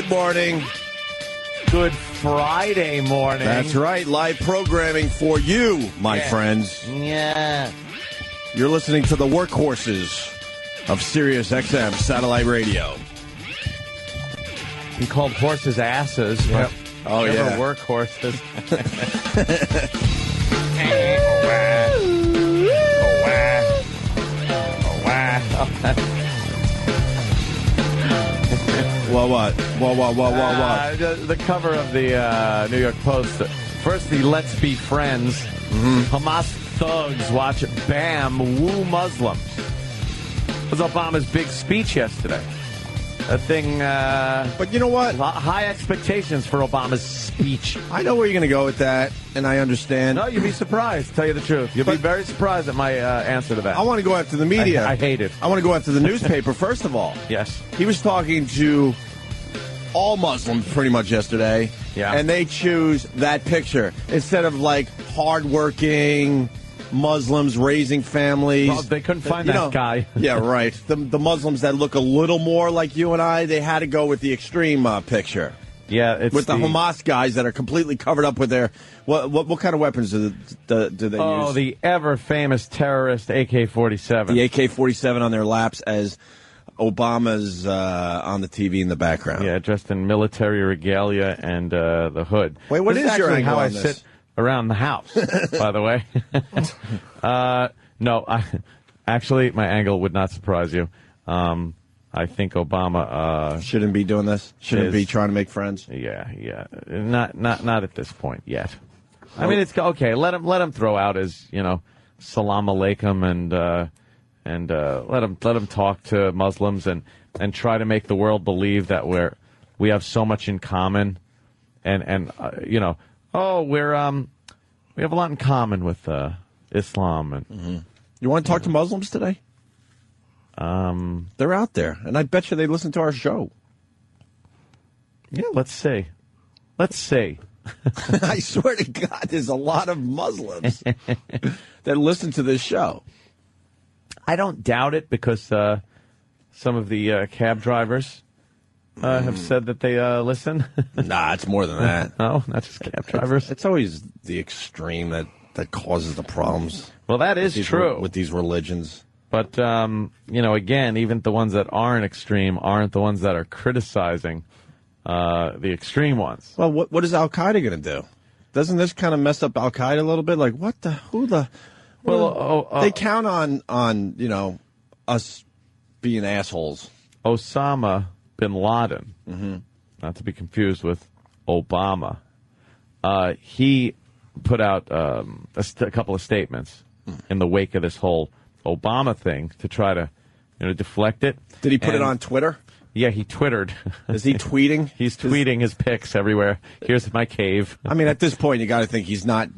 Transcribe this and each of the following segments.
Good morning. Good Friday morning. That's right. Live programming for you, my friends. Yeah. You're listening to the workhorses of Sirius XM Satellite Radio. He called horses asses. But Oh, never yeah. workhorses. Well, what? What? The cover of the New York Post. First, the Let's Be Friends. Hamas thugs watch BAM woo Muslims. It was Obama's big speech yesterday. A thing. But you know what? High expectations for Obama's speech. I know where you're going to go with that, and I understand. No, you'd be surprised, to tell you the truth. You'll be very surprised at my answer to that. I want to go after the media. I hate it. I want to go after the newspaper, first of all. Yes. He was talking to all Muslims pretty much yesterday. Yeah. And they choose that picture instead of like hardworking Muslims raising families. Well, they couldn't find You that know, guy. Yeah, right. The Muslims that look a little more like you and I, they had to go with the extreme picture. Yeah, it's With the Hamas guys that are completely covered up with their what kind of weapons do they use? Oh, the ever famous terrorist AK-47. The AK-47 on their laps as Obama's on the TV in the background. Yeah, dressed in military regalia and the hood. Wait, what This is your actually angle how I on this? sit around the house, by the way. No, actually, my angle would not surprise you. I think Obama Shouldn't be doing this. Shouldn't is- be trying to make friends. Yeah. Not at this point yet. I mean, it's okay. Let him throw out his, salam alaikum and let him talk to Muslims and try to make the world believe that we have so much in common, and we have a lot in common with Islam and. You want to talk to Muslims today? They're out there, and I bet you they listen to our show. Yeah, let's see. I swear to God, there's a lot of Muslims that listen to this show. I don't doubt it because some of the cab drivers have said that they listen. Nah, it's more than that. No, not just cab drivers. It's always the extreme that causes the problems. Well, that is true. With these religions. But, again, even the ones that aren't extreme aren't the ones that are criticizing the extreme ones. Well, what is Al Qaeda going to do? Doesn't this kind of mess up Al Qaeda a little bit? Like, they count on us being assholes. Osama bin Laden, not to be confused with Obama, he put out a couple of statements in the wake of this whole Obama thing to try to deflect it. Did he put it on Twitter? Yeah, he Twittered. Is he tweeting? He's tweeting his pics everywhere. Here's my cave. I mean, at this point, you got to think he's not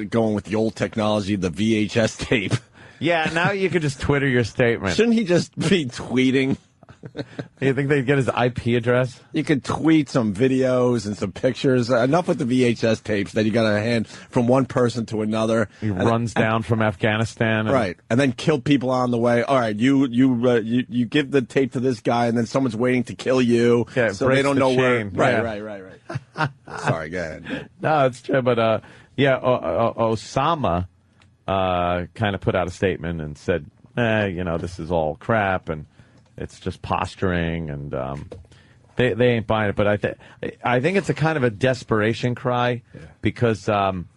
going with the old technology, the VHS tape. Yeah, now you could just Twitter your statement. Shouldn't he just be tweeting? You think they'd get his IP address? You could tweet some videos and some pictures. Enough with the VHS tapes that you got to hand from one person to another. He runs down from Afghanistan. Right, and then kill people on the way. All right, you give the tape to this guy, and then someone's waiting to kill you, Yeah, so they don't know where. chain. Right. Sorry, go ahead. No, it's true, but Osama kind of put out a statement and said, this is all crap and it's just posturing, and they ain't buying it. But I think it's a kind of a desperation cry because and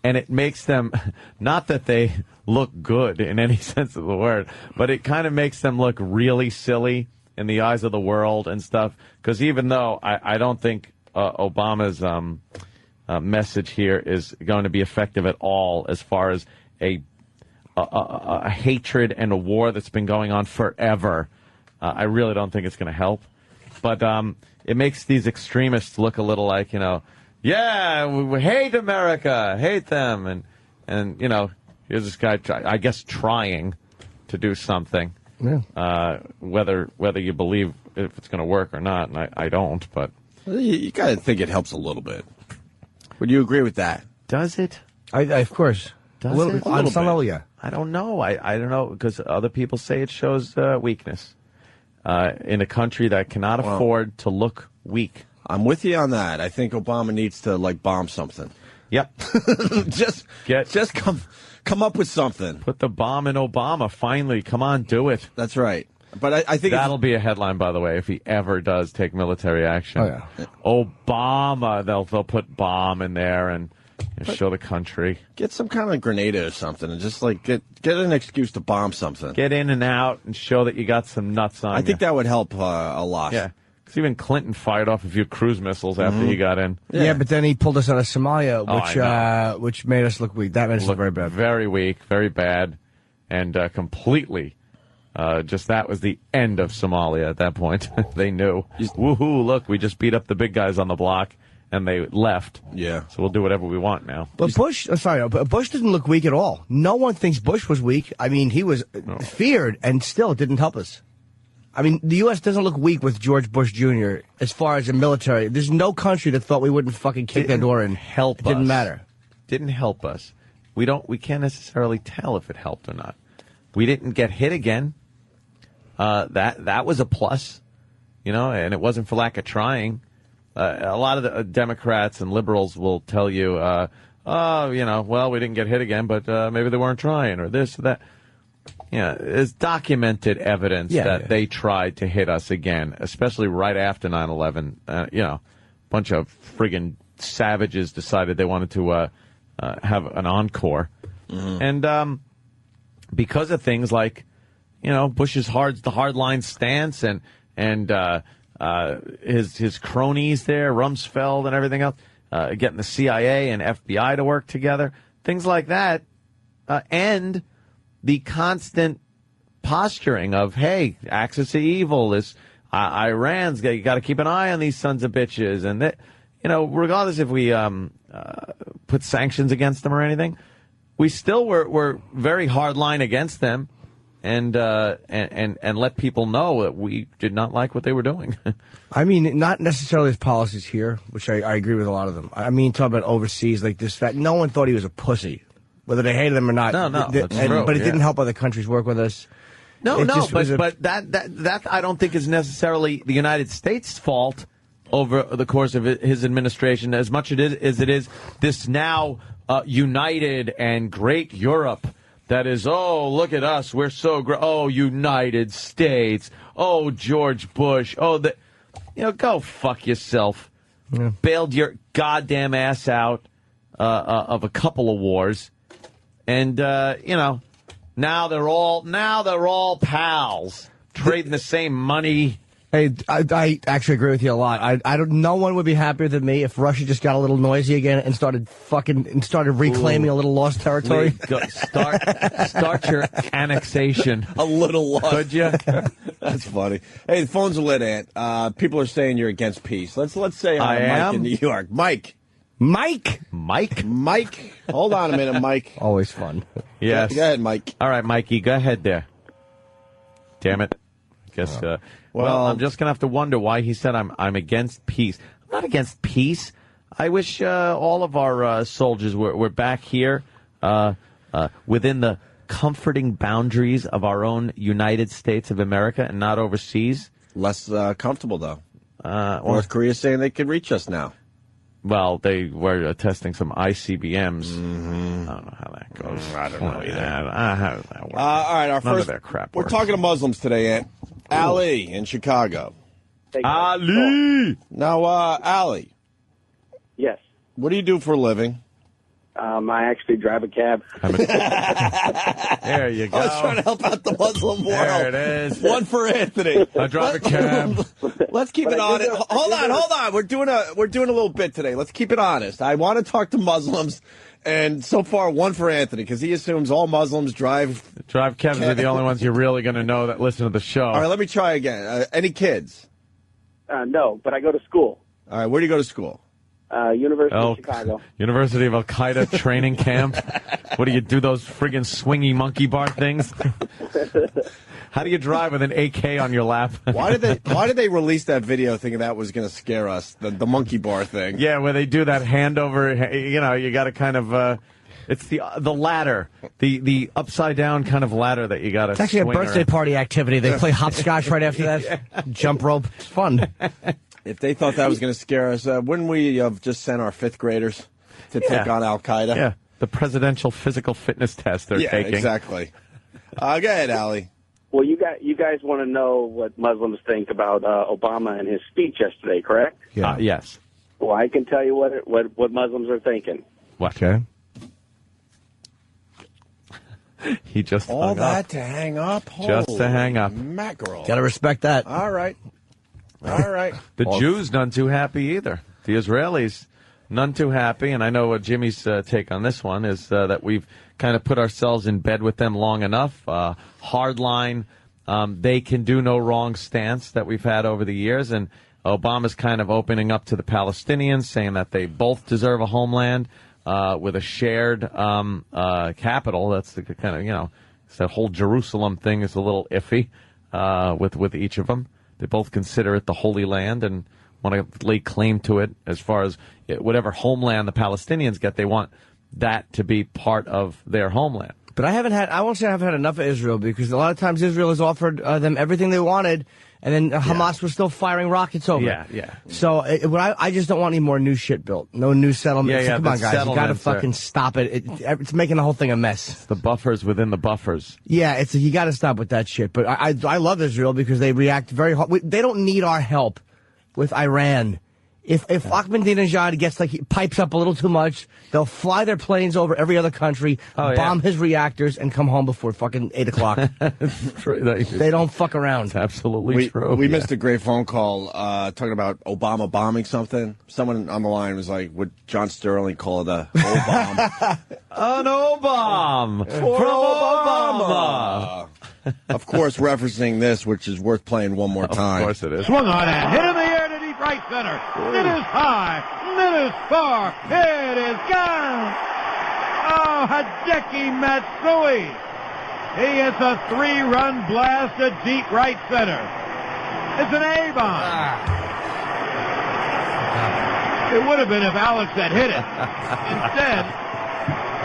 it makes them, not that they look good in any sense of the word, but it kind of makes them look really silly in the eyes of the world and stuff. Because even though I don't think Obama's message here is going to be effective at all as far as a hatred and a war that's been going on forever, I really don't think it's going to help. But it makes these extremists look a little like, yeah, we hate America, hate them. And here's this guy, I guess, trying to do something. Yeah. Whether you believe if it's going to work or not, and I don't, but... You got to think it helps a little bit. Would you agree with that? Does it? I of course. Does a little, it? On some level, yeah. I don't know. I don't know, because other people say it shows weakness in a country that cannot afford to look weak. I'm with you on that. I think Obama needs to bomb something. Yep. just come up with something. Put the bomb in Obama. Finally, come on, do it. That's right. But I think that'll be a headline, by the way, if he ever does take military action. Oh, yeah. Obama, they'll put bomb in there and show the country. Get some kind of grenade or something, and just get an excuse to bomb something. Get in and out and show that you got some nuts on. I think that would help a lot. Yeah. Because even Clinton fired off a few cruise missiles after he got in. Yeah, but then he pulled us out of Somalia, which made us look weak. That made us look very bad. Very weak, very bad, and completely. Just that was the end of Somalia at that point. They knew. Woohoo, look, we just beat up the big guys on the block, and they left. Yeah. So we'll do whatever we want now. But Bush didn't look weak at all. No one thinks Bush was weak. I mean, he was feared, and still it didn't help us. I mean, the U.S. doesn't look weak with George Bush Jr. as far as the military. There's no country that thought we wouldn't fucking kick their door in. It didn't matter. Didn't help us. We can't necessarily tell if it helped or not. We didn't get hit again. That was a plus, and it wasn't for lack of trying. A lot of the Democrats and liberals will tell you, well, we didn't get hit again, but maybe they weren't trying or this or that. Yeah, there's documented evidence that they tried to hit us again, especially right after 9/11. A bunch of friggin' savages decided they wanted to have an encore. Mm-hmm. And because of things like, Bush's hardline stance and his cronies there, Rumsfeld and everything else, getting the CIA and FBI to work together, things like that, and the constant posturing of, hey, axis of evil is Iran's. You got to keep an eye on these sons of bitches, and that, regardless if we put sanctions against them or anything, we still were very hard line against them, and let people know that we did not like what they were doing. I mean, not necessarily his policies here, which I agree with a lot of them. I mean, talking about overseas, like this fact, no one thought he was a pussy. Whether they hated him or not, that's true, but it didn't help other countries work with us. But that I don't think is necessarily the United States' fault over the course of his administration, as much as it is this now united and great Europe that is, oh, look at us, we're so great, oh, United States, oh, George Bush, oh, go fuck yourself. Yeah. Bailed your goddamn ass out of a couple of wars. And, now they're all pals, trading the same money. Hey, I actually agree with you a lot. No one would be happier than me if Russia just got a little noisy again and started reclaiming a little lost territory. Start your annexation. A little lost. Could you? That's funny. Hey, the phones are lit, Ant. People are saying you're against peace. Let's say hi to Mike in New York. Mike. Hold on a minute, Mike. Always fun. Yes. Go ahead, Mike. All right, Mikey, go ahead there. Damn it. Guess. Well, I'm just gonna have to wonder why he said I'm against peace. I'm not against peace. I wish all of our soldiers were back here within the comforting boundaries of our own United States of America and not overseas. Less comfortable though. North Korea's saying they can reach us now. Well, they were testing some ICBMs. Mm-hmm. I don't know how that goes. I don't know either. How does that work? All right, None of their crap we're works. talking to Muslims today, Ant. Ali in Chicago. Ali! Now, Ali. Yes. What do you do for a living? I actually drive a cab. There you go. I was trying to help out the Muslim world. There it is. One for Anthony. I drive a cab. Let's keep it honest. Hold on. We're doing a little bit today. Let's keep it honest. I want to talk to Muslims, and so far one for Anthony because he assumes all Muslims drive cabs are the only ones you're really going to know that listen to the show. All right, let me try again. Any kids? No, but I go to school. All right, where do you go to school? University of Chicago. University of Al Qaeda training camp. What do? Those friggin' swingy monkey bar things? How do you drive with an AK on your lap? Why did they release that video thinking that was going to scare us? The monkey bar thing. Yeah, where they do that hand over. You got to kind of. It's the ladder, the upside down kind of ladder that you got to. It's actually a birthday party activity. They play hopscotch right after that. Yeah. Jump rope. It's fun. If they thought that was going to scare us, wouldn't we have just sent our fifth graders to take on Al-Qaeda? Yeah, the presidential physical fitness test they're taking. Yeah, exactly. Go ahead, Allie. Well, you guys want to know what Muslims think about Obama and his speech yesterday, correct? Yeah. Yes. Well, I can tell you what Muslims are thinking. What? Okay. He just All hung that up. to hang up? Just to hang up. Mackerel. Got to respect that. All right. All right. The Jews none too happy either. The Israelis none too happy. And I know what Jimmy's take on this one is that we've kind of put ourselves in bed with them long enough. Hardline, they can do no wrong stance that we've had over the years. And Obama's kind of opening up to the Palestinians, saying that they both deserve a homeland with a shared capital. That's the kind of, it's that whole Jerusalem thing is a little iffy with each of them. They both consider it the Holy Land and want to lay claim to it as far as whatever homeland the Palestinians get, they want that to be part of their homeland. But I won't say I haven't had enough of Israel, because a lot of times Israel has offered them everything they wanted, and then Hamas was still firing rockets over. Yeah. So I just don't want any more new shit built. No new settlements. Yeah, Come on, guys. You got to fucking stop it. It's making the whole thing a mess. It's the buffers within the buffers. Yeah, you got to stop with that shit. But I love Israel because they react very hard. They don't need our help with Iran. If Ahmadinejad gets he pipes up a little too much, they'll fly their planes over every other country, bomb his reactors, and come home before fucking 8 o'clock. They don't fuck around. It's absolutely true. We missed a great phone call talking about Obama bombing something. Someone on the line was like, would John Sterling call it a O-bomb? An O-bomb from Obama. Of course, referencing this, which is worth playing one more time. Of course it is. Swung on and hit in the air to deep right center. It is high. It is far. It is gone. Oh, Hideki Matsui. He hits a 3-run blast to deep right center. It's an A-bomb. It would have been if Alex had hit it. Instead,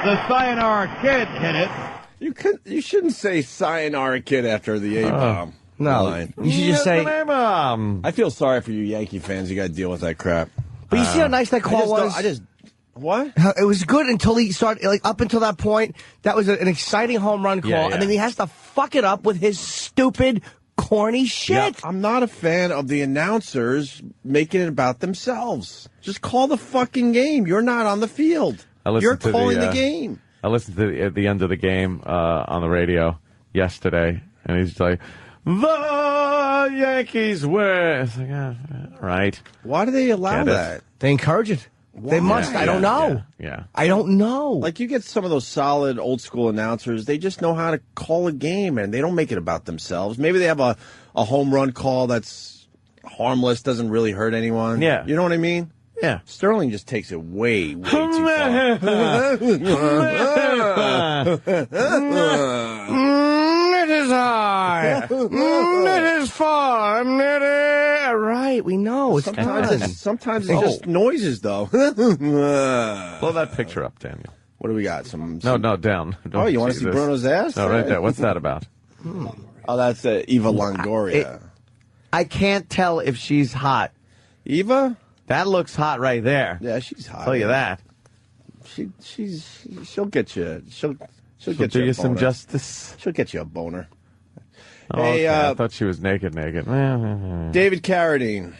the Sayonara Kid hit it. You shouldn't say Sayonara Kid after the A-bomb. No, line. you should just say. I feel sorry for you Yankee fans. You got to deal with that crap. But you see how nice that call was? What? It was good until he started, up until that point, that was an exciting home run call, and then he has to fuck it up with his stupid, corny shit. Yeah, I'm not a fan of the announcers making it about themselves. Just call the fucking game. You're not on the field. You're calling the game. I listened to at the end of the game on the radio yesterday, and he's like, the Yankees win. It's like, all right. Why do they allow that? They encourage it. Why? They must. I don't know. Yeah. I don't know. Like, you get some of those solid old school announcers, they just know how to call a game, and they don't make it about themselves. Maybe they have a home run call that's harmless, doesn't really hurt anyone. Yeah. You know what I mean? Yeah. Sterling just takes it way too far. It is high. It is far. Right, we know. Sometimes it's just noises, though. Blow that picture up, Daniel. What do we got? No, down. Oh, you want to see Bruno's ass? No, right there. What's that about? Oh, that's Eva Longoria. I can't tell if she's hot. Eva? That looks hot right there. Yeah, she's hot. I'll tell you that. She'll get you. She'll get do you you a some boner. justice. She'll get you a boner. Oh, Hey, okay. I thought she was naked. David Carradine,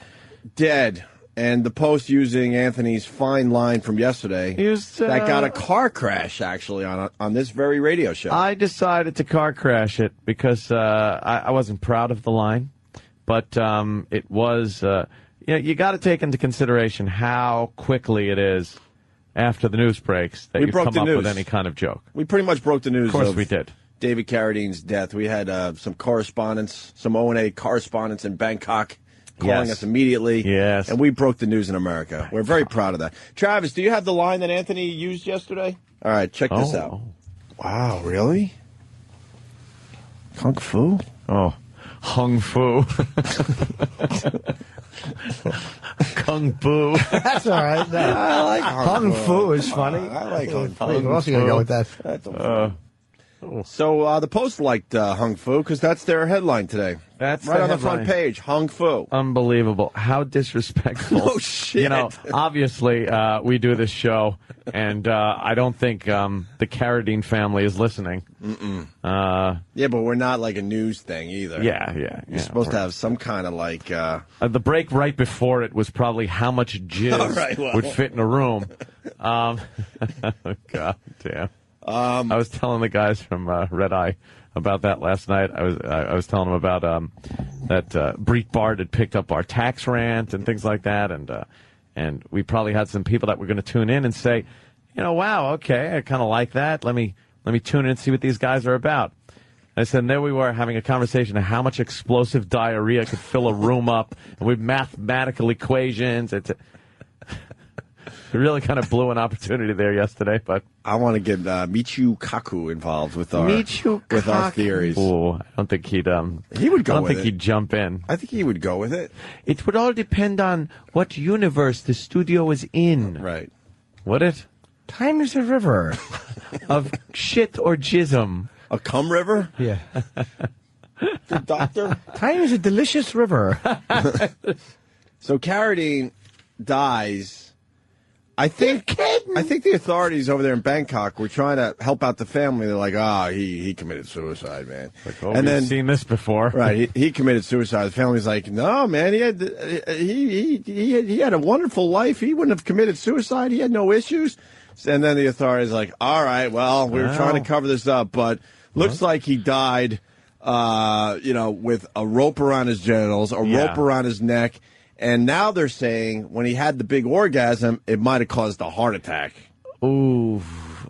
dead. And the Post using Anthony's fine line from yesterday that got a car crash, actually, on this very radio show. I decided to car crash it because I wasn't proud of the line. But it was, you got to take into consideration how quickly it is after the news breaks that you come up with any kind of joke. We pretty much broke the news. Of course we did. David Carradine's death. We had some correspondence, some O&A correspondence in Bangkok calling us immediately. Yes. And we broke the news in America. We're very proud of that. Travis, do you have the line that Anthony used yesterday? All right, check this out. Wow, really? Kung Fu? Oh, Hung Fu. Kung Fu. That's all right. I like Kung Fu is funny. I like Kung Fu. What else are you going to go with that? That's So the Post liked Hung Fu because that's their headline today. That's right on the the front headline. page. Hung Fu. Unbelievable. How disrespectful. Oh, shit. You know, obviously, we do this show, and I don't think the Carradine family is listening. Yeah, but we're not like a news thing either. Yeah. You're supposed to have some kind of like... the break right before it was probably how much jizz would fit in a room. God damn. I was telling the guys from Red Eye about that last night. I was telling them about that Breet Bart had picked up our tax rant and things like that, and we probably had some people that were going to tune in and say, you know, wow, okay, I kind of like that. Let me tune in and see what these guys are about. I said, and there we were having a conversation of how much explosive diarrhea could fill a room up, and with mathematical equations. It really kind of blew an opportunity there yesterday, but I want to get Michio Kaku involved with our theories. Oh, I don't think he'd he would go. I don't with think it. he'd jump in. I think he would go with it. It would all depend on what universe the studio is in. Right. Would it? Time is a river. Of shit or jism. A cum river? Yeah. Good doctor? Time is a delicious river. So Carradine dies. I think the authorities over there in Bangkok were trying to help out the family. They're like, he committed suicide, man. Like, and then seen this before, right? He committed suicide. The family's like, no, man. He had a wonderful life. He wouldn't have committed suicide. He had no issues. And then the authorities like, all right, well, we were trying to cover this up, but looks like he died, with a rope around his genitals, rope around his neck. And now they're saying when he had the big orgasm, it might have caused a heart attack. Ooh.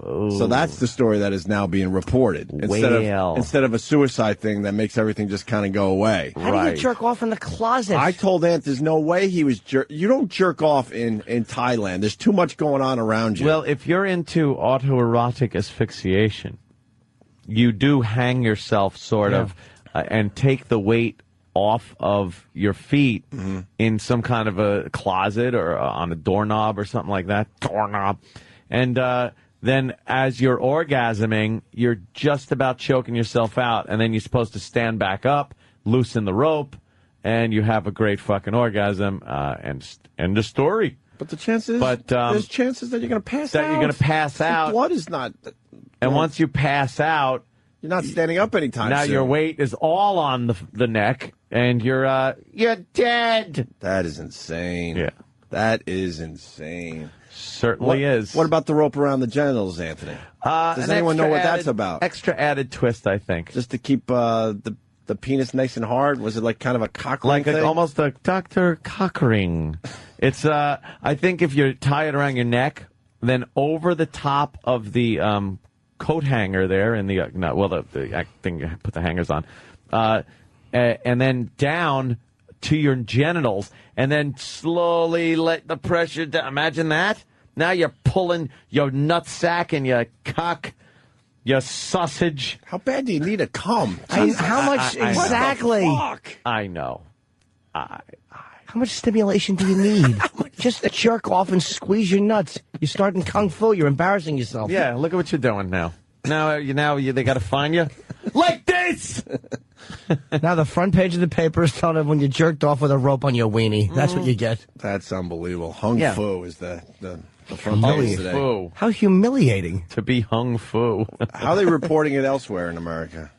So that's the story that is now being reported. Instead of a suicide thing that makes everything just kind of go away. How do you jerk off in the closet? I told Ant there's no way he was you don't jerk off in Thailand. There's too much going on around you. Well, if you're into autoerotic asphyxiation, you do hang yourself sort of and take the weight off of your feet in some kind of a closet or on a doorknob or something like that. Doorknob. And then as you're orgasming, you're just about choking yourself out, and then you're supposed to stand back up, loosen the rope, and you have a great fucking orgasm, and end of story. But the chances, there's chances that you're going to pass out. That you're going to pass out. The blood is not. And once you pass out, you're not standing up anytime now soon. Your weight is all on the neck, and you're dead. That is insane. Yeah. That is insane. Certainly is. What about the rope around the genitals, Anthony? Does anyone know what that's about? Extra added twist, I think. Just to keep the penis nice and hard? Was it like kind of a cock ring thing? Almost a Dr. Cockring. It's, I think if you tie it around your neck, then over the top of the coat hanger there in the, the thing you put the hangers on, and then down to your genitals, and then slowly let the pressure down. Imagine that. Now you're pulling your nutsack and your cock, your sausage. How bad do you need to come? How much exactly? I know. How much stimulation do you need? Just jerk off and squeeze your nuts. You're starting kung fu. You're embarrassing yourself. Yeah, look at what you're doing now. Now they got to find you like this. Now the front page of the paper is telling them when you jerked off with a rope on your weenie. That's what you get. That's unbelievable. Hung fu is the front page today. Fu. How humiliating. To be hung fu. How are they reporting it elsewhere in America?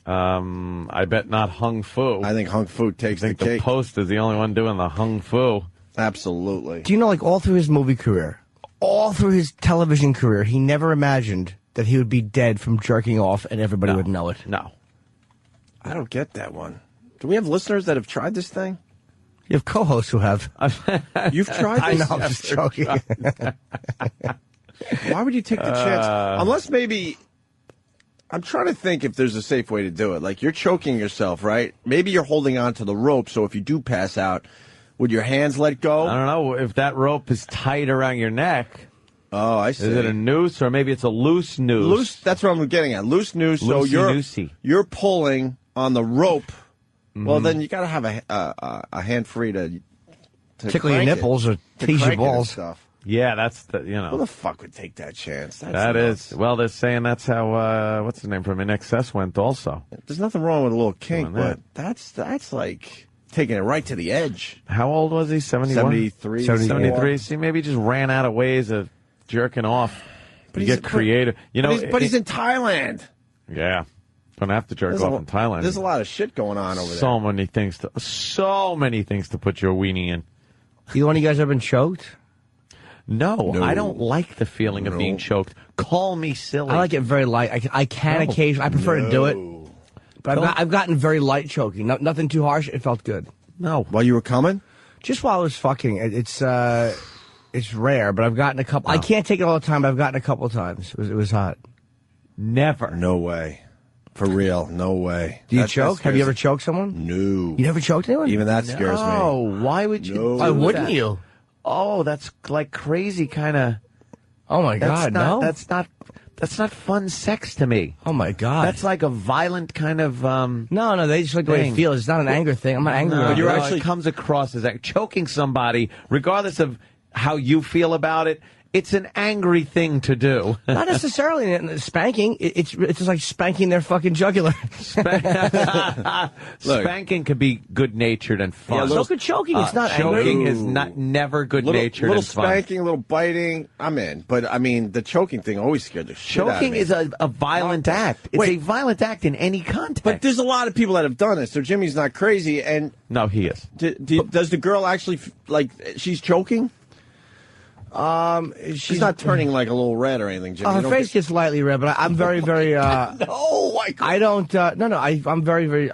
I bet not hung fu. I think hung fu takes the cake. The Post is the only one doing the hung fu. Absolutely. Do you know, like, all through his movie career, all through his television career, he never imagined that he would be dead from jerking off and everybody would know it. No. I don't get that one. Do we have listeners that have tried this thing? You have co-hosts who have. You've tried this? I know, I'm just joking. Why would you take the chance? Unless maybe... I'm trying to think if there's a safe way to do it. Like, you're choking yourself, right? Maybe you're holding on to the rope, so if you do pass out, would your hands let go? I don't know. If that rope is tight around your neck... Oh, I see. Is it a noose, or maybe it's a loose noose? Loose. That's what I'm getting at. Loose noose. So you're pulling on the rope. Mm-hmm. Well, then you got to have a hand free to tickle your nipples or tease your balls. Stuff. Yeah, that's the Who the fuck would take that chance? That's that nuts. is. Well, they're saying that's how what's his name from NXS went also. There's nothing wrong with a little kink, Doing that. but that's like taking it right to the edge. How old was he? 71? 73. 73. See, maybe he just ran out of ways of jerking off. But You he's- get creative. But he's in Thailand. Yeah. Don't have to jerk There's off in Thailand. There's a lot of shit going on over so many things to put your weenie in. You one of you guys ever been choked? No, No. I don't like the feeling of being choked. Call me silly. I like it very light. I can occasionally. I prefer to do it. But I've gotten very light choking. Nothing too harsh. It felt good. No. While you were coming? Just while I was fucking. It's rare, but I've gotten a couple. I can't take it all the time, but I've gotten a couple times. It was hot. Never. No way. For real, no way. Do you That choke? scares Have you ever me. choked someone? No. You never choked anyone? Even that scares me. Oh, why would you? No. do Why wouldn't that? you? Oh, that's like crazy kind of. Oh my God, no. That's not fun sex to me. Oh my God. That's like a violent kind of. No, they just like the way it thing. feels. It's not an anger thing. I'm not angry. No, with you're it. actually- it comes across as that choking somebody, regardless of how you feel about it. It's an angry thing to do. Not necessarily spanking. It's just like spanking their fucking jugular. Spanking can be good natured and fun. So could choking. It's not choking angry. is not never good natured little and fun. spanking, a little biting. I'm in, but I mean the choking thing always scared the shit out of Choking me. is a violent act. It's Wait. a violent act in any context. But there's a lot of people that have done it, so Jimmy's not crazy. And no, he is. does the girl actually like she's choking? She's not turning like a little red or anything, Jimmy. Her You don't face gets slightly red, but I'm very, very. no, I don't. No. I'm very, very.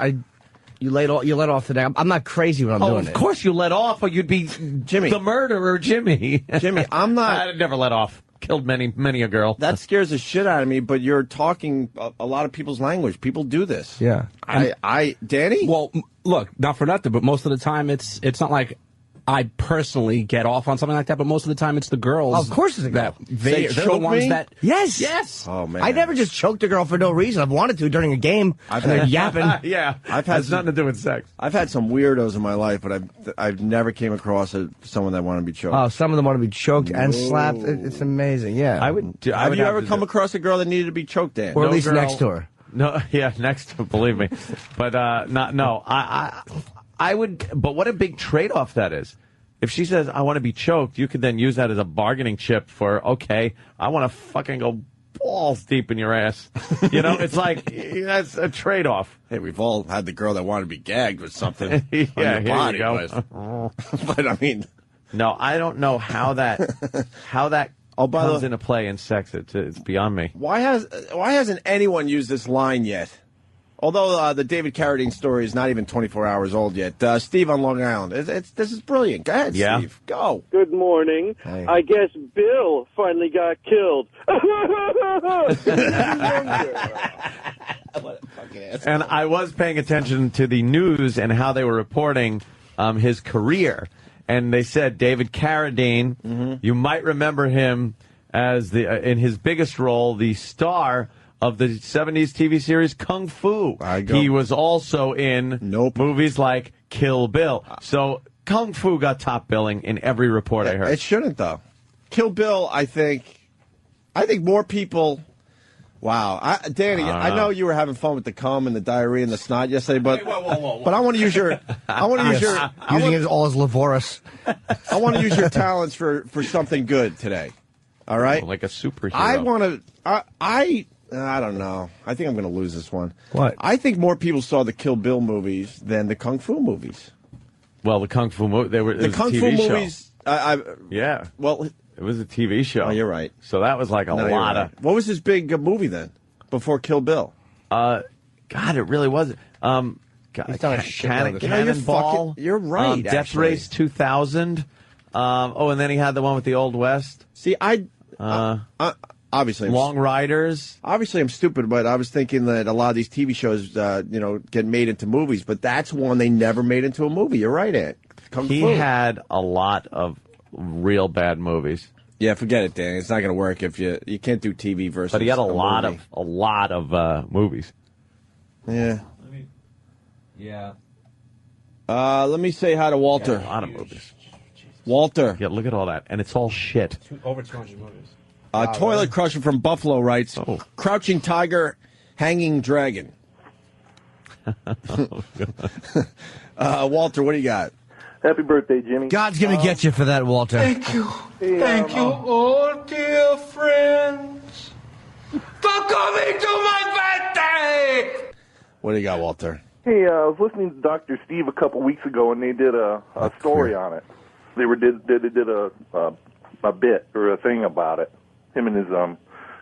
You let off today. I'm not crazy when I'm doing of it. course you let off, or you'd be Jimmy. the murderer, Jimmy. Jimmy, I'm not. I'd never let off. Killed many a girl. That scares the shit out of me. But you're talking a lot of people's language. People do this. Yeah. Danny. Well, look, not for nothing, but most of the time it's not like I personally get off on something like that, but most of the time it's the girls. Of course it's a girl. that they're the choke ones me? that. Yes. Yes. Oh man. I never just choked a girl for no reason. I've wanted to during a game. I've and they're had- yapping. yeah, I've had has some- nothing to do with sex. I've had some weirdos in my life, but I've never came across someone that wanted to be choked. Oh, some of them want to be choked and slapped. It's amazing. Yeah. I would. I have would you have ever to come do- across a girl that needed to be choked, Dan? or at no least girl- next to her. No, yeah, next. Believe me, but not. No, I would. But what a big trade-off that is. If she says I want to be choked, you could then use that as a bargaining chip for okay, I want to fucking go balls deep in your ass. You know, it's like that's a trade-off. Hey, we've all had the girl that wanted to be gagged with something Yeah, on your here body. you go. But I mean, No, I don't know how that Oh, by the comes way- into play in sex. It's beyond me. why hasn't anyone used this line yet? Although the David Carradine story is not even 24 hours old yet. Steve on Long Island. This is brilliant. Go ahead, Yeah. Steve. Go. Good morning. Hey. I guess Bill finally got killed. And I was paying attention to the news and how they were reporting his career. And they said David Carradine, you might remember him as in his biggest role, the star of the 70s TV series Kung Fu. He was also in movies like Kill Bill. So Kung Fu got top billing in every report I heard. It shouldn't, though. Kill Bill, I think more people. Wow, Danny, I know you were having fun with the cum and the diarrhea and the snot yesterday, but but I want to use your Using it all as Lavoris. I want to use your talents for something good today. All right, like a superhero. I want to. I don't know. I think I'm going to lose this one. What? I think more people saw the Kill Bill movies than the Kung Fu movies. Well, the Kung Fu movie. It The was Kung a Fu TV show. movies. Yeah. Well, it was a TV show. Oh, you're right. So that was like a no, you're lot right. What was his big movie then? Before Kill Bill? God, it really wasn't. God, He's done a shit load of- Cannonball. You're right, Death actually. Race 2000. And then he had the one with the Old West. See, obviously, Long Riders. Obviously, I'm stupid, but I was thinking that a lot of these TV shows, get made into movies. But that's one they never made into a movie. You're right, Ant. Kung He Fu. had a lot of real bad movies. Yeah, forget it, Danny. It's not going to work if you can't do TV versus. But he had a movie. lot of movies. Yeah. Yeah. Let me say hi to Walter. A lot of movies. Walter. Yeah, look at all that. And it's all shit. Over 200 movies. Toilet Crusher from Buffalo writes, Crouching Tiger, Hanging Dragon. Walter, what do you got? Happy birthday, Jimmy. God's going to get you for that, Walter. Thank you. Thank you, all dear friends, for coming to my birthday. What do you got, Walter? Hey, I was listening to Dr. Steve a couple weeks ago, and they did a story on it. They did a bit or a thing about it. Him and his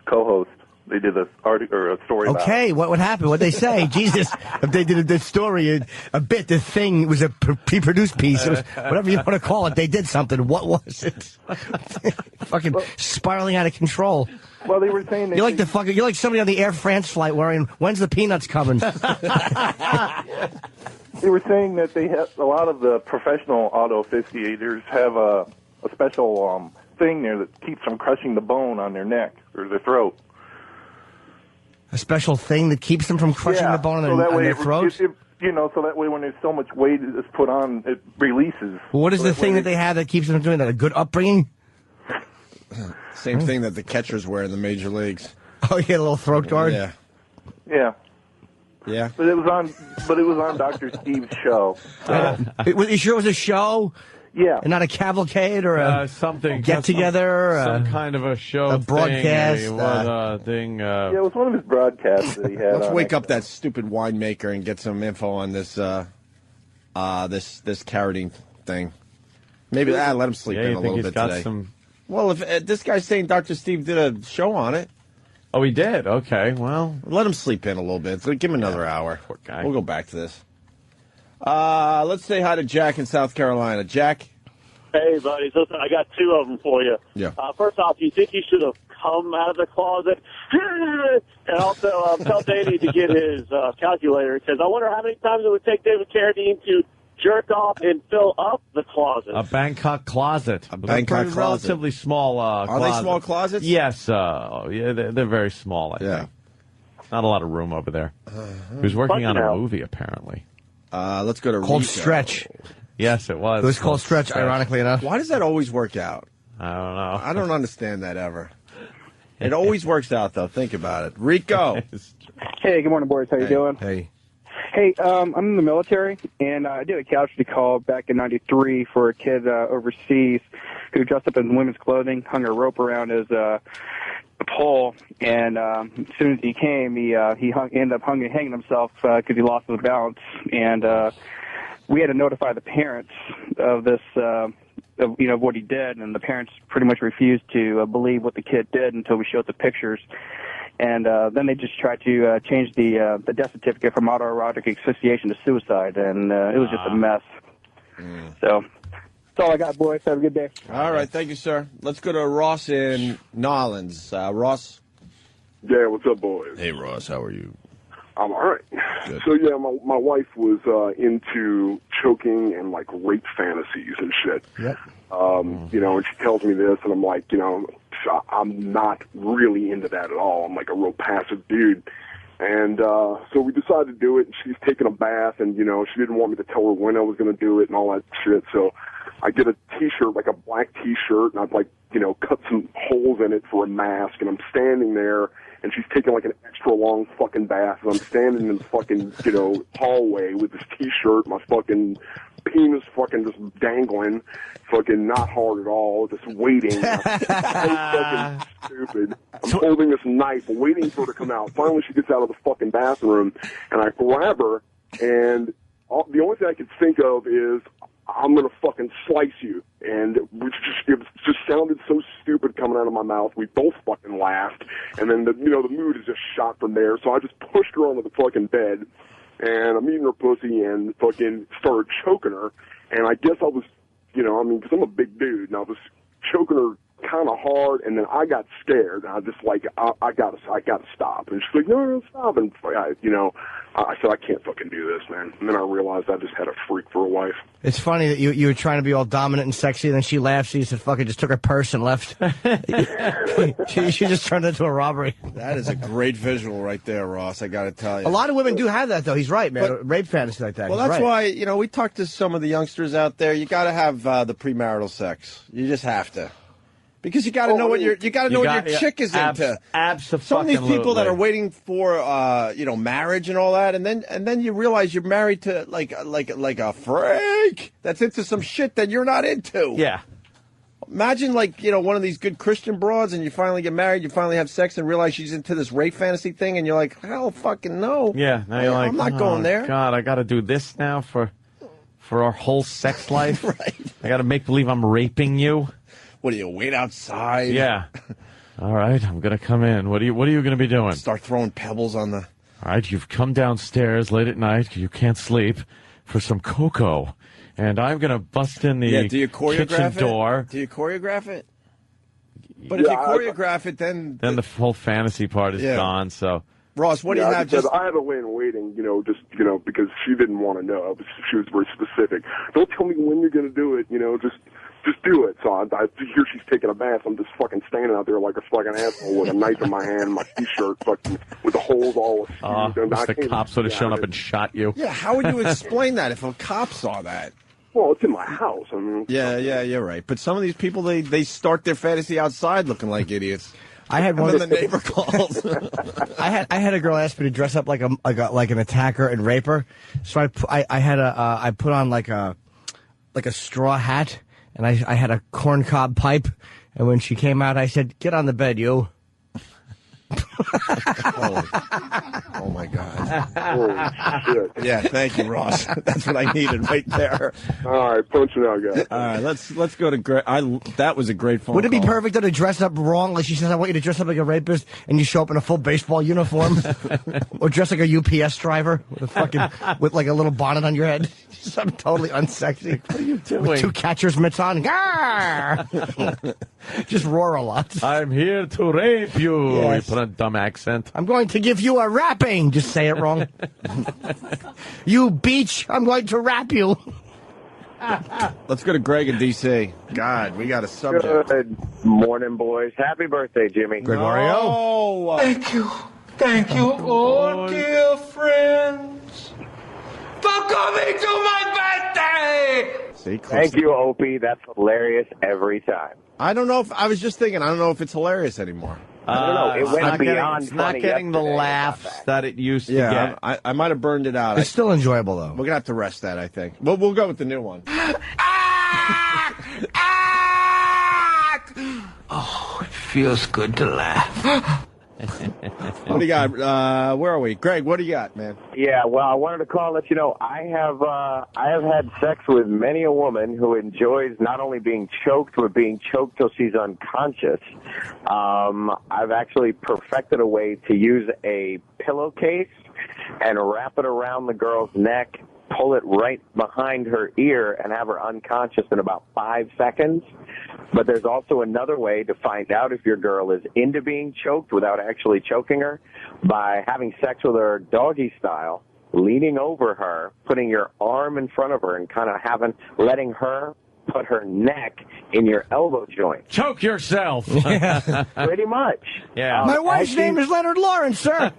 co-host. They did a story about it. Okay, what happened? What'd they say? Jesus, if they did a story, a bit, the thing was a pre-produced piece. It was whatever you want to call it. They did something. What was it? Fucking spiraling out of control. Well, they were saying you're like somebody on the Air France flight wearing, when's the peanuts coming? They were saying that they have a lot of the professional auto aficionados have a special thing there that keeps from crushing the bone on their neck or their throat. A special thing that keeps them from crushing the bone on their throat? So that way when there's so much weight that's put on, it releases. Well, what is the thing that they have that keeps them from doing that? A good upbringing? Same thing that the catchers wear in the major leagues. Oh, you get a little throat guard? Yeah. Yeah. But it was on Dr. Steve's show. You sure it was a show? Yeah. And not a cavalcade or something get together? Some kind of a show. A broadcast? Thing. Yeah, it was one of his broadcasts that he had. Let's wake up that stupid winemaker and get some info on this this carotene thing. Maybe let him sleep in a little bit today. Well, if this guy's saying Dr. Steve did a show on it. Oh, he did? Okay, well. Let him sleep in a little bit. Give him another hour. Poor guy. We'll go back to this. Let's say hi to Jack in South Carolina. Jack? Hey, buddies. Listen, I got two of them for you. Yeah. First off, do you think he should have come out of the closet? And also, tell Danny to get his calculator, because I wonder how many times it would take David Carradine to jerk off and fill up the closet. A Bangkok closet. Bangkok closet. Relatively small closet. Are they small closets? Yes. Yeah, they're very small, I think. Not a lot of room over there. He was working on a movie, apparently. Let's go to Called Rico. Stretch. Yes, it was. It was called Stretch, ironically enough. Why does that always work out? I don't know. I don't understand that ever. It always works out, though. Think about it. Rico. Hey, good morning, boys. How you doing? Hey. Hey, I'm in the military, and I did a casualty call back in '93 for a kid overseas who dressed up in women's clothing, hung a rope around his pole, and as soon as he came, he ended up hanging himself because he lost his balance, and we had to notify the parents of this, of what he did, and the parents pretty much refused to believe what the kid did until we showed the pictures. And then they just tried to change the death certificate from autoerotic asphyxiation to suicide, and it was just a mess. So that's all I got, boys. Have a good day. All right, thank you, sir. Let's go to Ross in Nolens. Ross? Yeah, what's up, boys? Hey, Ross, how are you? I'm all right. Good. So, yeah, my wife was into choking and, like, rape fantasies and shit. Yep. And she tells me this, and I'm like, I'm not really into that at all. I'm like a real passive dude. And so we decided to do it, and she's taking a bath, and, she didn't want me to tell her when I was going to do it and all that shit. So I get a T-shirt, like a black T-shirt, and I've, like, cut some holes in it for a mask, and I'm standing there, and she's taking, like, an extra long fucking bath, and I'm standing in the fucking, hallway with this T-shirt, my fucking penis fucking just dangling, fucking not hard at all, just waiting. So fucking stupid. I'm holding this knife, waiting for her to come out. Finally, she gets out of the fucking bathroom, and I grab her, and the only thing I could think of is, I'm going to fucking slice you. And it just sounded so stupid coming out of my mouth. We both fucking laughed. And then, the mood is just shot from there. So I just pushed her onto the fucking bed, and I'm eating her pussy and fucking started choking her. And I guess I was, because I'm a big dude, and I was choking her kind of hard, and then I got scared. And I just like, I gotta stop. And she's like, no, stop. And I said, I can't fucking do this, man. And then I realized I just had a freak for a wife. It's funny that you were trying to be all dominant and sexy, and then she laughed. She said, fucking just took her purse and left. she just turned into a robbery. That is a great visual right there, Ross. I got to tell you. A lot of women do have that, though. He's right, man. Rape fantasy like that. Well, He's that's right. why, we talk to some of the youngsters out there. You got to have the premarital sex. You just have to. Because you got to know what your chick is into. Absolutely. Some of these people that are waiting for marriage and all that, and then you realize you're married to like a freak that's into some shit that you're not into. Yeah. Imagine one of these good Christian broads, and you finally get married, you finally have sex, and realize she's into this rape fantasy thing, and you're like, hell, fucking no. Yeah. Now you're like, I'm not going there. God, I got to do this now for our whole sex life. Right. I got to make believe I'm raping you. What do you wait outside? Yeah. All right, I'm gonna come in. What are you gonna be doing? Start throwing pebbles on the. All right, you've come downstairs late at night. You can't sleep for some cocoa, and I'm gonna bust in the do you choreograph kitchen it? door. Do you choreograph it? But if you choreograph it, then the whole fantasy part is gone. So. Ross, what do you have? I have a way in waiting, because she didn't want to know. She was very specific. Don't tell me when you're going to do it, just do it. So I hear she's taking a bath. I'm just fucking standing out there like a fucking asshole with a knife in my hand, my t-shirt fucking with the holes all askew. The cops would have shown up and shot you. Yeah, how would you explain that if a cop saw that? Well, it's in my house. I mean, yeah, you're right. But some of these people, they start their fantasy outside looking like idiots. I had one. And then the neighbor calls. I had a girl ask me to dress up like an attacker and rape her. So I put on like a straw hat, and I had a corncob pipe. And when she came out, I said, "Get on the bed, you." Oh my God! Holy shit. Yeah, thank you, Ross. That's what I needed right there. All right, punch it out, guys. All right, let's go to Greg. That was a great phone. Would it be call. perfect to dress up wrong? Like she says, I want you to dress up like a rapist, and you show up in a full baseball uniform, or dress like a UPS driver with like a little bonnet on your head. I'm totally unsexy. What are you doing? With two catcher's mitts on. Just roar a lot. I'm here to rape you. Yes. You put on a dumb accent. I'm going to give you a rapping. Just say it wrong. You beach, I'm going to rap you. Let's go to Greg in D.C. God, we got a subject. Good morning, boys. Happy birthday, Jimmy. Gregorio. Oh, Thank you. Thank you, oh dear friends, for coming to my birthday. See, Thank you, Opie. That's hilarious every time. I don't know if I was just thinking. I don't know if it's hilarious anymore. I don't know. It went beyond It's not funny getting the yesterday. laughs that it used to Yeah, get. I might have burned it out. It's still enjoyable, though. We're gonna have to rest that. I think. Well, we'll go with the new one. Oh, it feels good to laugh. What do you got? Where are we, Greg? What do you got, man? Yeah, well, I wanted to call and let you know I have had sex with many a woman who enjoys not only being choked, but being choked till she's unconscious. I've actually perfected a way to use a pillowcase and wrap it around the girl's neck, pull it right behind her ear, and have her unconscious in about 5 seconds. But there's also another way to find out if your girl is into being choked without actually choking her, by having sex with her doggy style, leaning over her, putting your arm in front of her, and kind of letting her put her neck in your elbow joint. Choke yourself. Pretty much. Yeah. My wife's name is Leonard Lawrence, sir.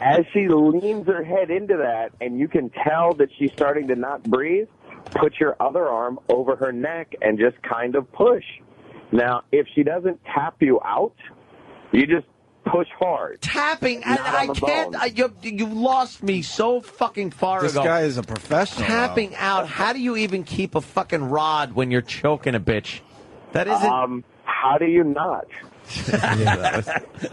As she leans her head into that, and you can tell that she's starting to not breathe, put your other arm over her neck and just kind of push. Now, if she doesn't tap you out, you just push hard. Tapping, and Not on I the can't. bone. You lost me so fucking far This ago. guy is a professional. Tapping out. How do you even keep a fucking rod when you're choking a bitch? That isn't. How do you not?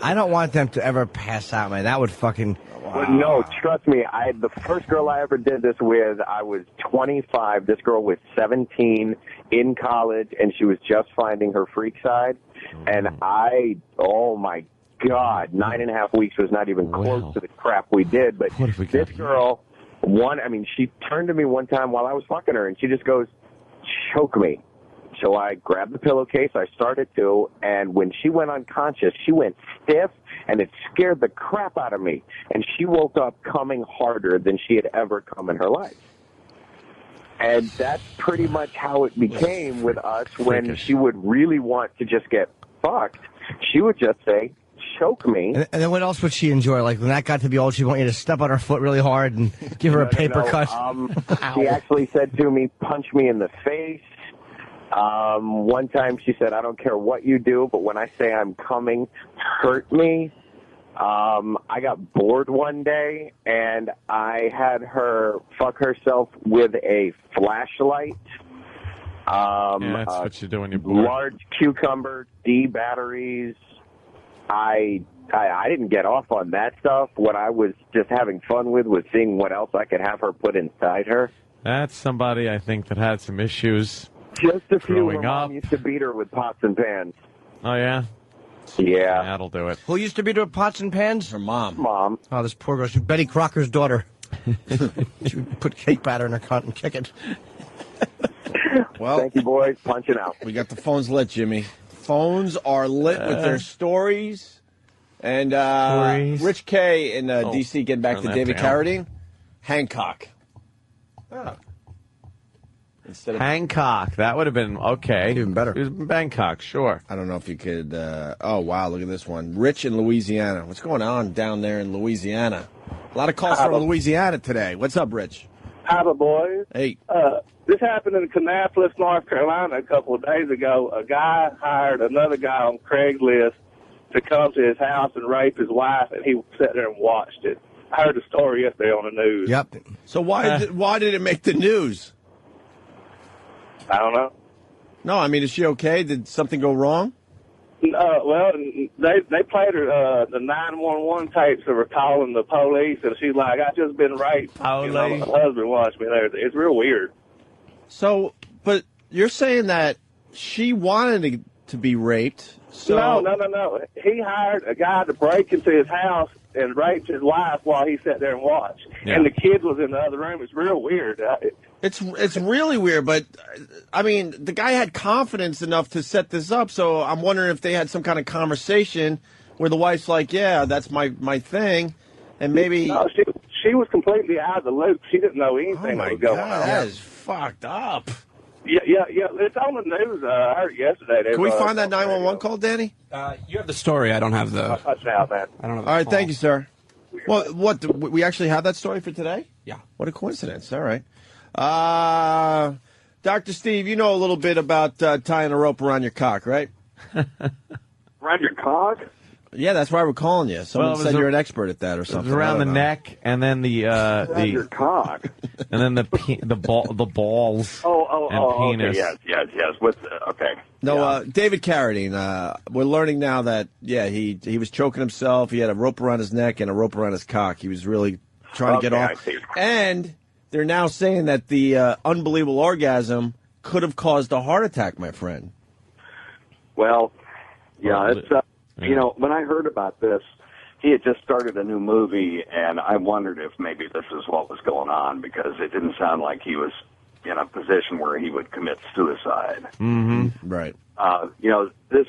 I don't want them to ever pass out, man. That would fucking. Well, no, trust me. The first girl I ever did this with, I was 25. This girl was 17 in college, and she was just finding her freak side. And oh my God, 9.5 weeks was not even close to the crap we did. But this girl, she turned to me one time while I was fucking her, and she just goes, "Choke me." So I grabbed the pillowcase, I started to, and when she went unconscious, she went stiff, and it scared the crap out of me. And she woke up coming harder than she had ever come in her life. And that's pretty much how it became with us when she would really want to just get fucked. She would just say, choke me. And then what else would she enjoy? Like when that got to be old, she'd want you to step on her foot really hard and give her a paper cut. She actually said to me, punch me in the face. One time she said, I don't care what you do, but when I say I'm coming, hurt me. I got bored one day, and I had her fuck herself with a flashlight. That's what you do when you're bored. Large cucumber, D batteries. I didn't get off on that stuff. What I was just having fun with was seeing what else I could have her put inside her. That's somebody, I think, that had some issues. Just a few. Growing Her mom up. used to beat her with pots and pans. Oh, yeah? Yeah. That'll do it. Who used to beat her with pots and pans? Her mom. Mom. Oh, this poor girl. She's Betty Crocker's daughter. She would put cake batter in her cunt and kick it. Well, thank you, boys. Punching out. We got the phones lit, Jimmy. Phones are lit with their stories. And Rich K in D.C. getting back turn to that David down. Carradine. Hancock. Instead of Hancock. That would have been okay. Even better. It was Bangkok, sure. I don't know if you could. Oh, wow. Look at this one. Rich in Louisiana. What's going on down there in Louisiana? A lot of calls from Louisiana today. What's up, Rich? Howdy, boys. Hey. This happened in Kannapolis, North Carolina a couple of days ago. A guy hired another guy on Craigslist to come to his house and rape his wife, and he sat there and watched it. I heard the story yesterday on the news. Yep. So why did it make the news? I don't know. No, I mean, is she okay? Did something go wrong? Well, they played her the 911 tapes of her calling the police, and she's like, "I just been raped. You know, my husband watched me there." It's real weird. So, but you're saying that she wanted to be raped. So No. He hired a guy to break into his house and raped his wife while he sat there and watched. Yeah. And the kid was in the other room. It's real weird. It's really weird, but I mean, the guy had confidence enough to set this up. So I'm wondering if they had some kind of conversation where the wife's like, "Yeah, that's my thing," and maybe. No, she was completely out of the loop. She didn't know anything Oh my that was going God, on. that is fucked up. Yeah. It's on the news. I heard it yesterday. Can we find that 911 call, Danny? You have the story. I don't have the. Touch out, man. I don't have. All right, thank you, sir. Well, what we actually have that story for today? Yeah. What a coincidence. All right. Dr. Steve, you know a little bit about tying a rope around your cock, right? Around your cock? Yeah, that's why we're calling you. Someone Well, it said was you're an expert at that or It something. was around I the don't know. neck, and then the Your cock. and then the balls. Oh, and penis. okay, yes. Okay. No, David Carradine. We're learning now that he was choking himself. He had a rope around his neck and a rope around his cock. He was really trying to get Okay, I off. see. And they're now saying that the unbelievable orgasm could have caused a heart attack, my friend. Well, yeah, Well, it's you know, when I heard about this, he had just started a new movie, and I wondered if maybe this is what was going on, because it didn't sound like he was in a position where he would commit suicide. Mm-hmm. Right. You know, this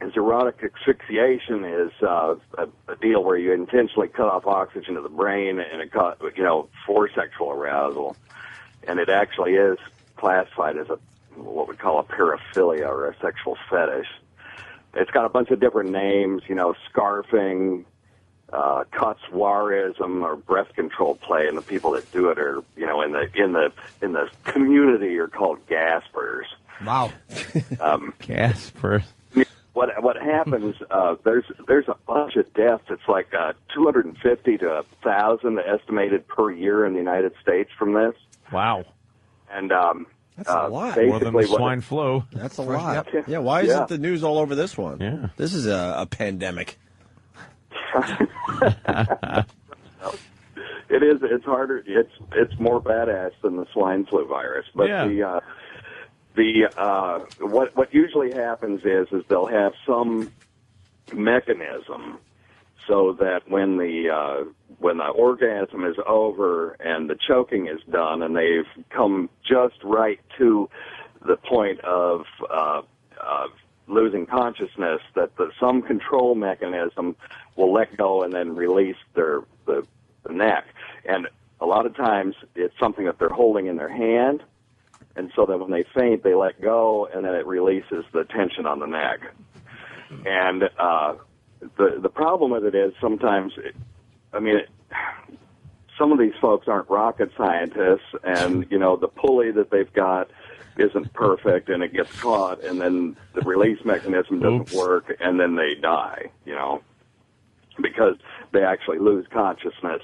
his erotic asphyxiation is a deal where you intentionally cut off oxygen to the brain, and it for sexual arousal, and it actually is classified as what we call a paraphilia or a sexual fetish. It's got a bunch of different names, scarfing, Kutzwarism, or breath control play, and the people that do it are, in the community are called gaspers. Wow. Gaspers. What happens? There's a bunch of deaths. It's like 250 to 1,000 estimated per year in the United States from this. Wow. And that's a lot. More than the swine flu. That's a lot. Yeah. Why isn't the news all over this one? Yeah. This is a pandemic. It is. It's harder. It's more badass than the swine flu virus. But what usually happens is they'll have some mechanism so that when the orgasm is over and the choking is done and they've come just right to the point of losing consciousness, that some control mechanism will let go and then release the neck. And a lot of times it's something that they're holding in their hand, and so that when they faint, they let go, and then it releases the tension on the neck. And the problem with it is sometimes, some of these folks aren't rocket scientists, and, you know, the pulley that they've got isn't perfect, and it gets caught, and then the release mechanism doesn't work, and then they die, you know, because they actually lose consciousness,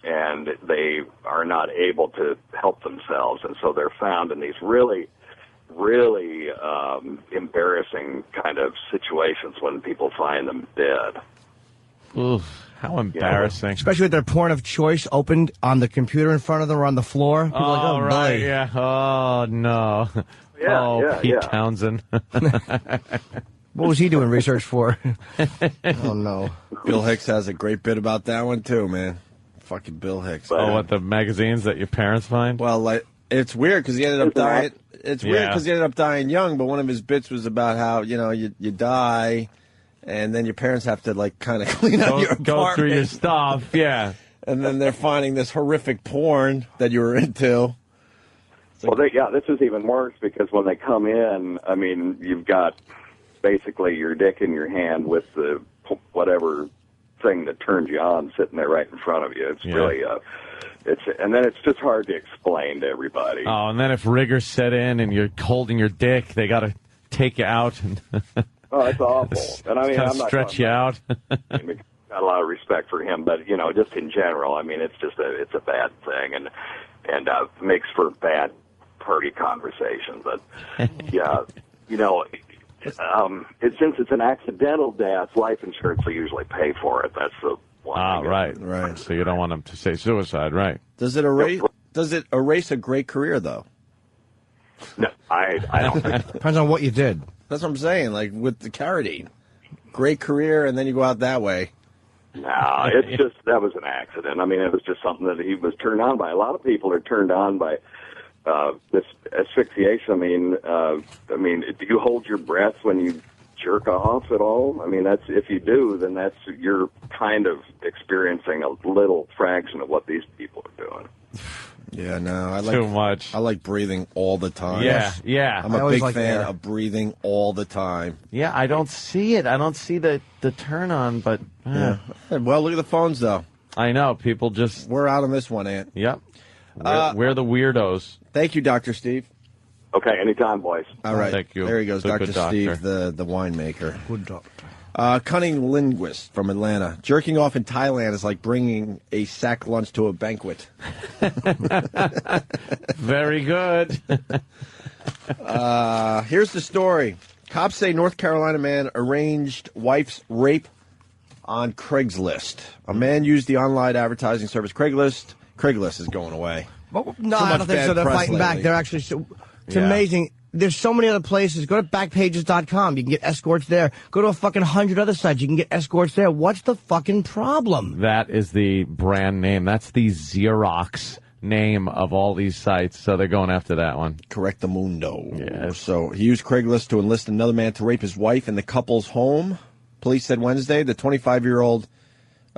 and they are not able to help themselves, and so they're found in these really embarrassing kind of situations when people find them dead. Oof, how embarrassing. Especially with their porn of choice opened on the computer in front of them or on the floor. People are like, oh, right, boy. yeah. Oh, no. Pete Townsend. What was he doing research for? Oh, no. Bill Hicks has a great bit about that one, too, man. Fucking Bill Hicks. Oh, what, the magazines that your parents find? Well, like, it's weird because he ended up dying. It's weird because he ended up dying young, but one of his bits was about how, you know, you die, and then your parents have to, like, kind of clean out your apartment. Go through your stuff, yeah. And then they're finding this horrific porn that you were into. Well, this is even worse because when they come in, I mean, you've got basically your dick in your hand with the whatever thing that turns you on sitting there right in front of you. It's really, and then it's just hard to explain to everybody. Oh, and then if rigors set in and you're holding your dick, they got to take you out and oh, it's awful. And I mean, I'm not stretch you out. Got a lot of respect for him, but you know, just in general, I mean, it's a bad thing, and makes for bad party conversation. But yeah, you know, since it's an accidental death, life insurance will usually pay for it. That's the one. Right. So you don't want them to say suicide, right? Does it erase a great career, though? No, I don't think so. Depends on what you did. That's what I'm saying. Like with the Carradine, great career, and then you go out that way. No, it's just that was an accident. I mean, it was just something that he was turned on by. A lot of people are turned on by this asphyxiation. I mean, do you hold your breath when you jerk off at all? I mean, that's if you do, then you're kind of experiencing a little fraction of what these people are doing. Yeah, no, I like too much. I like breathing all the time. Yeah. I'm a big fan of breathing all the time. Yeah, I don't see it. I don't see the turn on, but yeah. Well, look at the phones, though. I know people just we're out on this one, Ant. Yep. We're the weirdos. Thank you, Dr. Steve. Okay, anytime, boys. All right. Thank you. There he goes, Dr. Steve, the winemaker. Good doctor. Cunning linguist from Atlanta. Jerking off in Thailand is like bringing a sack lunch to a banquet. Very good. Here's the story. Cops say North Carolina man arranged wife's rape on Craigslist. A man used the online advertising service Craigslist. Craigslist is going away. No, I don't think so. They're fighting back. They're actually it's amazing. There's so many other places. Go to backpages.com. You can get escorts there. Go to a fucking 100 other sites. You can get escorts there. What's the fucking problem? That is the brand name. That's the Xerox name of all these sites. So they're going after that one. Correctamundo. Yes. So he used Craigslist to enlist another man to rape his wife in the couple's home. Police said Wednesday the 25-year-old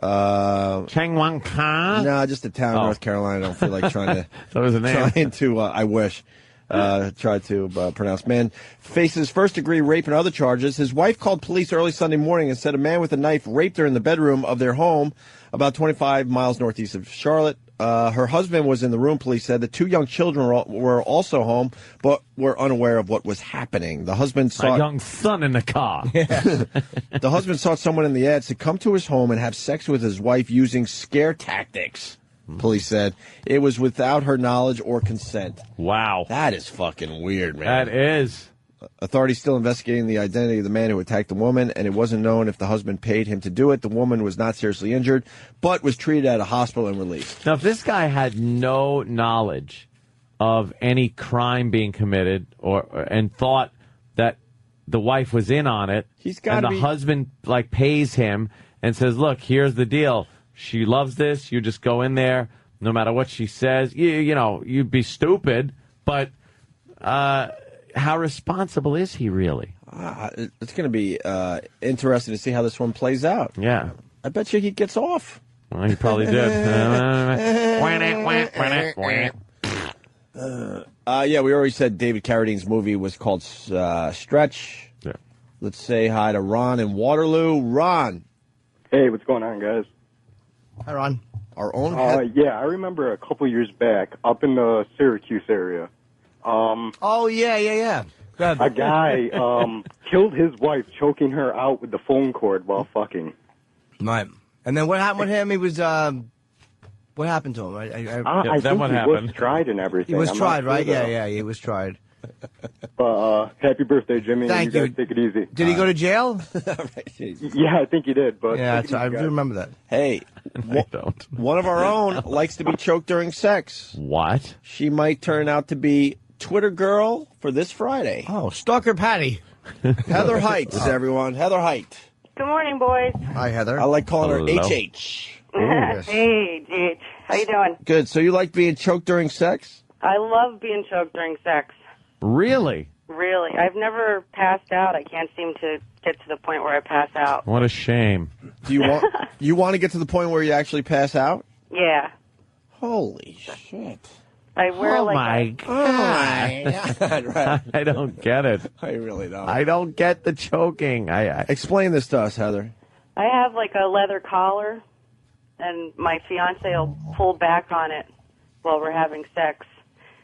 Chang Wang Ka? No, just a town in North Carolina. I don't feel like trying to. That was a name. I wish. Try to pronounce. Man faces first-degree rape and other charges. His wife called police early Sunday morning and said a man with a knife raped her in the bedroom of their home about 25 miles northeast of Charlotte. Her husband was in the room, police said. The two young children were also home, but were unaware of what was happening. The husband saw a young son in the car. The husband sought someone in the ads to come to his home and have sex with his wife using scare tactics. Police said it was without her knowledge or consent. Wow. That is fucking weird, man. That is. Authorities still investigating the identity of the man who attacked the woman, and it wasn't known if the husband paid him to do it. The woman was not seriously injured, but was treated at a hospital and released. Now, if this guy had no knowledge of any crime being committed and thought that the wife was in on it, and the husband pays him and says, look, here's the deal. She loves this. You just go in there, no matter what she says. You know, you'd be stupid, but how responsible is he really? It's going to be interesting to see how this one plays out. Yeah. I bet you he gets off. Well, he probably did. Yeah, we already said David Carradine's movie was called Stretch. Yeah. Let's say hi to Ron in Waterloo. Ron. Hey, what's going on, guys? Hi, Ron. Our own. Yeah, I remember a couple years back up in the Syracuse area. Oh yeah. A guy killed his wife, choking her out with the phone cord while fucking. Right. And then what happened with him? He was. What happened to him? I think he was tried and everything. He was I'm tried, not sure, right? though. Yeah, he was tried. Happy birthday, Jimmy. Thank you. Guys take it easy. Did he go to jail? Yeah, I think he did. But yeah, I do remember that. Hey, one of our own likes to be choked during sex. What? She might turn out to be Twitter girl for this Friday. Oh, Stalker Patty. Heather Heights, everyone. Heather Height. Good morning, boys. Hi, Heather. I like calling Hello. her HH. Hey, Gage. How you doing? Good. So you like being choked during sex? I love being choked during sex. Really? Really. I've never passed out. I can't seem to get to the point where I pass out. What a shame. Do you want to get to the point where you actually pass out? Yeah. Holy shit. I wear Oh like my God. Right. I don't get it. I really don't. I don't get the choking. I Explain this to us, Heather. I have like a leather collar, and my fiance will pull back on it while we're having sex.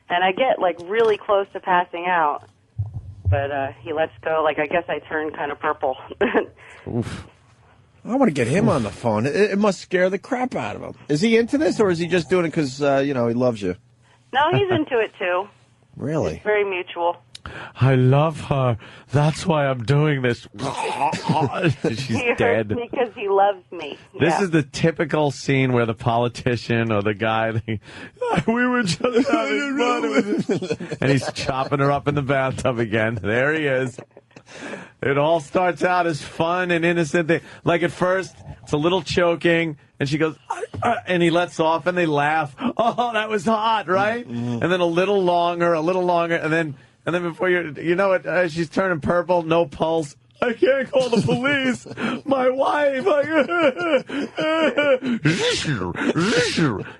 And I get like really close to passing out, but he lets go. Like, I guess I turn kind of purple. Oof. I want to get him on the phone. It must scare the crap out of him. Is he into this, or is he just doing it because, he loves you? No, he's into it too. Really? It's very mutual. I love her. That's why I'm doing this. She's He dead. hurts me because he loves me. This Yeah. is the typical scene where the politician or the guy, we were just having fun. And he's chopping her up in the bathtub again. There he is. It all starts out as fun and innocent. Like at first, it's a little choking, and she goes, and he lets off, and they laugh. Oh, that was hot, right? And then a little longer, and then before you know it, she's turning purple, no pulse. I can't call the police. My wife.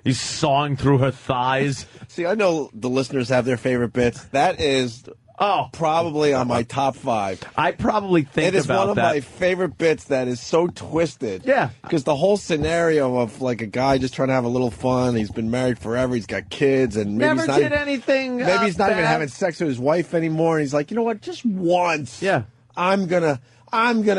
He's sawing through her thighs. See, I know the listeners have their favorite bits. That is probably on my top 5. I probably think it is about one of that. my favorite bits that is so twisted. Yeah. Because the whole scenario of like a guy just trying to have a little fun. He's been married forever. He's got kids, and maybe Never he's not did anything. Maybe he's not even bad. having sex with his wife anymore. And he's like, you know what? Just once. Yeah. I'm gonna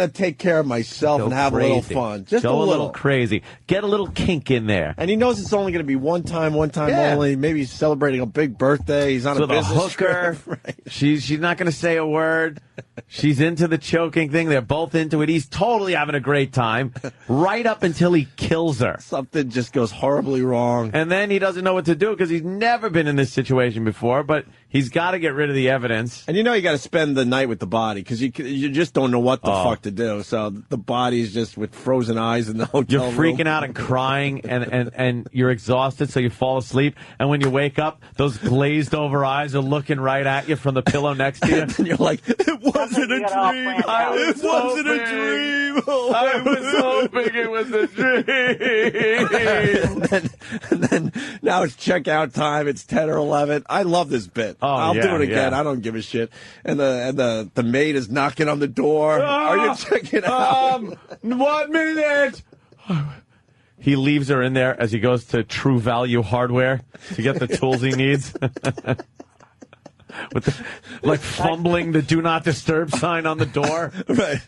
take care of myself and have a little fun. Just Go a little crazy. Get a little kink in there. And he knows it's only going to be one time Yeah. only. Maybe he's celebrating a big birthday. He's on So a the business hooker, trip. Right. she's not going to say a word. She's into the choking thing. They're both into it. He's totally having a great time, right up until he kills her. Something just goes horribly wrong. And then he doesn't know what to do because he's never been in this situation before, but he's got to get rid of the evidence. And you know you got to spend the night with the body because you just don't know what the fuck to do. So the body's just with frozen eyes in the hotel You're room. freaking out and crying, and you're exhausted, so you fall asleep. And when you wake up, those glazed over eyes are looking right at you from the pillow next to you. And you're like, it wasn't a dream. It wasn't a dream. I was hoping it was a dream. and then now it's checkout time. It's 10 or 11. I love this bit. I'll do it again. yeah. I don't give a shit. And the maid is knocking on the door. Are you checking out? 1 minute. He leaves her in there as he goes to True Value Hardware to get the tools he needs. With like fumbling the do not disturb sign on the door. Right.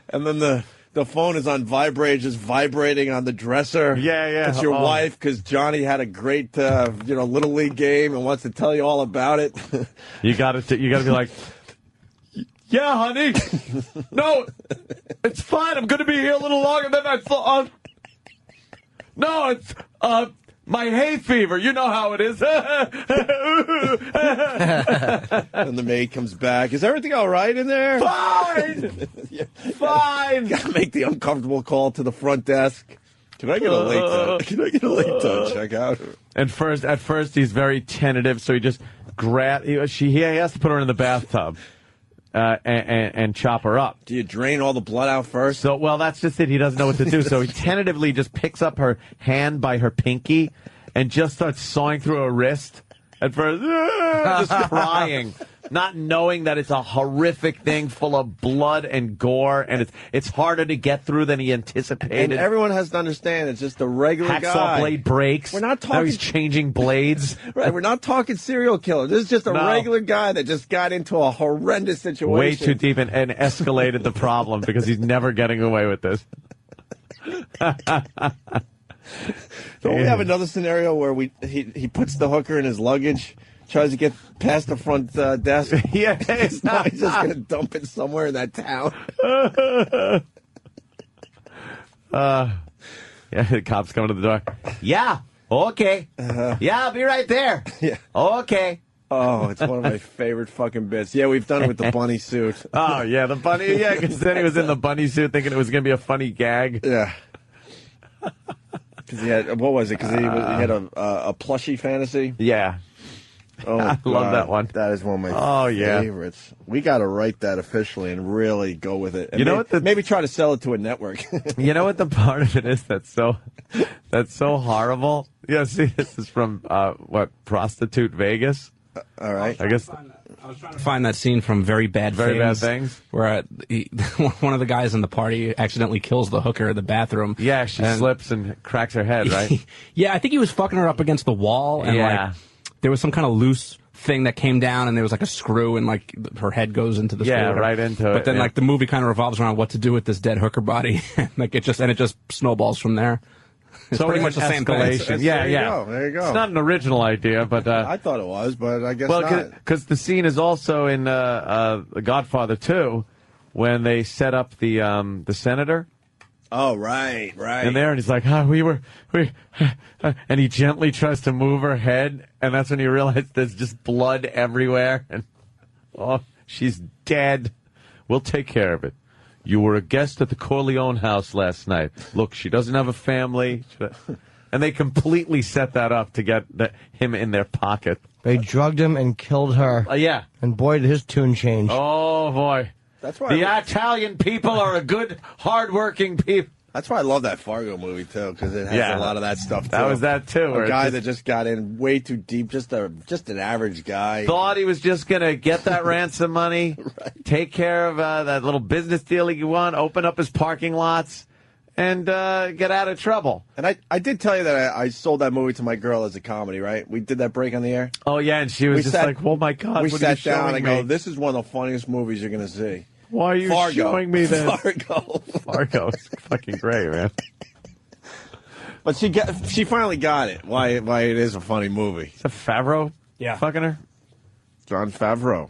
And then the phone is on vibrate, just vibrating on the dresser. Yeah. It's your wife because Johnny had a great, Little League game and wants to tell you all about it. You got to be like, yeah, honey. No, it's fine. I'm going to be here a little longer than I thought. No, it's my hay fever. You know how it is. And the maid comes back. Is everything all right in there? Fine. Fine. Gotta make the uncomfortable call to the front desk. Can I get a late check out? At first, he's very tentative, so he just he has to put her in the bathtub and chop her up. Do you drain all the blood out first? So, well, that's just it. He doesn't know what to do. So he tentatively just picks up her hand by her pinky and just starts sawing through her wrist. At first, just crying, not knowing that it's a horrific thing full of blood and gore, and it's harder to get through than he anticipated. And everyone has to understand it's just a regular Hacksaw guy. blade breaks. We're not Now talking. he's changing blades. Right, we're not talking serial killer. This is just a regular guy that just got into a horrendous situation. Way too deep and escalated the problem because he's never getting away with this. Don't we have another scenario where he puts the hooker in his luggage, tries to get past the front desk? Yeah, he's just going to dump it somewhere in that town. Yeah, the cops coming to the door. Yeah, okay. Yeah, I'll be right there. Yeah. Okay. Oh, it's one of my favorite fucking bits. Yeah, we've done it with the bunny suit. Oh, yeah, the bunny. Yeah, because then he was in the bunny suit thinking it was going to be a funny gag. Yeah. Because he had, what was it? Because he had a plushie fantasy? Yeah. Oh, I love that one. That is one of my favorites. We got to write that officially and really go with it. And you know what? Maybe try to sell it to a network. You know what the part of it is that's so horrible? Yeah, see, this is from, Prostitute Vegas? All right. I guess... I was trying to find that scene from Very Bad Things. Where one of the guys in the party accidentally kills the hooker in the bathroom. Yeah, she slips and cracks her head, right? Yeah, I think he was fucking her up against the wall. And like, there was some kind of loose thing that came down, and there was like a screw, and like her head goes into the screw. Yeah, right into it. But then like the movie kind of revolves around what to do with this dead hooker body. Like it just snowballs from there. It's pretty much the same thing. Yeah, There you go. It's not an original idea, but I thought it was, but I guess not. Because the scene is also in The Godfather 2 when they set up the senator. Oh, right. And there, and he's like, and he gently tries to move her head, and that's when you realize there's just blood everywhere, and she's dead. We'll take care of it. You were a guest at the Corleone house last night. Look, she doesn't have a family. And they completely set that up to get him in their pocket. They drugged him and killed her. Yeah. And boy, did his tune change. Oh, boy. That's why the Italian people are a good, hard-working people. That's why I love that Fargo movie, too, because it has a lot of that stuff, too. That was that, too. A guy that just got in way too deep, just an average guy. Thought he was just going to get that ransom money, take care of that little business deal he won, open up his parking lots, and get out of trouble. And I did tell you that I sold that movie to my girl as a comedy, right? We did that break on the air. Oh, yeah, and she was like, oh, my God, we what sat are you down and I me? go, this is one of the funniest movies you're going to see. Why are you Fargo. showing me this? Fargo. Fargo's fucking great, man. But she finally got it. Why it is a funny movie. Is that Favreau? Yeah. Fucking her? Jon Favreau.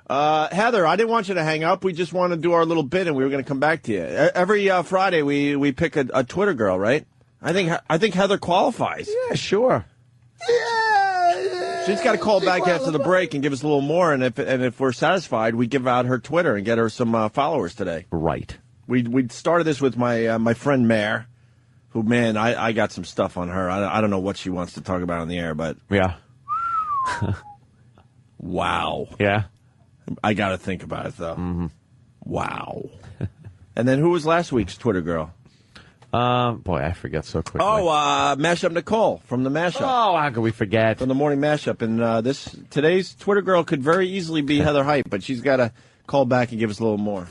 Heather, I didn't want you to hang up. We just wanted to do our little bit, and we were going to come back to you. Every Friday, we pick a Twitter girl, right? I think Heather qualifies. Yeah, sure. She's got to call back after the break and give us a little more, and if we're satisfied, we give out her Twitter and get her some followers today. Right. We started this with my friend Mare, who, man, I got some stuff on her. I don't know what she wants to talk about on the air, but yeah. Wow. Yeah. I got to think about it, though. Mm-hmm. Wow. And then who was last week's Twitter girl? Boy, I forget so quickly. Oh, Mashup Nicole from the Mashup. Oh, how could we forget? From the Morning Mashup. And today's Twitter girl could very easily be Heather Height, but she's got to call back and give us a little more.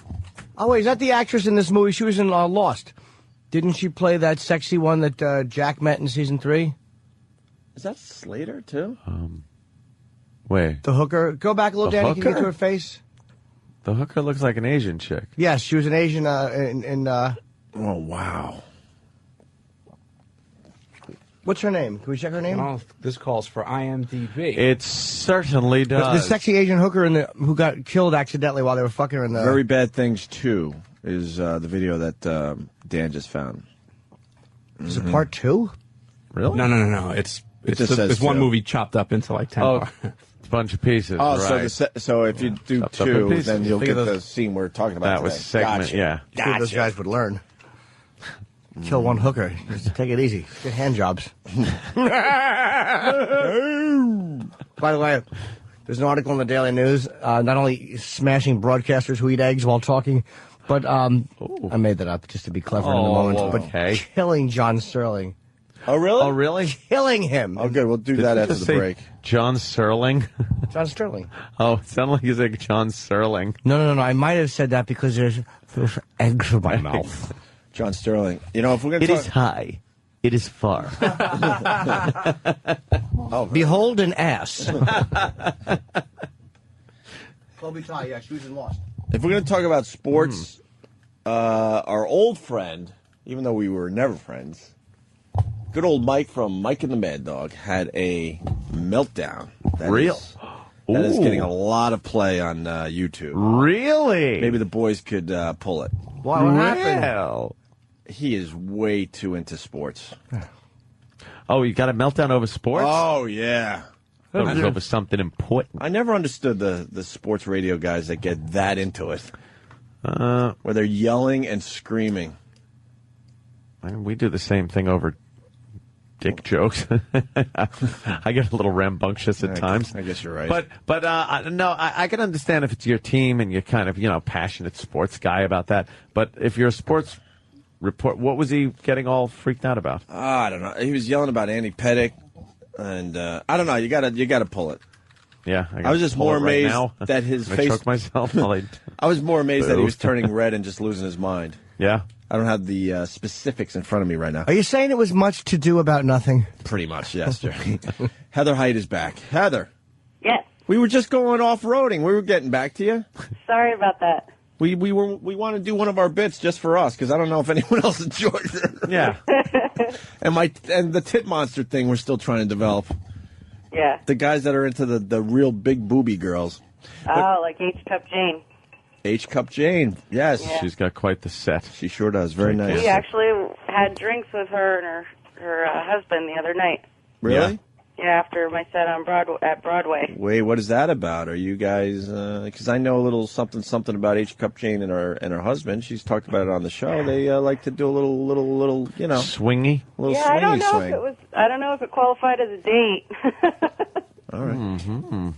Oh, wait, is that the actress in this movie? She was in Lost. Didn't she play that sexy one that Jack met in season 3? Is that Slater, too? Wait. The hooker. Go back a little, Danny. Can you get to her face? The hooker looks like an Asian chick. Yes, she was an Asian Oh, wow. What's her name? Can we check her name? Oh, this calls for IMDb. It certainly does. The sexy Asian hooker who got killed accidentally while they were fucking her in the... Very Bad Things 2 is the video that Dan just found. Is it part 2? Really? No. It's one movie chopped up into like 10 parts. It's a bunch of pieces. Oh, right. so if you do Chopped up in 2, pieces. then you'll Think get of the scene we're talking about That was today. segment, Gotcha. yeah. Gotcha. Those guys would learn. Kill one hooker. Just take it easy. Get hand jobs. By the way, There's an article in the Daily News, not only smashing broadcasters who eat eggs while talking, but I made that up just to be clever in the moment. Okay. But killing John Sterling. Oh, really? Oh, really? Killing him. Oh, good. We'll do Did that you after just the say break. John Serling? John Sterling. Oh, it sounded like you said John Serling. No. I might have said that because there's eggs in my mouth. John Sterling. You know, if we're going to It is high. It is far. Behold an ass. Kobe Ty, yeah, she was in Lost. If we're going to talk about sports, our old friend, even though we were never friends, good old Mike from Mike and the Mad Dog had a meltdown. That is getting a lot of play on YouTube. Really? Maybe the boys could pull it. What happened? Well, He is way too into sports. oh, you got a meltdown over sports? Oh, yeah. It was over something important. I never understood the sports radio guys that get that into it. Where they're yelling and screaming. We do the same thing over dick jokes. I get a little rambunctious at times. I guess you're right. But no, I can understand if it's your team and you're kind of, passionate sports guy about that. But if you're a sports report, what was he getting all freaked out about? I don't know. He was yelling about Andy Pettitte, and I don't know. You gotta pull it. Yeah, I was just more amazed now. that his I face. choke myself. I was more amazed that he was turning red and just losing his mind. Yeah. I don't have the specifics in front of me right now. Are you saying it was much to do about nothing? Pretty much, yes, Jerry. Heather Height is back. Heather. Yes. We were just going off-roading. We were getting back to you. Sorry about that. We want to do one of our bits just for us because I don't know if anyone else enjoys it. Yeah. and the tit monster thing we're still trying to develop. Yeah. The guys that are into the real big booby girls. Oh, like H Cup Jane. H Cup Jane, yes. Yeah. She's got quite the set. She sure does. Very nice. We actually had drinks with her and her husband the other night. Really? Yeah, after my set on Broadway. Wait, what is that about? Are you guys? Because I know a little something about H Cup Jane and her husband. She's talked about it on the show. They like to do a little, swingy. Little Yeah, swingy I don't know swing. if it was. I don't know if it qualified as a date. All right. Mm-hmm.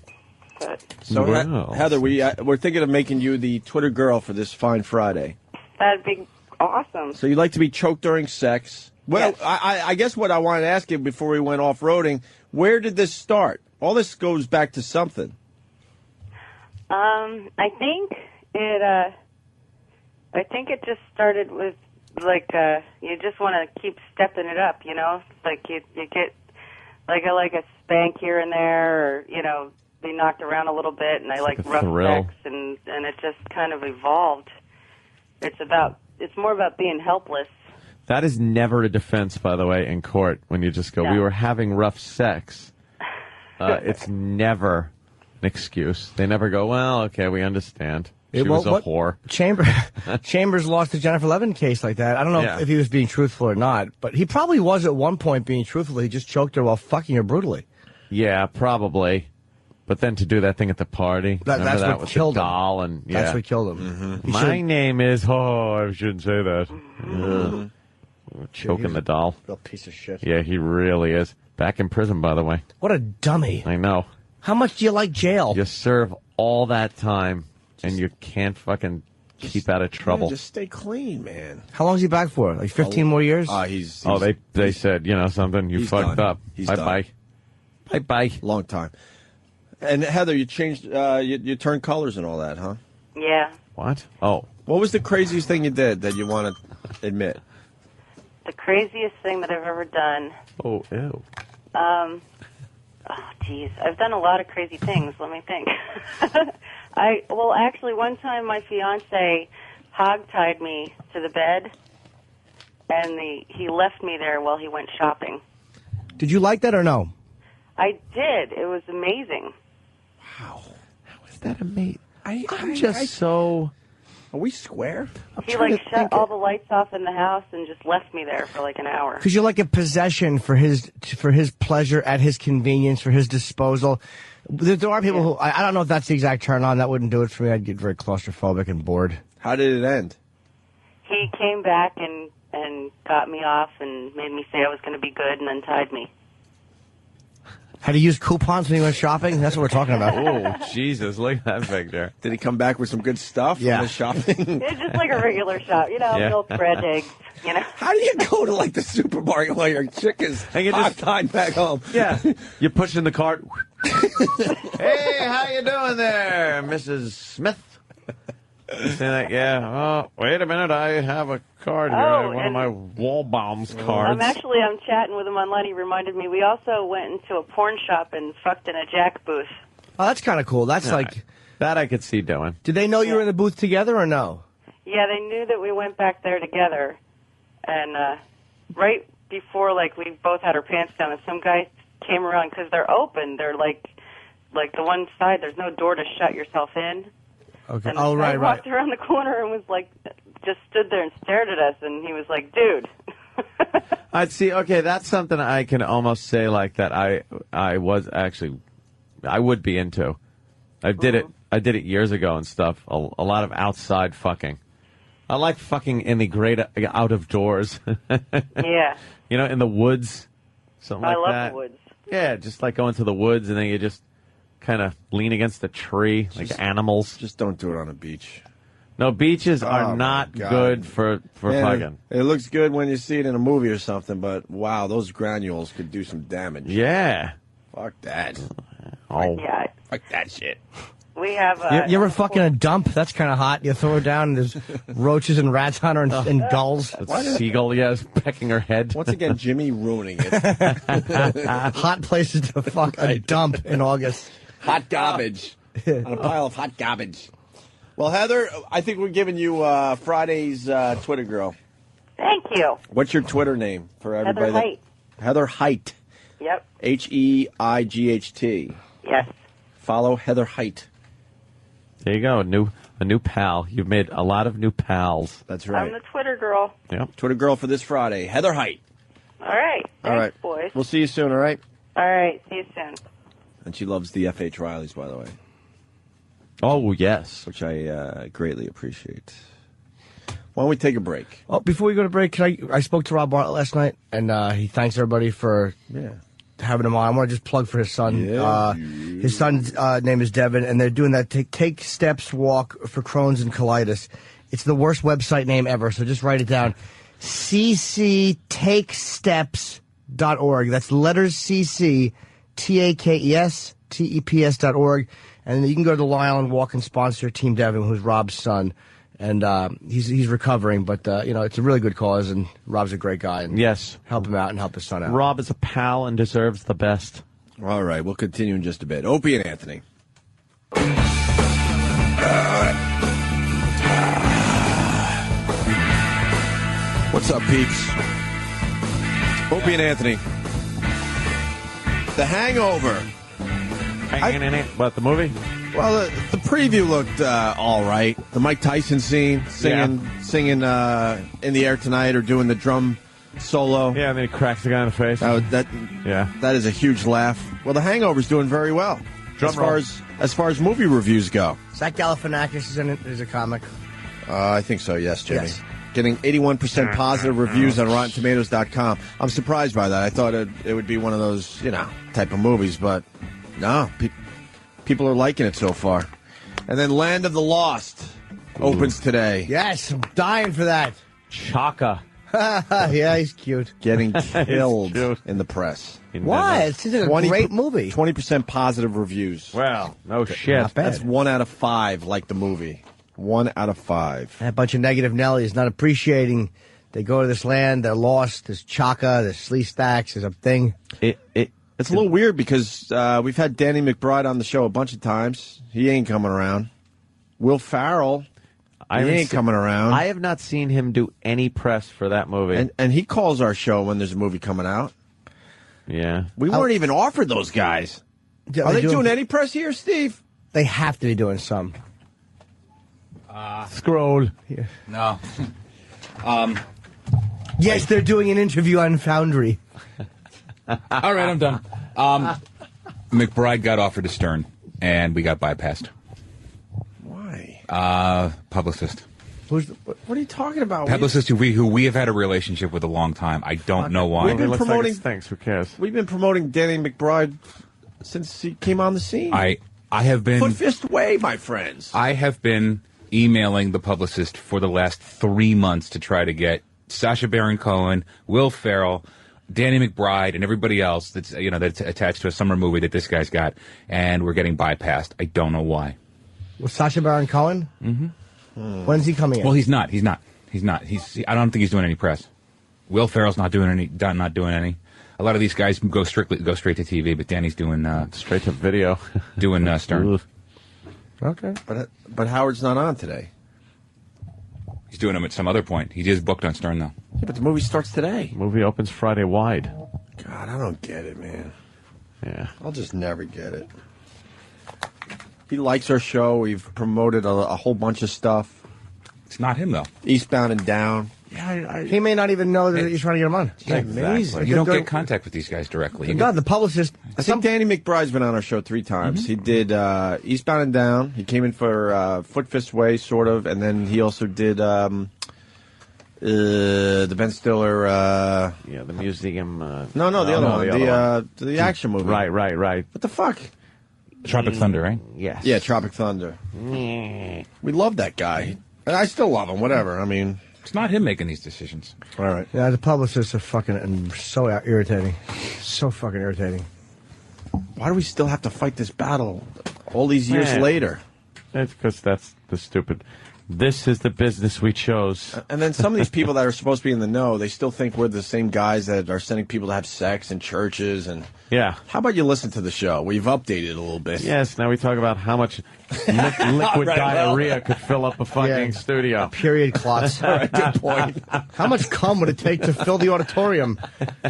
So Well. Heather, we're thinking of making you the Twitter girl for this fine Friday. That'd be awesome. So you like to be choked during sex? Well, Yes. I guess what I wanted to ask you before we went off-roading, where did this start? All this goes back to something. I think it. I think it just started with you just want to keep stepping it up, like you get like a spank here and there, or be knocked around a little bit, and I like a rough thrill. sex, and it just kind of evolved. It's more about being helpless. That is never a defense, by the way, in court when you just go, No. we were having rough sex. It's never an excuse. They never go, well, okay, we understand. She was a whore. Chambers lost the Jennifer Levin case like that. I don't know Yeah. if he was being truthful or not, but he probably was at one point being truthful. He just choked her while fucking her brutally. Yeah, probably. But then to do that thing at the party, That's remember that what with killed the him. doll, and yeah. That's what killed him. He My should've- name is. I shouldn't say that. Ugh. Choking the doll. Real piece of shit. Yeah, he really is. Back in prison, by the way. What a dummy. I know. How much do you like jail? You serve all that time, and you can't fucking keep out of trouble. Yeah, just stay clean, man. How long is he back for? Like 15 more years? He's they said, something, you he's fucked done. up. He's Bye-bye. done. Bye-bye. Long time. And Heather, you changed, you turned colors and all that, huh? Yeah. What? Oh. What was the craziest thing you did that you want to admit? The craziest thing that I've ever done. Oh, ew. Oh, geez. I've done a lot of crazy things. Let me think. Actually, one time my fiance hog-tied me to the bed, and he left me there while he went shopping. Did you like that or no? I did. It was amazing. How is that amazing? I'm just so... Are we square? He shut all the lights off in the house and just left me there for like an hour. Because you're like a possession for his pleasure, at his convenience, for his disposal. There are people who, I don't know if that's the exact turn on, that wouldn't do it for me. I'd get very claustrophobic and bored. How did it end? He came back and got me off and made me say I was going to be good and then tied me. Had to use coupons when he went shopping? That's what we're talking about. Oh, Jesus. Look at that picture. Did he come back with some good stuff Yeah. from the shopping? It's just like a regular shop, Yeah. milk, bread, eggs, How do you go to like the supermarket while your chick is And you just- hog-tied back home? Yeah. You push in the cart. Hey, how you doing there, Mrs. Smith? Say that, yeah. Oh, wait a minute. I have a card here. Oh, One of and- my Wallbaum's cards. I'm chatting with him online. He reminded me we also went into a porn shop and fucked in a Jack booth. Oh, that's kind of cool. That's like... That I could see doing. Did they know you were in the booth together or no? Yeah, they knew that we went back there together. And right before, like, we both had our pants down, and some guy came around because they're open. They're like the one side, there's no door to shut yourself in. Okay. And Oh, the guy right. walked around the corner and was like, just stood there and stared at us, and he was like, dude. I'd see. Okay, that's something I can almost say like that. I was actually, I would be into. I did it years ago and stuff. A lot of outside fucking. I like fucking in the great out of doors. Yeah. You know, in the woods, something like I love that. the woods. Yeah, just like going to the woods and then you just kind of lean against a tree like animals. Just don't do it on a beach. No, beaches Oh, are my not God. good for Man, fucking. It looks good when you see it in a movie or something, but wow, those granules could do some damage. Yeah. Fuck that. Oh. Yeah. Fuck that shit. We have... You ever fucking a dump? That's kind of hot. You throw her down and there's roaches and rats on her and gulls. A seagull, is pecking her head. Once again, Jimmy ruining it. Hot places to fuck a dump in August. Hot garbage. On a pile of hot garbage. Well, Heather, I think we're giving you Friday's Twitter girl. Thank you. What's your Twitter name for everybody? Heather Height. Heather Height. Yep. Height. Yes. Follow Heather Height. There you go, a new pal. You've made a lot of new pals. That's I'm the Twitter girl. Yep. Twitter girl for this Friday, Heather Height. All right. Thanks, All right, boys. We'll see you soon. All right. All right. See you soon. And she loves the F.H. Rileys, by the way. Oh yes, which I greatly appreciate. Why don't we take a break? Oh, before we go to break, I spoke to Rob Bartlett last night, and he thanks everybody for having him on. I want to just plug for his son. His son's name is Devin, and they're doing that Take Steps walk for Crohn's and colitis. It's the worst website name ever, so just write it down. cctakesteps.org. That's letters CC, TAKESTEPS.org. And then you can go to the Long Island Walk and sponsor Team Devin, who's Rob's son. And he's recovering, but it's a really good cause, and Rob's a great guy. And yes, help him out and help his son out. Rob is a pal and deserves the best. All right, we'll continue in just a bit. Opie and Anthony. What's up, peeps? Opie and Anthony. The Hangover. Hanging in it, but the movie? Well, the preview looked all right. The Mike Tyson scene, singing In the Air Tonight, or doing the drum solo. Yeah, and then he cracks the guy in the face. That is a huge laugh. Well, The Hangover's doing very well. Drum roll. As far as movie reviews go. Zach Galifianakis is in it. There's a comic. I think so, yes, Jimmy. Yes. Getting 81% positive reviews on RottenTomatoes.com. I'm surprised by that. I thought it would be one of those, type of movies, but no, people are liking it so far. And then Land of the Lost opens today. Yes, I'm dying for that. Chaka. Yeah, he's cute. Getting killed in the press. Why? It's a great movie. 20% positive reviews. Well, no shit. Not bad. That's 1 out of 5, like the movie. 1 out of 5. And a bunch of negative Nellies not appreciating. They go to this land, they're lost. There's Chaka, there's Sleestacks, there's a thing. It's a little weird because we've had Danny McBride on the show a bunch of times. He ain't coming around. Will Farrell, he ain't coming around. I have not seen him do any press for that movie. And he calls our show when there's a movie coming out. Yeah. We weren't even offered those guys. Are they doing any press here, Steve? They have to be doing some. Scroll. Yeah. No. Yes, they're doing an interview on Foundry. All right, I'm done. McBride got offered to Stern, and we got bypassed. Why? Publicist. What are you talking about? Publicist who we have had a relationship with a long time. I don't know why. We've been promoting things. Who cares? We've been promoting Danny McBride since he came on the scene. I have been Foot Fist Way, my friends. I have been emailing the publicist for the last 3 months to try to get Sacha Baron Cohen, Will Ferrell, Danny McBride, and everybody else that's attached to a summer movie that this guy's got, and we're getting bypassed. I don't know why. With Sacha Baron Cohen? Mm-hmm. When's he coming in? Well, he's not. I don't think he's doing any press. Will Ferrell's not doing any. A lot of these guys go straight to TV, but Danny's doing straight to video, doing Stern. Okay, but Howard's not on today. He's doing them at some other point. He is booked on Stern though. Yeah, but the movie starts today. Movie opens Friday wide. God, I don't get it, man. Yeah, I'll just never get it. He likes our show. We've promoted a whole bunch of stuff. It's not him though. Eastbound and Down. Yeah, he may not even know that you're trying to get him on. Yeah, amazing. You don't get contact with these guys directly. The publicist. I think Danny McBride's been on our show 3 times. Mm-hmm. He did Eastbound and Down. He came in for Foot Fist Way, sort of, and then he also did the Ben Stiller. The museum. The other one. The action movie. Right. What the fuck? Tropic Thunder, right? Yes. Yeah, Tropic Thunder. We love that guy. And I still love him. Whatever. I mean, it's not him making these decisions. All right. Yeah, the publicists are fucking so irritating. So fucking irritating. Why do we still have to fight this battle all these years later? It's because that's the stupid. This is the business we chose. And then some of these people that are supposed to be in the know, they still think we're the same guys that are sending people to have sex in churches. And yeah. How about you listen to the show? We've updated a little bit. Yes, now we talk about how much liquid diarrhea could fill up a fucking studio. Period clots. All right, good point. How much cum would it take to fill the auditorium?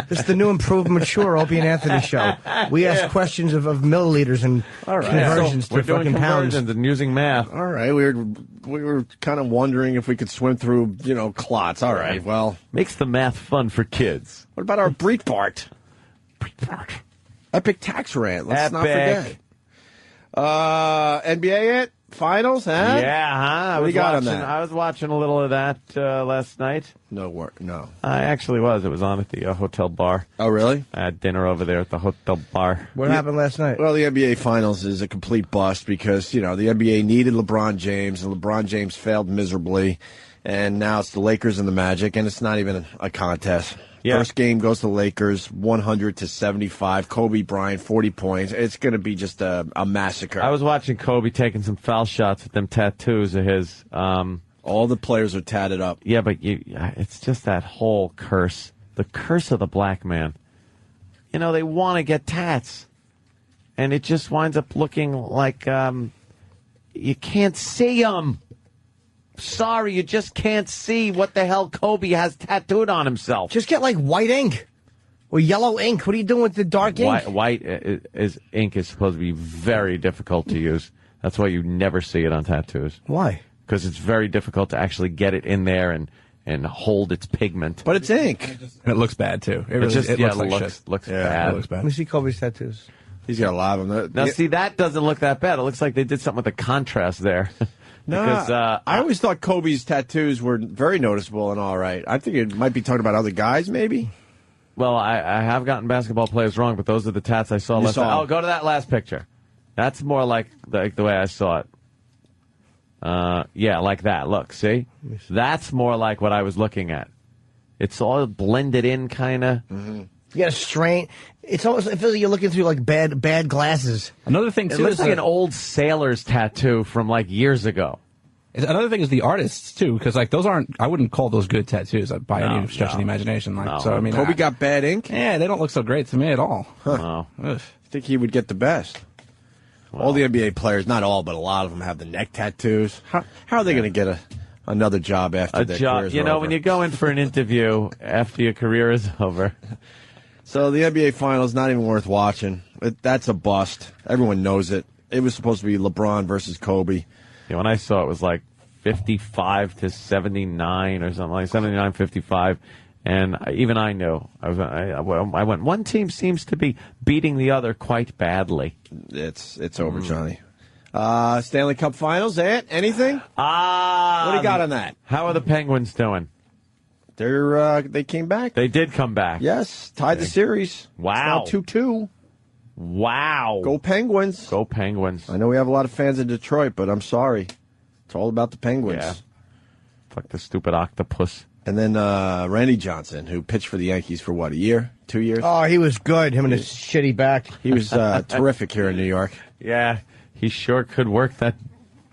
This is the new improved, mature Opie and Anthony show. We ask questions of milliliters and conversions We're to doing fucking pounds. conversions and using math. All right, we were kind of wondering if we could swim through, clots. All right, well. Makes the math fun for kids. What about our Breitbart? Epic tax rant. Let's not forget. NBA it? Finals, huh? Yeah, huh? What do you got on that? I was watching a little of that last night. No work, no. I actually was. It was on at the hotel bar. Oh, really? I had dinner over there at the hotel bar. What happened last night? Well, the NBA Finals is a complete bust because, the NBA needed LeBron James, and LeBron James failed miserably. And now it's the Lakers and the Magic, and it's not even a contest. Yeah. First game goes to the Lakers, 100-75. Kobe Bryant, 40 points. It's going to be just a massacre. I was watching Kobe taking some foul shots with them tattoos of his. All the players are tatted up. Yeah, but it's just that whole curse. The curse of the black man. They want to get tats. And it just winds up looking like you can't see them. Sorry, you just can't see what the hell Kobe has tattooed on himself. Just get like white ink or yellow ink. What are you doing with the dark ink? White ink is supposed to be very difficult to use. That's why you never see it on tattoos. Why? Because it's very difficult to actually get it in there and hold its pigment. But it's ink. And it looks bad too. It looks bad. It looks bad. Let me see Kobe's tattoos. He's got a lot of them. Now, see, that doesn't look that bad. It looks like they did something with the contrast there. No, because I always thought Kobe's tattoos were very noticeable and all right. I think it might be talking about other guys, maybe. Well, I have gotten basketball players wrong, but those are the tats I saw last night. Oh, go to that last picture. That's more like the way I saw it. Yeah, like that. Look, see? That's more like what I was looking at. It's all blended in, kind of. Mm-hmm. You got to strain. It feels like you're looking through like bad glasses. Another thing It too looks is like an old sailor's tattoo from like years ago. Another thing is the artists too, because like those aren't. I wouldn't call those good tattoos by any stretch of the imagination. Like, so I mean, Kobe got bad ink. Yeah, they don't look so great to me at all. Huh. I think he would get the best. All the NBA players, not all, but a lot of them have the neck tattoos. How are they going to get another job after their careers are over? When you go in for an interview after your career is over. So the NBA Finals, not even worth watching. That's a bust. Everyone knows it. It was supposed to be LeBron versus Kobe. Yeah, when I saw it was like 55-79 or something like 79-55. And even I knew. I went, one team seems to be beating the other quite badly. It's over, Johnny. Stanley Cup Finals, anything? What do you got on that? How are the Penguins doing? They came back. They did come back. Yes, tied the series. Wow. It's now 2-2. Wow. Go Penguins. Go Penguins. I know we have a lot of fans in Detroit, but I'm sorry. It's all about the Penguins. Yeah. Fuck the stupid octopus. And then Randy Johnson, who pitched for the Yankees for what, a year? 2 years? Oh, he was good, him and his shitty back. He was terrific here in New York. Yeah, he sure could work that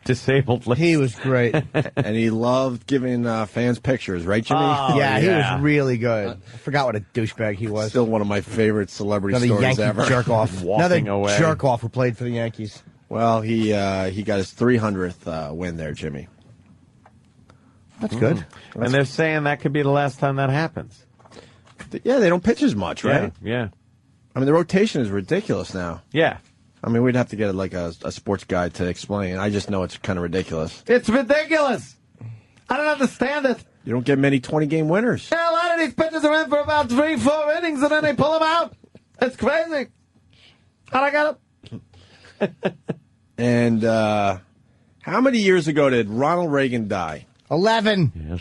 disabled list. He was great. And he loved giving fans pictures, right, Jimmy? Yeah, he was really good. I forgot what a douchebag he was. Still one of my favorite celebrity Another stories Yankee ever. jerk-off. Another jerk-off who played for the Yankees. Well, he got his 300th win there, Jimmy. That's good. And they're saying that could be the last time that happens. Yeah, they don't pitch as much, right? Yeah. I mean, the rotation is ridiculous now. Yeah. I mean, we'd have to get like a sports guy to explain. I just know it's kind of ridiculous. It's ridiculous. I don't understand it. You don't get many 20-game winners. Yeah, a lot of these pitchers are in for about 3-4 innings, and then they pull them out. It's crazy. How'd I get it? And how many years ago did Ronald Reagan die? 11. Yes.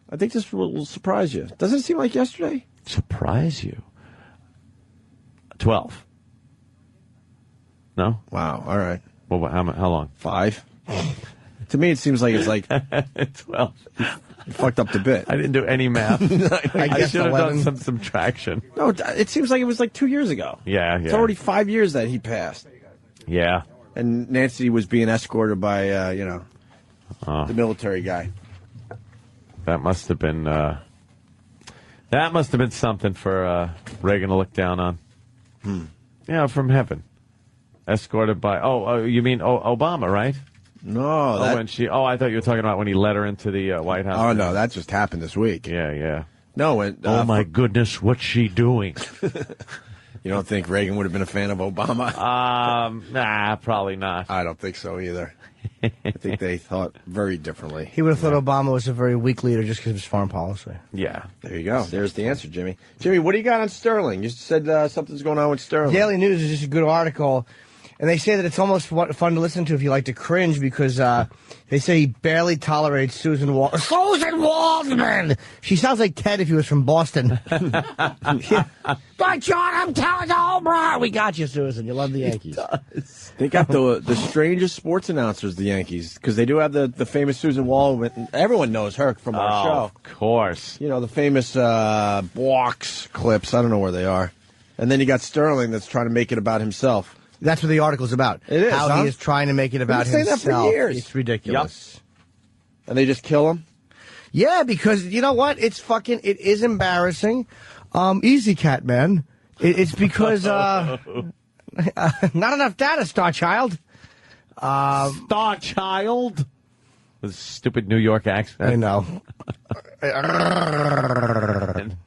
I think this will surprise you. Doesn't it seem like yesterday? Surprise you? 12. No? Wow. All right. Well, how long? 5. To me, it seems like it's like 12. You fucked up the bit. I didn't do any math. I should have 11. done some subtraction. No, it seems like it was like 2 years ago. Yeah, yeah. It's already 5 years that he passed. Yeah. And Nancy was being escorted by, the military guy. That must have been something for Reagan to look down on. Yeah, from heaven. Escorted by, you mean Obama, right? No. I thought you were talking about when he led her into the White House. Oh, no, that just happened this week. Yeah, yeah. No, oh, my goodness, what's she doing? You don't think Reagan would have been a fan of Obama? Nah, probably not. I don't think so either. I think they thought very differently. He would have thought Obama was a very weak leader just because of his foreign policy. Yeah. There you go. There's the answer, Jimmy. Jimmy, what do you got on Sterling? You said something's going on with Sterling. Daily News is just a good article. And they say that it's almost fun to listen to if you like to cringe because they say he barely tolerates Susan Waldman. Susan Waldman! She sounds like Ted if he was from Boston. But John, I'm telling the whole broad. We got you, Susan. You love the Yankees. They got the strangest sports announcers, the Yankees, because they do have the famous Susan Waldman. Everyone knows her from our show. Of course. You know, the famous walks clips. I don't know where they are. And then you got Sterling that's trying to make it about himself. That's what the article's about. It is, How huh? he is trying to make it about We've been saying himself. that for years. It's ridiculous. Yep. And they just kill him? Yeah, because you know what? It is embarrassing. Easy cat, man. It's because not enough data, Star Child. Star Child? With a stupid New York accent. I know.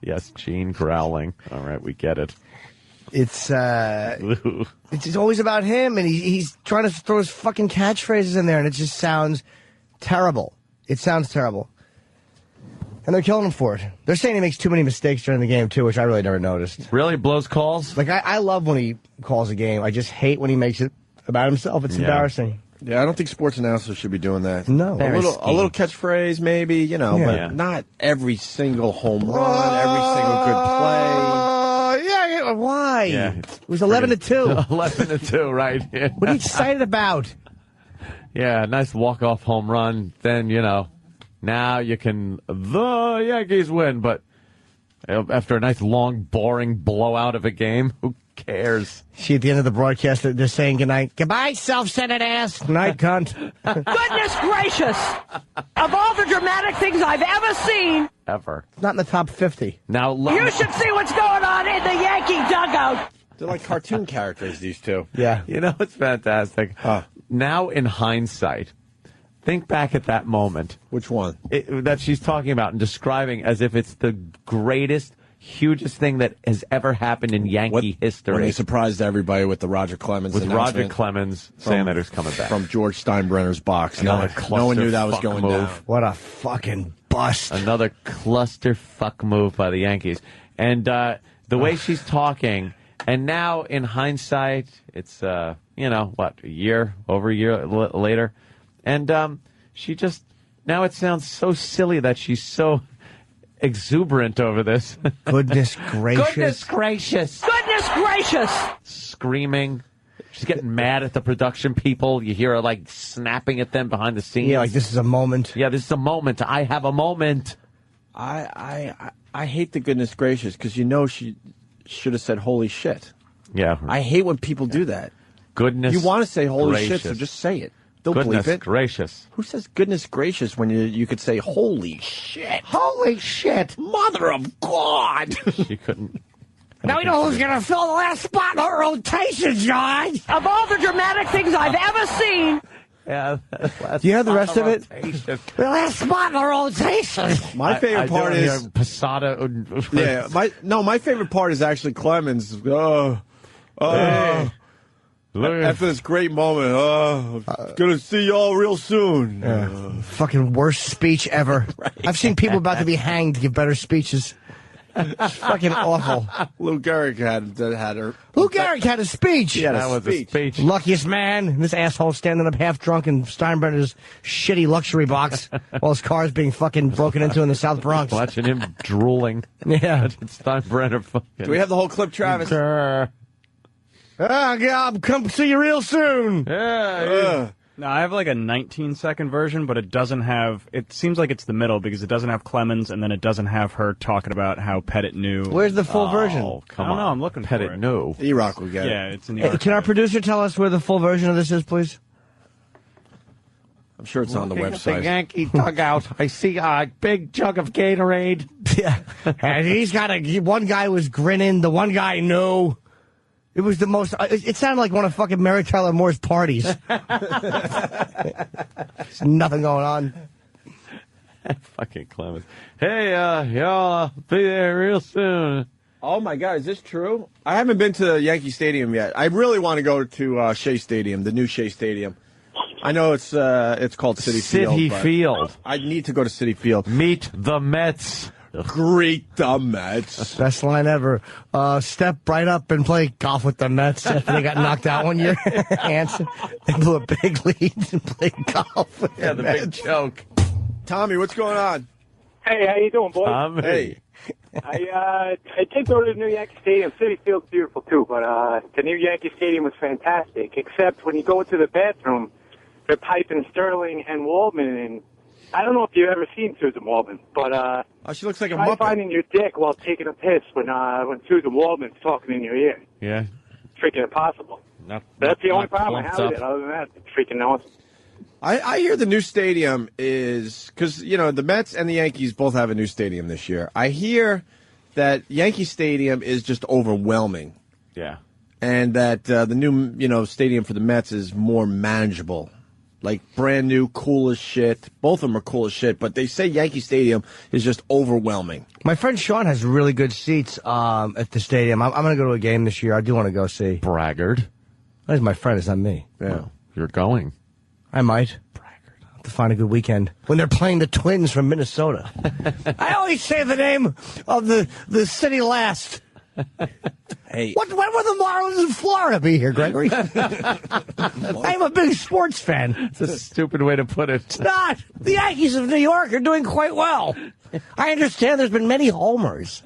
Yes, Gene growling. All right, we get it. It's always about him, and he's trying to throw his fucking catchphrases in there, and it just sounds terrible. It sounds terrible. And they're killing him for it. They're saying he makes too many mistakes during the game, too, which I really never noticed. Really? Blows calls? Like, I love when he calls a game. I just hate when he makes it about himself. It's embarrassing. Yeah, I don't think sports announcers should be doing that. No. A little catchphrase, maybe, but not every single home run, every single good play. Why? Yeah, it was 11-2. 11-2, right? Yeah. What are you excited about? Yeah, nice walk-off home run. Then, now the Yankees win. But after a nice, long, boring blowout of a game, who cares? See, at the end of the broadcast, they're saying goodnight. Goodbye, self-centered ass. Night, cunt. Goodness gracious! Of all the dramatic things I've ever seen, Ever. Not in the top 50. Now, you should see what's going on in the Yankee dugout. They're like cartoon characters, these two. Yeah. It's fantastic. Now, in hindsight, think back at that moment. Which one? That she's talking about and describing as if it's the greatest, hugest thing that has ever happened in Yankee history. When they surprised everybody with the Roger Clemens with Roger announcement Clemens saying that he was coming back. From George Steinbrenner's box. No one knew that was going down. What a fucking bust. Another clusterfuck move by the Yankees. And the way she's talking, and now in hindsight, it's, over a year later. And she just, now it sounds so silly that she's so exuberant over this. Goodness gracious. Goodness gracious. Goodness gracious! Screaming. She's getting mad at the production people. You hear her like snapping at them behind the scenes. Yeah, like this is a moment. Yeah, this is a moment. I have a moment. I hate the goodness gracious because she should have said holy shit. Yeah. I hate when people do that. Goodness. You want to say holy gracious. shit, so just say it. Don't Goodness bleep it. gracious. Who says goodness gracious when you could say holy shit? Holy shit! Mother of God! She couldn't. Now we know who's going to fill the last spot in our rotation, John. Of all the dramatic things I've ever seen. Yeah. Do you have the rest of it? The last spot in our rotation. My favorite part is Posada. Yeah, my favorite part is actually Clemens. After this great moment, gonna see y'all real soon. Fucking worst speech ever. Right. I've seen people about to be hanged give better speeches. It's fucking awful. Lou Gehrig had her. Lou Gehrig had a speech. He had That was a speech. Luckiest man. This asshole standing up half drunk in Steinbrenner's shitty luxury box while his car's being fucking broken into in the South Bronx. Watching him drooling. Yeah. It's Steinbrenner fucking. Do we have the whole clip, Travis? Oh, God, come see you real soon. No, I have like a 19-second version, but it doesn't have. It seems like it's the middle because it doesn't have Clemens, and then it doesn't have her talking about how Pettit knew. Where's the full version? I don't know. I'm looking for it. Pettit knew. E-Rock will get it. Yeah, it's in the. Hey, can our producer tell us where the full version of this is, please? I'm sure it's on the Looking at website. The Yankee dugout. I see a big jug of Gatorade. Yeah. And he's got one guy was grinning, the one guy knew. It was the most. It sounded like one of fucking Mary Tyler Moore's parties. There's nothing going on. Fucking Clemens. Hey, y'all, be there real soon. Oh my God, is this true? I haven't been to Yankee Stadium yet. I really want to go to Shea Stadium, the new Shea Stadium. I know it's called Citi Field. Citi Field. I need to go to Citi Field. Meet the Mets. Greet the Mets. Best line ever. Step right up and play golf with the Mets after they got knocked out one year. Hanson, they blew a big lead and played golf with the big Mets. joke. Tommy, what's going on? Hey, how you doing, boys? Hey. I did go to the new Yankee Stadium. Citi Field's beautiful too, but the new Yankee Stadium was fantastic. Except when you go to the bathroom, they're piping Sterling and Waldman in. I don't know if you've ever seen Susan Waldman, but she looks like a try Muppet. finding your dick while taking a piss when Susan Waldman's talking in your ear. Yeah. It's freaking impossible. That's the only problem I have with it. Other than that, it's freaking awesome. I hear the new stadium is because the Mets and the Yankees both have a new stadium this year. I hear that Yankee Stadium is just overwhelming. Yeah. And that the new stadium for the Mets is more manageable. Like brand new, cool as shit. Both of them are cool as shit, but they say Yankee Stadium is just overwhelming. My friend Sean has really good seats at the stadium. I'm going to go to a game this year. I do want to go see. Braggart. That's my friend. It's not me. Yeah. Well, you're going. I might. Braggart. I'll have to find a good weekend. When they're playing the Twins from Minnesota. I always say the name of the city last. Hey. When were the Marlins in Florida be here, Gregory? I'm a big sports fan. It's a stupid way to put it. It's not. The Yankees of New York are doing quite well. I understand there's been many homers.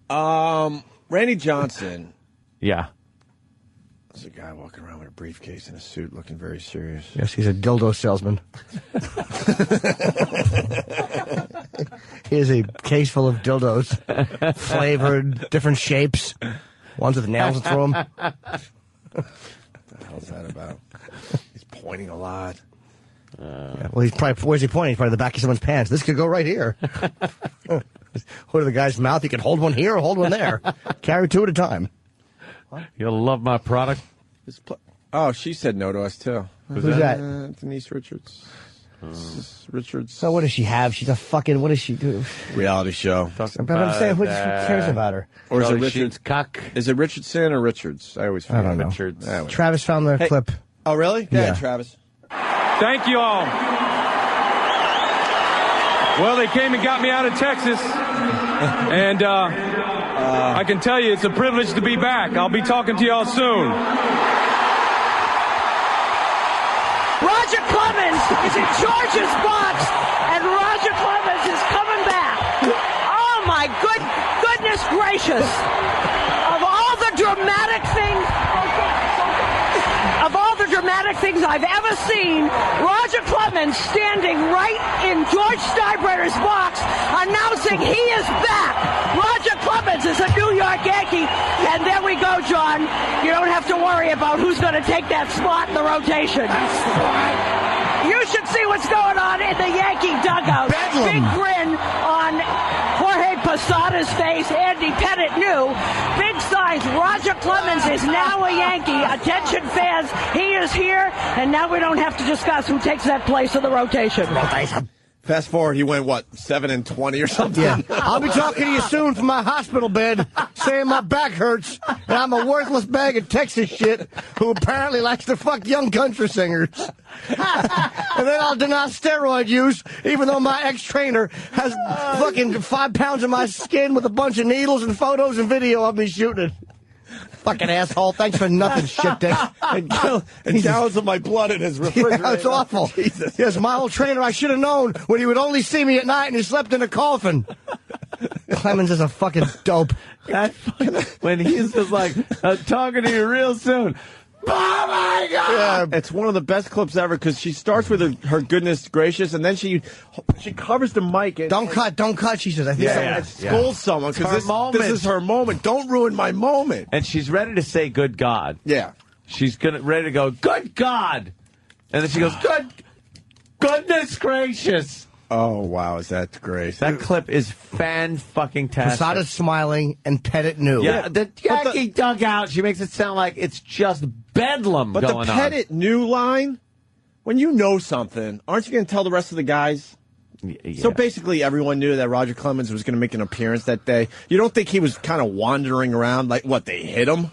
Randy Johnson. Yeah. There's a guy walking around with a briefcase and a suit looking very serious. Yes, he's a dildo salesman. He has a case full of dildos, flavored, different shapes, ones with nails through them. What the hell's that about? He's pointing a lot. Yeah, well, where's he pointing? He's probably the back of someone's pants. This could go right here. Hold the guy's mouth. You can hold one here or hold one there. Carry two at a time. You'll love my product. Oh, she said no to us, too. Who's that? Denise Richards. Richards. So what does she have? She's a fucking, what does she do? Reality show. But I'm saying, who cares about her? Or is it Richards? Richards? Cock. Is it Richardson or Richards? I always I forget. don't know. Richards. Travis found the clip. Oh, really? Go Yeah. ahead, Travis. Thank you all. Well, they came and got me out of Texas, and I can tell you it's a privilege to be back. I'll be talking to y'all soon. Roger Clemens is in George's box, and Roger Clemens is coming back. Oh, my goodness gracious. Of all the dramatic things I've ever seen, Roger Clemens standing right in George Steinbrenner's box announcing he is back. Roger Clemens is a New York Yankee. And there we go, John. You don't have to worry about who's going to take that spot in the rotation. You should see what's going on in the Yankee dugout. Bedlam. Big grin on Jorge Posada's face. Andy Pettit knew. Big signs. Roger Clemens is now a Yankee. Attention, fans. He is here. And now we don't have to discuss who takes that place in the rotation. Fast forward, he went, 7-20 or something? Yeah. I'll be talking to you soon from my hospital bed, saying my back hurts, and I'm a worthless bag of Texas shit who apparently likes to fuck young country singers. And then I'll deny steroid use, even though my ex-trainer has fucking 5 pounds of my skin with a bunch of needles and photos and video of me shooting it. Fucking asshole. Thanks for nothing, shit dick. And gallons of my blood in his refrigerator. Yeah, it's awful. Jesus. Yes, my old trainer, I should have known when he would only see me at night and he slept in a coffin. Clemens is a fucking dope. When he's just like, I'm talking to you real soon. Oh, my God! Yeah, it's one of the best clips ever because she starts with her goodness gracious, and then she covers the mic. And, don't cut, she says. I think and scolds someone because this is her moment. Don't ruin my moment. And she's ready to say good God. Yeah. She's ready to go, good God! And then she goes, goodness gracious! Oh, wow, is that great. That clip is fan-fucking-tastic. Posada's smiling, and Pettit knew. Yeah, the Yankee dugout, she makes it sound like it's just bedlam going on. But the Pettit knew line, when you know something, aren't you going to tell the rest of the guys? Yeah. So basically everyone knew that Roger Clemens was going to make an appearance that day. You don't think he was kind of wandering around like, they hit him?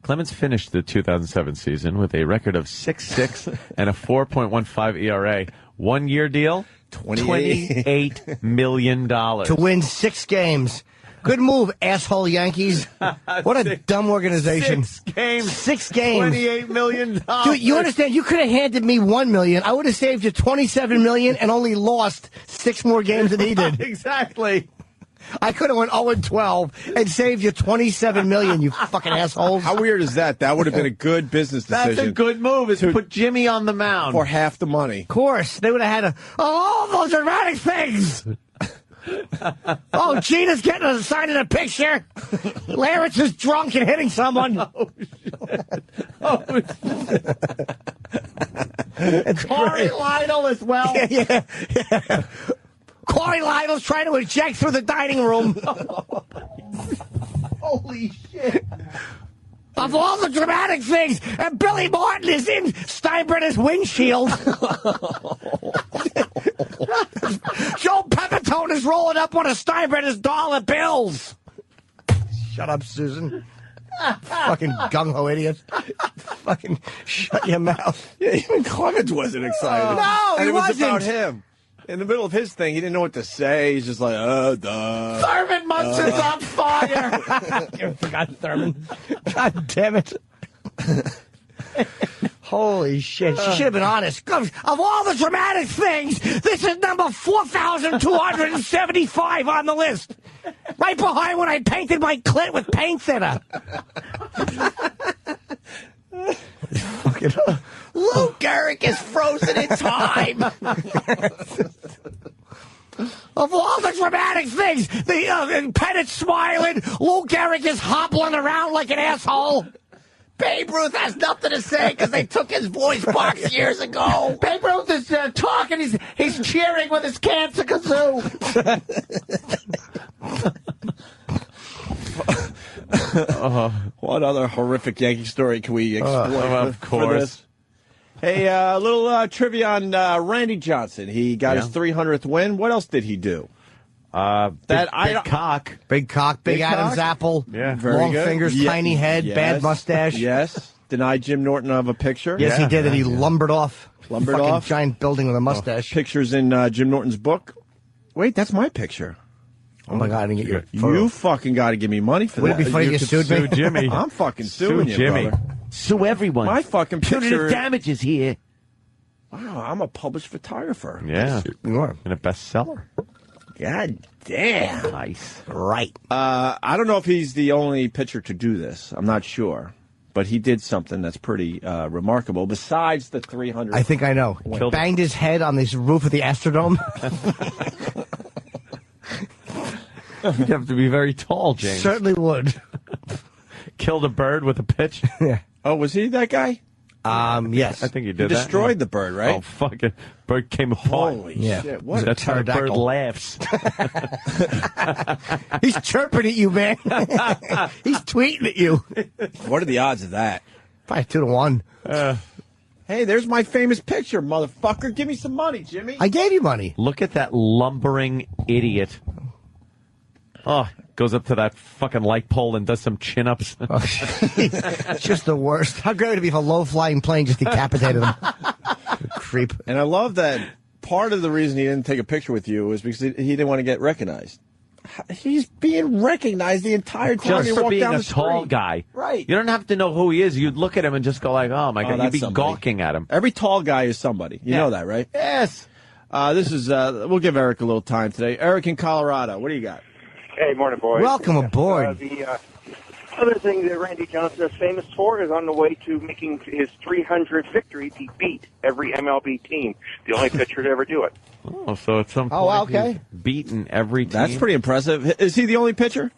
Clemens finished the 2007 season with a record of 6.6 and a 4.15 ERA. 1-year deal, $28 million. To win 6 games. Good move, asshole Yankees. What a dumb organization. 6 games. 6 games. $28 million. Dude, you understand? You could have handed me $1 million. I would have saved you $27 million and only lost 6 more games than he did. Exactly. I could have went 0-12 and saved you $27 million, you fucking assholes. How weird is that? That would have been a good business decision. That's a good move, is to put Jimmy on the mound. For half the money. Of course. They would have had all those dramatic things. Oh, Gina's getting a sign in a picture. Lawrence is drunk and hitting someone. Oh, shit. It's Corey great. Lytle as well. Yeah. Corey Lytle's trying to eject through the dining room. Holy shit. Of all the dramatic things, and Billy Martin is in Steinbrenner's windshield. Joe Pepitone is rolling up one of Steinbrenner's dollar bills. Shut up, Susan. Fucking gung-ho idiot. Fucking shut your mouth. Yeah, even Clemens wasn't excited. No, and he it was wasn't. about him. In the middle of his thing, he didn't know what to say. He's just like, duh. Thurman Munson's on fire. I forgot Thurman. God damn it. Holy shit. She should have been honest. Of all the dramatic things, this is number 4,275 on the list. Right behind when I painted my clit with paint thinner. Fucking Lou Gehrig is frozen in time. Of all the dramatic things, the Pettit smiling, Lou Gehrig is hobbling around like an asshole. Babe Ruth has nothing to say because they took his voice box years ago. Babe Ruth is talking. He's cheering with his cancer kazoo. What other horrific Yankee story can we explore of course. for this? Hey, a little trivia on Randy Johnson. He got his 300th win. What else did he do? Big cock. Big cock, big Adam's apple. Yeah. Very long good. fingers, tiny head, bad mustache. Yes. Denied Jim Norton of a picture. Yes, he did, and he lumbered off. Lumbered fucking off? giant building with a mustache. Pictures in Jim Norton's book. Wait, that's my picture. Oh my God, I didn't get your You fucking got to give me money for Would that. it be funny if you could sued me? sue Jimmy. I'm fucking suing you, Jimmy. brother. Sue everyone. My fucking picture. Punitive damages here. Wow, I'm a published photographer. Yeah. You are. And a bestseller. God damn. Nice. Right. I don't know if he's the only pitcher to do this. I'm not sure. But he did something that's pretty remarkable besides the 300. I think I know. Banged his head on this roof of the Astrodome. You'd have to be very tall, James. Certainly would. Killed a bird with a pitch? Yeah. Oh, was he that guy? Yes. I think he He did that. destroyed the bird, right? Oh, fucking bird came apart. Holy Yeah. shit. What That's how a bird pterodactyl. laughs. He's chirping at you, man. He's tweeting at you. What are the odds of that? Probably 2 to 1. Hey, there's my famous picture, motherfucker. Give me some money, Jimmy. I gave you money. Look at that lumbering idiot. Oh, goes up to that fucking light pole and does some chin-ups. It's just the worst. How great would it be if a low-flying plane just decapitated him? Creep. And I love that part of the reason he didn't take a picture with you was because he didn't want to get recognized. He's being recognized the entire time Just he for walked being down a the tall street. guy. Right. You don't have to know who he is. You'd look at him and just go like, oh, my God. You'd that's be somebody. gawking at him. Every tall guy is somebody. You know that, right? Yes. This is, we'll give Eric a little time today. Eric in Colorado. What do you got? Hey, morning, boys. Welcome aboard. The other thing that Randy Johnson is famous for is on the way to making his 300th victory to beat every MLB team. The only pitcher to ever do it. Oh, so at some point Oh, okay. he's beaten every team. That's pretty impressive. Is he the only pitcher?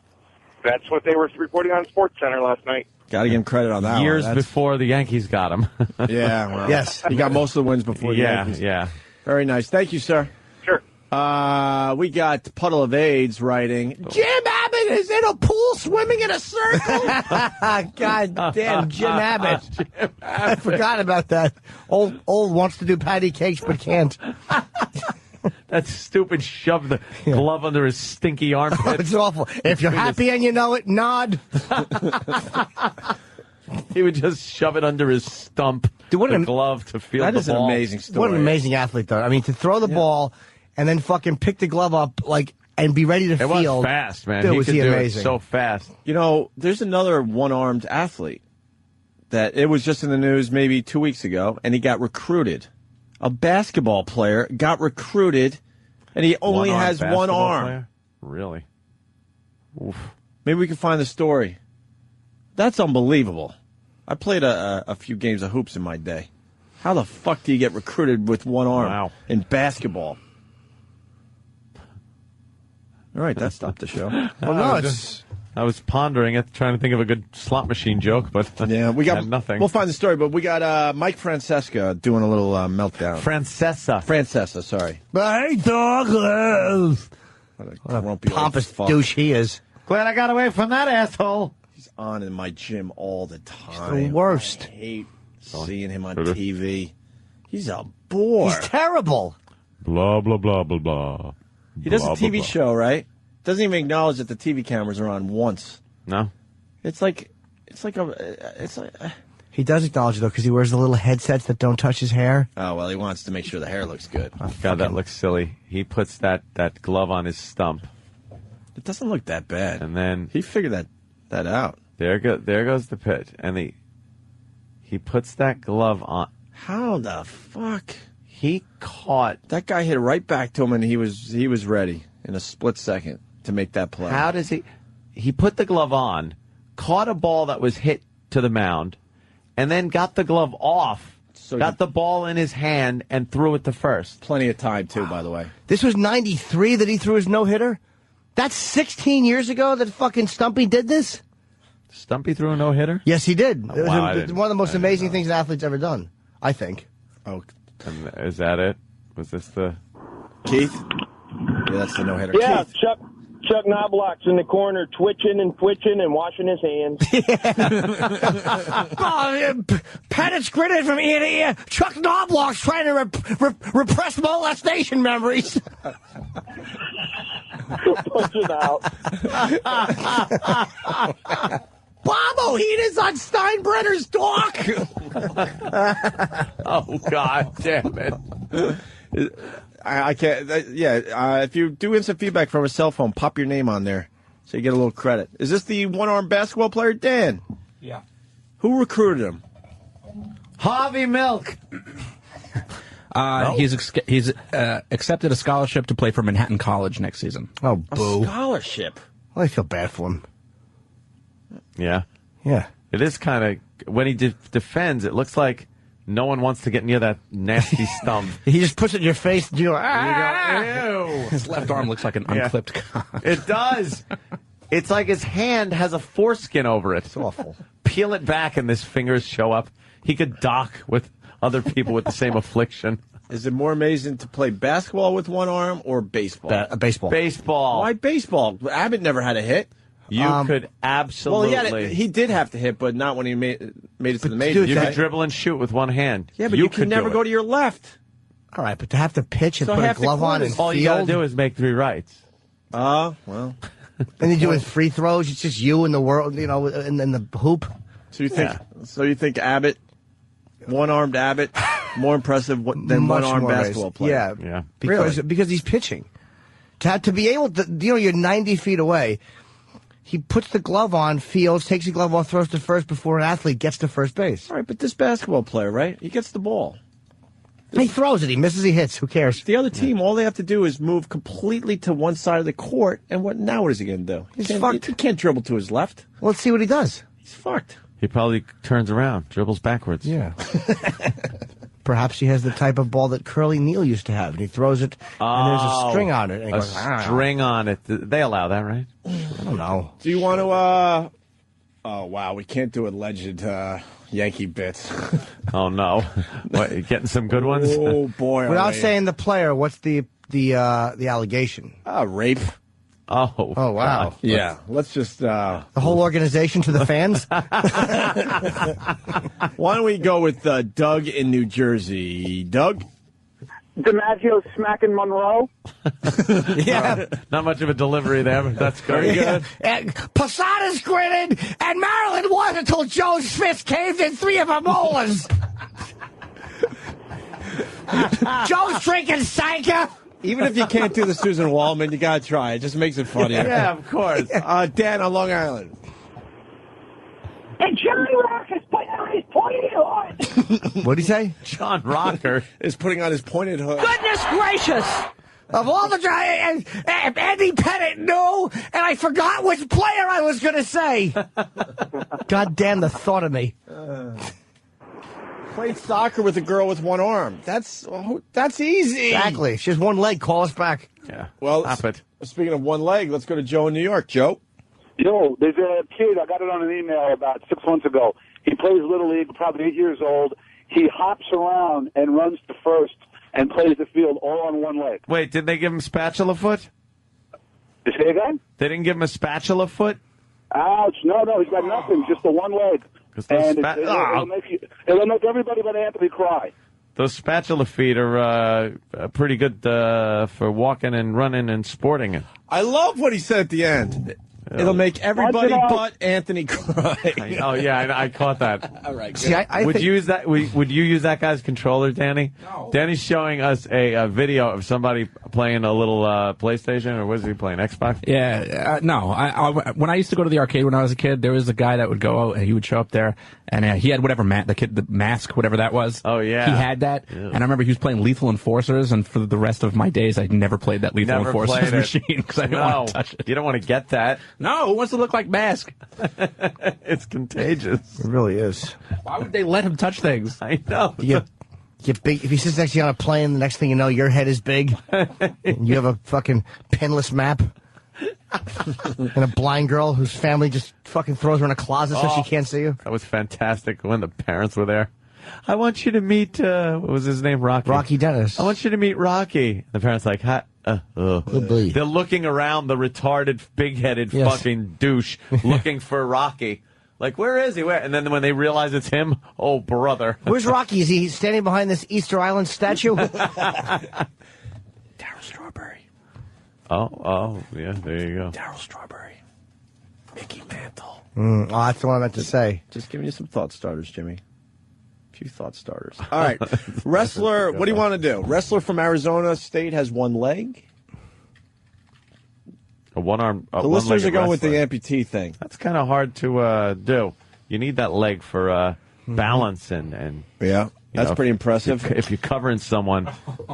That's what they were reporting on SportsCenter last night. Got to give him credit on that one. Years That's- before the Yankees got him. Yeah, well, Yes. He got most of the wins before the Yankees. Yeah. Very nice. Thank you, sir. Sure. We got Puddle of AIDS writing, Jim Abbott is in a pool swimming in a circle. God damn, Jim Abbott. I forgot about that. Old wants to do patty cakes but can't. That stupid shove the glove under his stinky armpit. It's awful. If you're happy and you know it, nod. He would just shove it under his stump, Dude, what the an- glove to feel That the is an ball. amazing story. What an amazing athlete, though. I mean, to throw the ball and then fucking pick the glove up and be ready to It field. was fast, man. Dude, he was could he do amazing. it so fast. You know, there's another one-armed athlete that it was just in the news maybe 2 weeks ago, and he got recruited. A basketball player got recruited, and he only One-armed has one basketball arm. player? Really? Oof. Maybe we can find the story. That's unbelievable. I played a few games of hoops in my day. How the fuck do you get recruited with one arm in basketball? All right, that stopped the show. Well, no, it's... I was pondering it, trying to think of a good slot machine joke, but Yeah, we got had nothing. We'll find the story, but we got Mike Francesca doing a little meltdown. Francesa, sorry. Hey, Douglas. What What a grumpy old pompous fuck. douche he is. Glad I got away from that asshole. He's on in my gym all the time. The worst. I hate seeing him on TV. He's a bore. He's terrible. Blah, blah, blah, blah, blah. He does Blah, a TV blah, blah. show, right? Doesn't even acknowledge that the TV cameras are on once. No? It's like. He does acknowledge it, though, because he wears the little headsets that don't touch his hair. Oh, well, he wants to make sure the hair looks good. God, that looks silly. He puts that glove on his stump. It doesn't look that bad. And then he figured that out. There goes the pitch. And he puts that glove on. How the fuck? He caught. That guy hit it right back to him, and he was ready in a split second to make that play. How does he put the glove on, caught a ball that was hit to the mound, and then got the glove off, got the ball in his hand, and threw it to first. Plenty of time, too, by the way. This was 93 that he threw his no-hitter? That's 16 years ago that fucking Stumpy did this? Stumpy threw a no-hitter? Yes, he did. Oh, It was wow, I didn't- one of the most amazing things an athlete's ever done, I think. Oh, And is that it? Was this the... Keith? Yeah, that's the no-hitter. Yeah, Keith. Chuck Knobloch's in the corner twitching and washing his hands. Pettit's grinning from ear to ear. Chuck Knobloch's trying to repress molestation memories. Punch it out. Bobo Heat on Steinbrenner's talk. Oh, God damn it. I can't. If you do instant feedback from a cell phone, pop your name on there so you get a little credit. Is this the one-armed basketball player, Dan? Yeah. Who recruited him? Harvey Milk. He's accepted a scholarship to play for Manhattan College next season. Oh, A boo. scholarship. Well, I feel bad for him. Yeah. Yeah. It is kind of, when he defends, it looks like no one wants to get near that nasty stump. He just puts it in your face and you go, Ew. His left arm looks like an unclipped cock. It does. It's like his hand has a foreskin over it. It's awful. Peel it back and his fingers show up. He could dock with other people with the same affliction. Is it more amazing to play basketball with one arm or baseball? Baseball. Baseball. Why baseball? Abbott never had a hit. You could absolutely. Well, he did have to hit, but not when he made it to the majors. dude, You right? could dribble and shoot with one hand. Yeah, but you could can never do go it. to your left. All right, but to have to pitch and So put a half the glove on court and is- All you got to field, do is make 3 rights. Well. and you're doing free throws. It's just you in the world, in the hoop. So you think Abbott, one-armed Abbott, more impressive than Much one-armed more basketball amazing. player? Yeah, Really? because he's pitching. To be able to, you're 90 feet away. He puts the glove on, fields, takes the glove off, throws to first before an athlete gets to first base. All right, but this basketball player, right? He gets the ball. He throws it. He misses. He hits. Who cares? The other team, all they have to do is move completely to one side of the court, and what is he going to do? He's fucked. He can't dribble to his left. Well, let's see what he does. He's fucked. He probably turns around, dribbles backwards. Yeah. Perhaps he has the type of ball that Curly Neal used to have, and he throws it, and there's a string on it. And he a goes, "Ah." string on it. They allow that, right? I don't know. Do you want to? Oh wow, we can't do alleged Yankee bits. Oh no, what, you getting some good ones? Oh boy! Without saying the player, what's the allegation? Rape. Oh wow. God. Yeah, let's just the whole organization to the fans. Why don't we go with Doug in New Jersey? Doug. DiMaggio smacking Monroe. Yeah. Not much of a delivery there, but that's very good. And Posada's grinning, and Marilyn was until Joe's fist caved in 3 of her molars. Joe's drinking cider. Even if you can't do the Susan Wallman, you gotta try. It just makes it funny. Yeah, of course. Dan on Long Island. And Johnny Rock is putting on his pointed hood. What'd he say? John Rocker is putting on his pointed hood. Goodness gracious! Of all the and Andy Pettit knew, and I forgot which player I was going to say. God damn the thought of me. Played soccer with a girl with one arm. That's easy. Exactly. She has one leg. Call us back. Yeah. Well, Stop it. Speaking of one leg, let's go to Joe in New York. Joe. Yo, there's a kid, I got it on an email about 6 months ago. He plays Little League, probably 8 years old. He hops around and runs to first and plays the field all on one leg. Wait, did they give him spatula foot? Say again? They didn't give him a spatula foot? Ouch. No, he's got nothing, just the one leg. And it'll make everybody but Anthony cry. Those spatula feet are pretty good for walking and running and sporting it. I love what he said at the end. It'll make everybody but Anthony cry. Oh yeah, I caught that. All right. See, I would think- you use that? Would you use that guy's controller, Danny? No. Danny's showing us a video of somebody playing a little PlayStation, or what is he playing? Xbox? Yeah, no. When I used to go to the arcade when I was a kid, there was a guy that would go out and he would show up there, and he had whatever the mask, whatever that was. Oh yeah, he had that, and I remember he was playing Lethal Enforcers, and for the rest of my days, I never played that Lethal Enforcers machine because I didn't want to touch it. You don't want to get that. No, who wants to look like Mask? It's contagious. It really is. Why would they let him touch things? I know. You get big. If he sits next to you on a plane, the next thing you know, your head is big, and you have a fucking pinless map, and a blind girl whose family just fucking throws her in a closet so she can't see you. That was fantastic when the parents were there. I want you to meet, what was his name? Rocky. Rocky Dennis. I want you to meet Rocky. The parents like, they're looking around the retarded, big-headed Yes. fucking douche looking for Rocky. Like, where is he? Where? And then when they realize it's him, oh, brother. Where's Rocky? Is he standing behind this Easter Island statue? Daryl Strawberry. Oh, yeah, there you go. Daryl Strawberry. Mickey Mantle. Oh, that's the one I meant to say. Just giving you some thought starters, Jimmy. A few thought starters. All right. Wrestler, what do you want to do? Wrestler from Arizona State has one leg. A one-arm. The listeners are going with the amputee thing. That's kind of hard to do. You need that leg for balance and yeah. That's pretty impressive. If you're covering someone,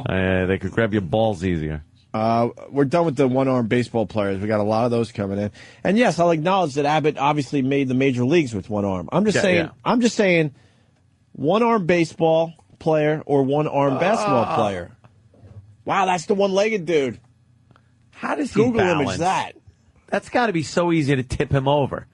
they could grab your balls easier. We're done with the one-arm baseball players. We got a lot of those coming in. And yes, I'll acknowledge that Abbott obviously made the major leagues with one arm. I'm just saying one-arm baseball player or one-arm basketball player. Wow, that's the one-legged dude. How does he Google balance? image that? That's got to be so easy to tip him over.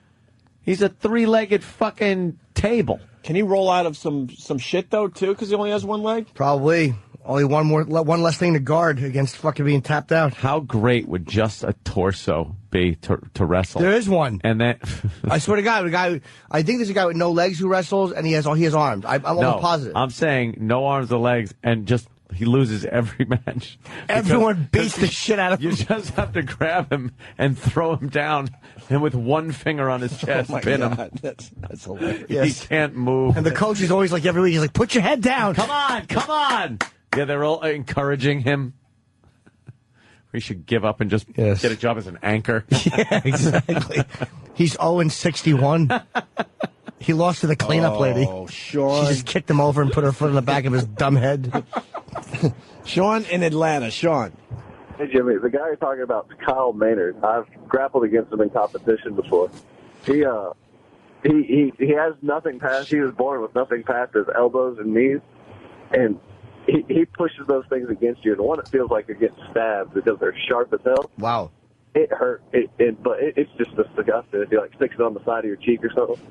He's a three-legged fucking table. Can he roll out of some shit, though, too, because he only has one leg? Probably. Only one less thing to guard against fucking being tapped out. How great would just a torso be to wrestle? There is one. And then I swear to God, I think there's a guy with no legs who wrestles, and he has arms. I'm almost positive. I'm saying no arms or legs, and just he loses every match. Everyone beats the shit out of him. You just have to grab him and throw him down, and with one finger on his chest, pin him. That's hilarious. Yes. He can't move. And the coach is always like every week, he's like, "Put your head down. Come on. Yeah, they're all encouraging him. We should give up and just get a job as an anchor. Yeah, exactly. He's 0-61. He lost to the cleanup lady. Oh, Sean. She just kicked him over and put her foot in the back of his dumb head. Sean in Atlanta. Sean. Hey, Jimmy, the guy you're talking about is Kyle Maynard. I've grappled against him in competition before. He has nothing past. He was born with nothing past his elbows and knees, and he pushes those things against you. And the one that feels like you're getting stabbed because they're sharp as hell. Wow. It hurt. But it's just disgusting. If you like sticks it on the side of your cheek or something.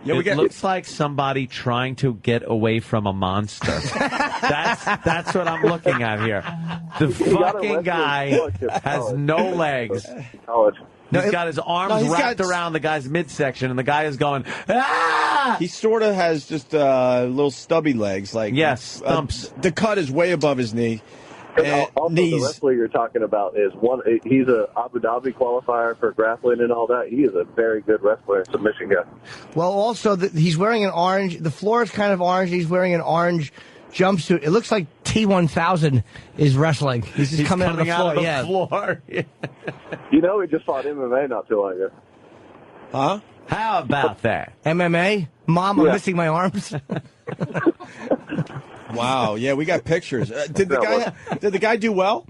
It looks like somebody trying to get away from a monster. That's what I'm looking at here. The fucking guy has no legs. He's got his arms wrapped around the guy's midsection, and the guy is going, ah! He sort of has just little stubby legs. Stumps. The cut is way above his knee. And also, the wrestler you're talking about is he's a Abu Dhabi qualifier for grappling and all that. He is a very good wrestler, submission guy. Well, also, he's wearing an orange. The floor is kind of orange. He's wearing an orange jumpsuit. It looks like T-1000 is wrestling. He's just coming out of the floor. Yeah. You know, he just fought MMA not too long ago. Huh? How about that? MMA? Mom, I'm missing my arms. Wow. Yeah, we got pictures. Did the guy do well?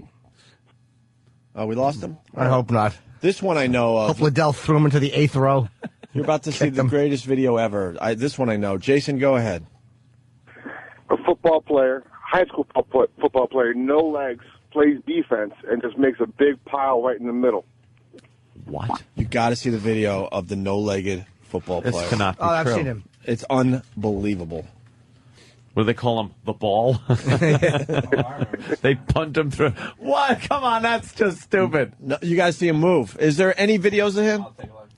Oh, we lost him? I hope not. This one I know of. Hope Liddell threw him into the 8th row. You're about to see the greatest video ever. This one I know. Jason, go ahead. A football player, high school football player, no legs, plays defense, and just makes a big pile right in the middle. What? You got to see the video of the no-legged football player. This cannot be true. I've seen him. It's unbelievable. What do they call him? The ball? They punt him through. What? Come on, that's just stupid. No, you got to see him move. Is there any videos of him?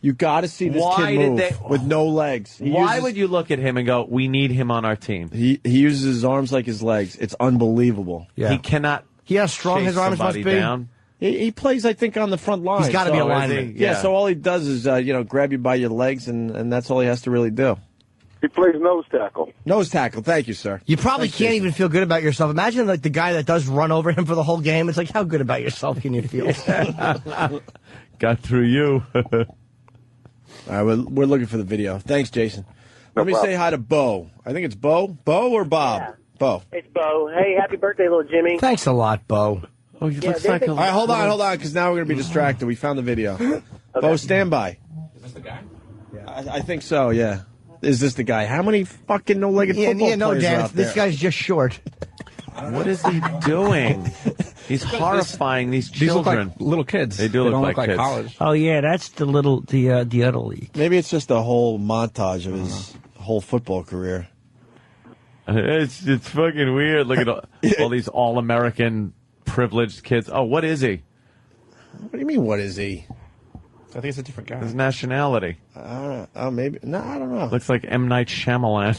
You got to see this kid move with no legs. Why would you look at him and go, we need him on our team? He uses his arms like his legs. It's unbelievable. Yeah. He cannot. He how strong his arms must be. Down. He plays, I think, on the front line. He's got to be a lineman. Yeah, so all he does is, grab you by your legs, and that's all he has to really do. He plays nose tackle. Nose tackle. Thank you, sir. You probably can't even feel good about yourself. Imagine like the guy that does run over him for the whole game. It's like, how good about yourself can you feel? Got through you. All right, we're looking for the video. Thanks, Jason. Let me say hi to Bo. I think it's Bo. Bo or Bob? Yeah. Bo. It's Bo. Hey, happy birthday, little Jimmy. Thanks a lot, Bo. Oh, you look like All right, hold on, because now we're going to be distracted. We found the video. Okay. Bo, stand by. Is this the guy? Yeah. I think so, yeah. Is this the guy? How many fucking no-legged football players are out there? This guy's just short. What is he doing? He's horrifying these children. These look like little kids. They do don't look like kids. college. Oh yeah, that's the other league. Maybe it's just a whole montage of his whole football career. It's fucking weird. Look at all these all-American privileged kids. Oh, what is he? What do you mean, what is he? I think it's a different guy. His nationality. Maybe. No, I don't know. Looks like M. Night Shyamalan.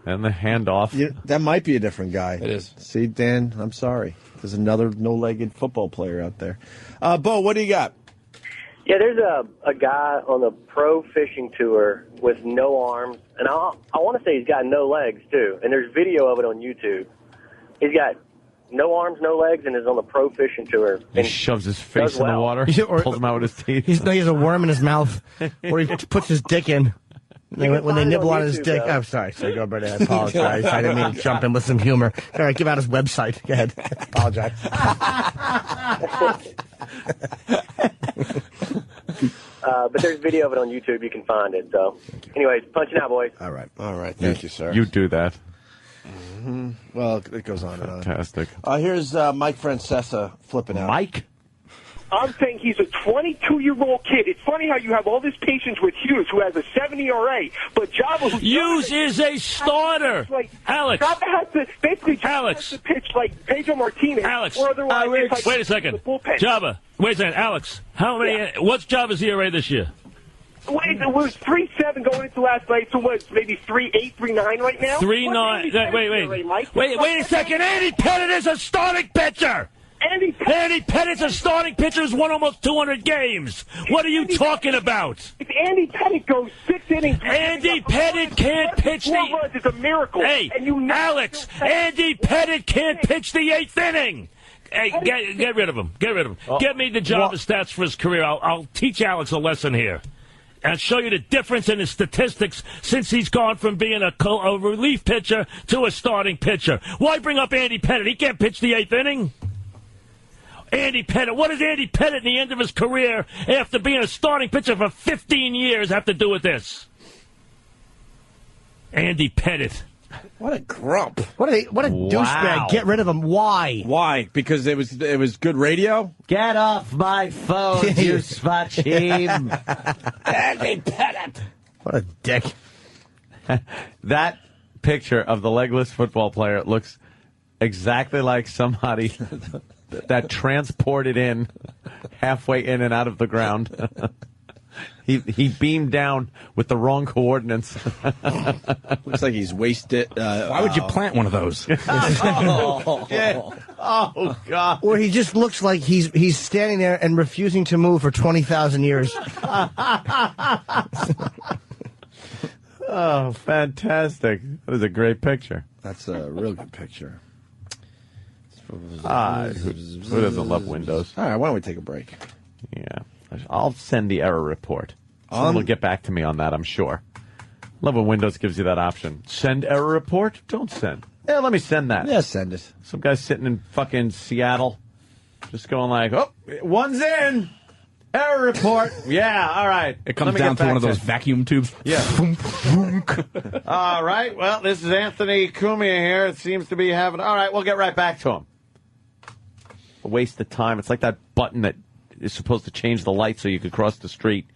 And the handoff. That might be a different guy. It is. See, Dan, I'm sorry. There's another no-legged football player out there. Bo, what do you got? Yeah, there's a guy on the pro fishing tour with no arms, and I want to say he's got no legs, too. And there's video of it on YouTube. He's got no arms, no legs, and is on the pro fishing tour. He shoves his face in the water, pulls him out with his teeth. He has a worm in his mouth, or he puts his dick in. When they nibble on his dick. I'm sorry, go Brady. I apologize. I didn't mean to jump in with some humor. All right, give out his website. Go ahead. Apologize. But there's video of it on YouTube. You can find it. So, anyways, punching out, boys. All right. Thank you, sir. You do that. Mm-hmm. Well, it goes on and on. Fantastic. Here's Mike Francesa flipping out. Mike? I'm saying he's a 22-year-old kid. It's funny how you have all this patience with Hughes, who has a 7 ERA, but Java... Hughes is a starter. Alex. Java has to, basically, Java has to pitch like Pedro Martinez. Alex. Or otherwise, wait a second. Java. Wait a second. Alex, what's Java's ERA this year? Wait, it was 3.7 going into last night, so what's maybe 3.8, 3.9 right now? 3.9. Wait a second. Andy Pettit is a starting pitcher. Andy Pettit's a starting pitcher who's won almost 200 games. What are you talking about? If Andy Pettit goes 6 innings... Andy Pettit can't pitch the... runs is a miracle. Hey, Alex, Andy Pettit can't pitch the 8th inning. Hey, get rid of him. Get rid of him. Get me the Java stats for his career. I'll teach Alex a lesson here. And show you the difference in his statistics since he's gone from being a relief pitcher to a starting pitcher. Why bring up Andy Pettit? He can't pitch the 8th inning. Andy Pettit. What does Andy Pettit at the end of his career, after being a starting pitcher for 15 years, have to do with this? Andy Pettit. What a grump. What a douchebag. Get rid of him. Why? Why? Because it was good radio? Get off my phone, you spachim. Andy Pettit. What a dick. That picture of the legless football player looks exactly like somebody that transported in halfway in and out of the ground. He beamed down with the wrong coordinates. Looks like he's wasted. Why would you plant one of those? Oh, God. Or he just looks like he's standing there and refusing to move for 20,000 years. Oh, fantastic. That was a great picture. That's a real good picture. Who doesn't love Windows? All right, why don't we take a break? Yeah. I'll send the error report. Someone will get back to me on that, I'm sure. Love when Windows gives you that option. Send error report? Don't send. Yeah, let me send that. Yeah, send it. Some guy sitting in fucking Seattle just going like, oh, one's in. Error report. Yeah, all right. It comes down to one of those vacuum tubes. Yeah. All right. Well, this is Anthony Cumia here. It seems to be having... All right, we'll get right back to him. A waste of time. It's like that button that is supposed to change the light so you could cross the street.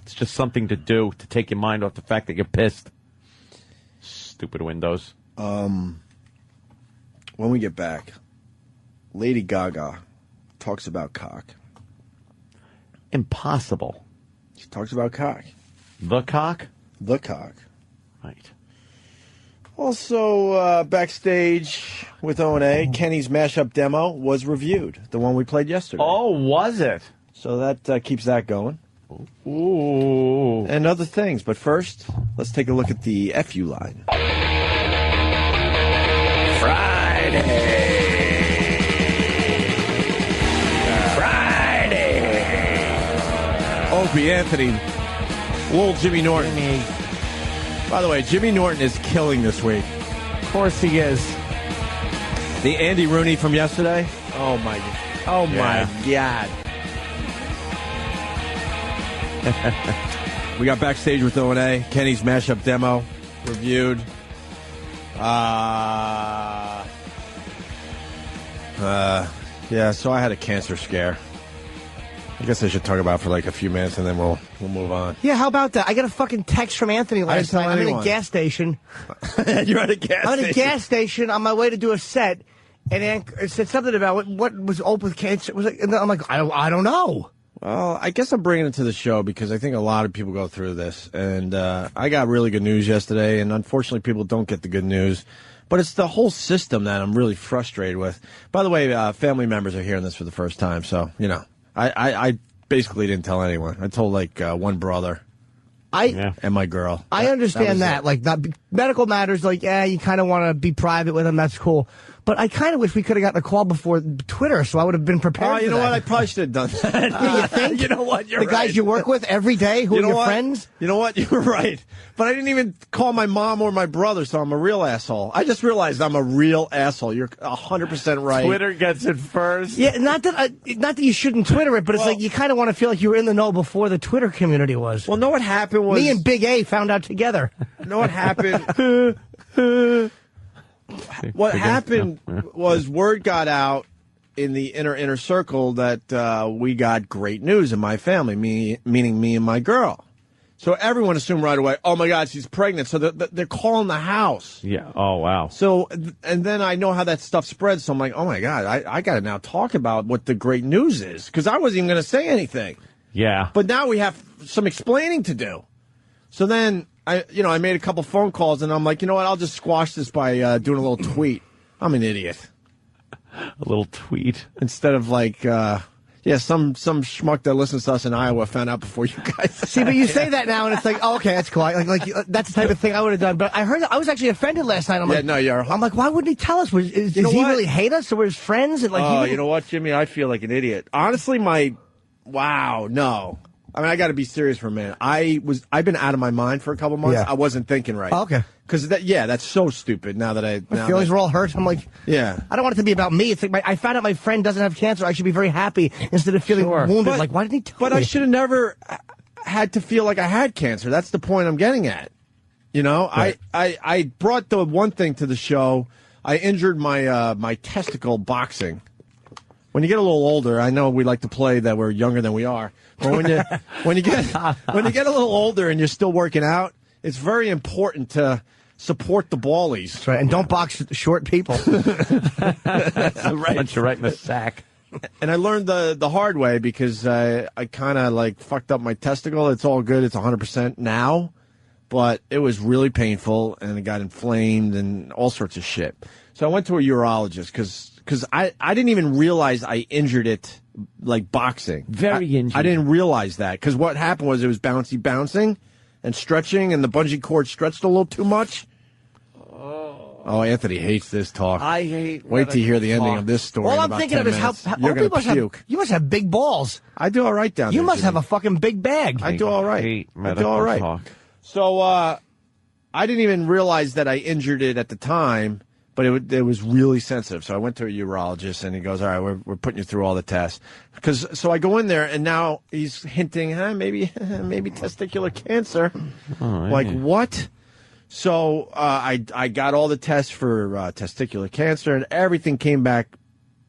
It's just something to do to take your mind off the fact that you're pissed. Stupid Windows. When we get back, Lady Gaga talks about cock. Impossible. She talks about cock. The cock? The cock. Right. Also, backstage with O&A, Kenny's mashup demo was reviewed, the one we played yesterday. Oh, was it? So that keeps that going. Ooh. And other things. But first, let's take a look at the FU line. Friday. Opie Anthony, little Jimmy Norton. By the way, Jimmy Norton is killing this week. Of course he is. The Andy Rooney from yesterday. Oh my God. We got backstage with O&A. Kenny's mashup demo reviewed. Yeah, so I had a cancer scare. I guess I should talk about it for like a few minutes and then we'll move on. Yeah, how about that? I got a fucking text from Anthony last night. I'm in a gas station. You're at a gas station? I'm at a gas station on my way to do a set, and it said something about what was open with cancer. And I'm like, I don't know. Well, I guess I'm bringing it to the show because I think a lot of people go through this. And I got really good news yesterday, and unfortunately people don't get the good news. But it's the whole system that I'm really frustrated with. By the way, family members are hearing this for the first time, so, you know. I basically didn't tell anyone. I told, like, one brother and my girl. I understand that. Like, not medical matters, like, you kind of want to be private with them. That's cool. But I kind of wish we could have gotten a call before Twitter, so I would have been prepared. Oh, you for know that. what? I probably should have done that. Yeah, you think? You know what? You're the guys right. you work with every day, who You are know your what? friends? You know what? You're right. But I didn't even call my mom or my brother, so I'm a real asshole. I just realized I'm a real asshole. You're 100% right. Twitter gets it first. Yeah, not that you shouldn't Twitter it, but it's like you kind of want to feel like you were in the know before the Twitter community was. Well, know what happened was... Me and Big A found out together. Know what happened? What happened was word got out in the inner circle that we got great news in my family, meaning me and my girl. So everyone assumed right away, oh, my God, she's pregnant. So they're calling the house. Yeah. Oh, wow. So, and then I know how that stuff spreads. So I'm like, oh, my God, I got to now talk about what the great news is. Because I wasn't even going to say anything. Yeah. But now we have some explaining to do. So then I made a couple phone calls, and I'm like, you know what? I'll just squash this by doing a little tweet. I'm an idiot. A little tweet instead of like, some schmuck that listens to us in Iowa found out before you guys. See, but you say that now, and it's like, oh, okay, that's cool. Like that's the type of thing I would have done. But I heard I was actually offended last night. I'm like, why wouldn't he tell us? Does he really hate us, or we're his friends? And like, you know what, Jimmy? I feel like an idiot. Honestly, no. I mean, I got to be serious for a minute. I've been out of my mind for a couple months. Yeah. I wasn't thinking right. Oh, okay. Because that's so stupid. Now that my feelings were all hurt. I'm like, yeah. I don't want it to be about me. It's like I found out my friend doesn't have cancer. I should be very happy instead of feeling wounded. But, like, why didn't he tell me? But I should have never had to feel like I had cancer. That's the point I'm getting at. You know, right. I brought the one thing to the show. I injured my testicle boxing. When you get a little older, I know we like to play that we're younger than we are. But when you get a little older and you're still working out, it's very important to support the ballies. That's right, and don't box short people. That's right. Punch you right in the sack. And I learned the hard way because I kind of like fucked up my testicle. It's all good. It's 100% now. But it was really painful, and it got inflamed and all sorts of shit. So I went to a urologist because I didn't even realize I injured it like boxing. Very injured. I didn't realize that because what happened was it was bouncing and stretching, and the bungee cord stretched a little too much. Oh, Anthony hates this talk. I hate. Wait till you hear the ending of this story. All in I'm about thinking 10 of is minutes. how You're going to puke. You must have big balls. I do all right down there. You must Jimmy. have a fucking big bag. I do all right. Hate I do medical all right. talk. So I didn't even realize that I injured it at the time, but it was really sensitive. So I went to a urologist, and he goes, all right, we're putting you through all the tests. So I go in there, and now he's hinting, maybe testicular cancer. Oh, Like, what? So I got all the tests for testicular cancer, and everything came back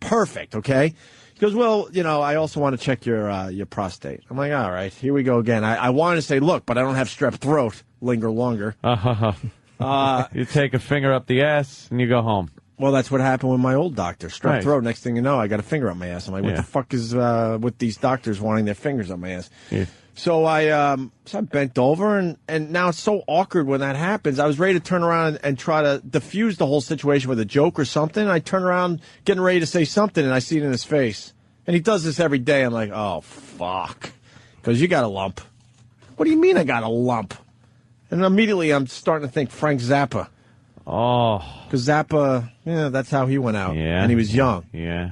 perfect, okay? He goes, well, I also want to check your prostate. I'm like, all right, here we go again. I wanted to say, look, but I don't have strep throat. Linger longer. You take a finger up the ass and you go home. Well, that's what happened with my old doctor. Strep throat. Next thing you know, I got a finger up my ass. I'm like, what the fuck is with these doctors wanting their fingers up my ass? Yeah. So I bent over, and now it's so awkward when that happens. I was ready to turn around and try to diffuse the whole situation with a joke or something. I turn around, getting ready to say something, and I see it in his face. And he does this every day. I'm like, oh, fuck. Because you got a lump. What do you mean I got a lump? And immediately I'm starting to think Frank Zappa. Oh. Because Zappa, that's how he went out. Yeah. And he was young. Yeah.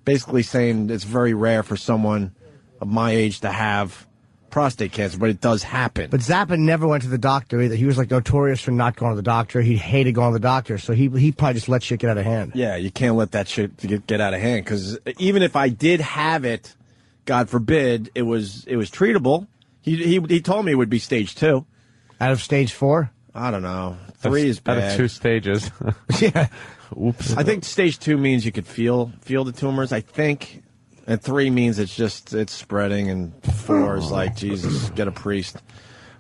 Basically saying it's very rare for someone of my age to have prostate cancer, but it does happen. But Zappa never went to the doctor either. He was like notorious for not going to the doctor. He hated going to the doctor, so he probably just let shit get out of hand. Yeah, you can't let that shit get out of hand, because even if I did have it, God forbid, it was treatable. He told me it would be stage 2. Out of stage 4? I don't know. 3 is bad. Out of 2 stages. Yeah. Oops. I think stage 2 means you could feel the tumors, I think. And 3 means it's spreading, and 4 is like, Jesus, get a priest.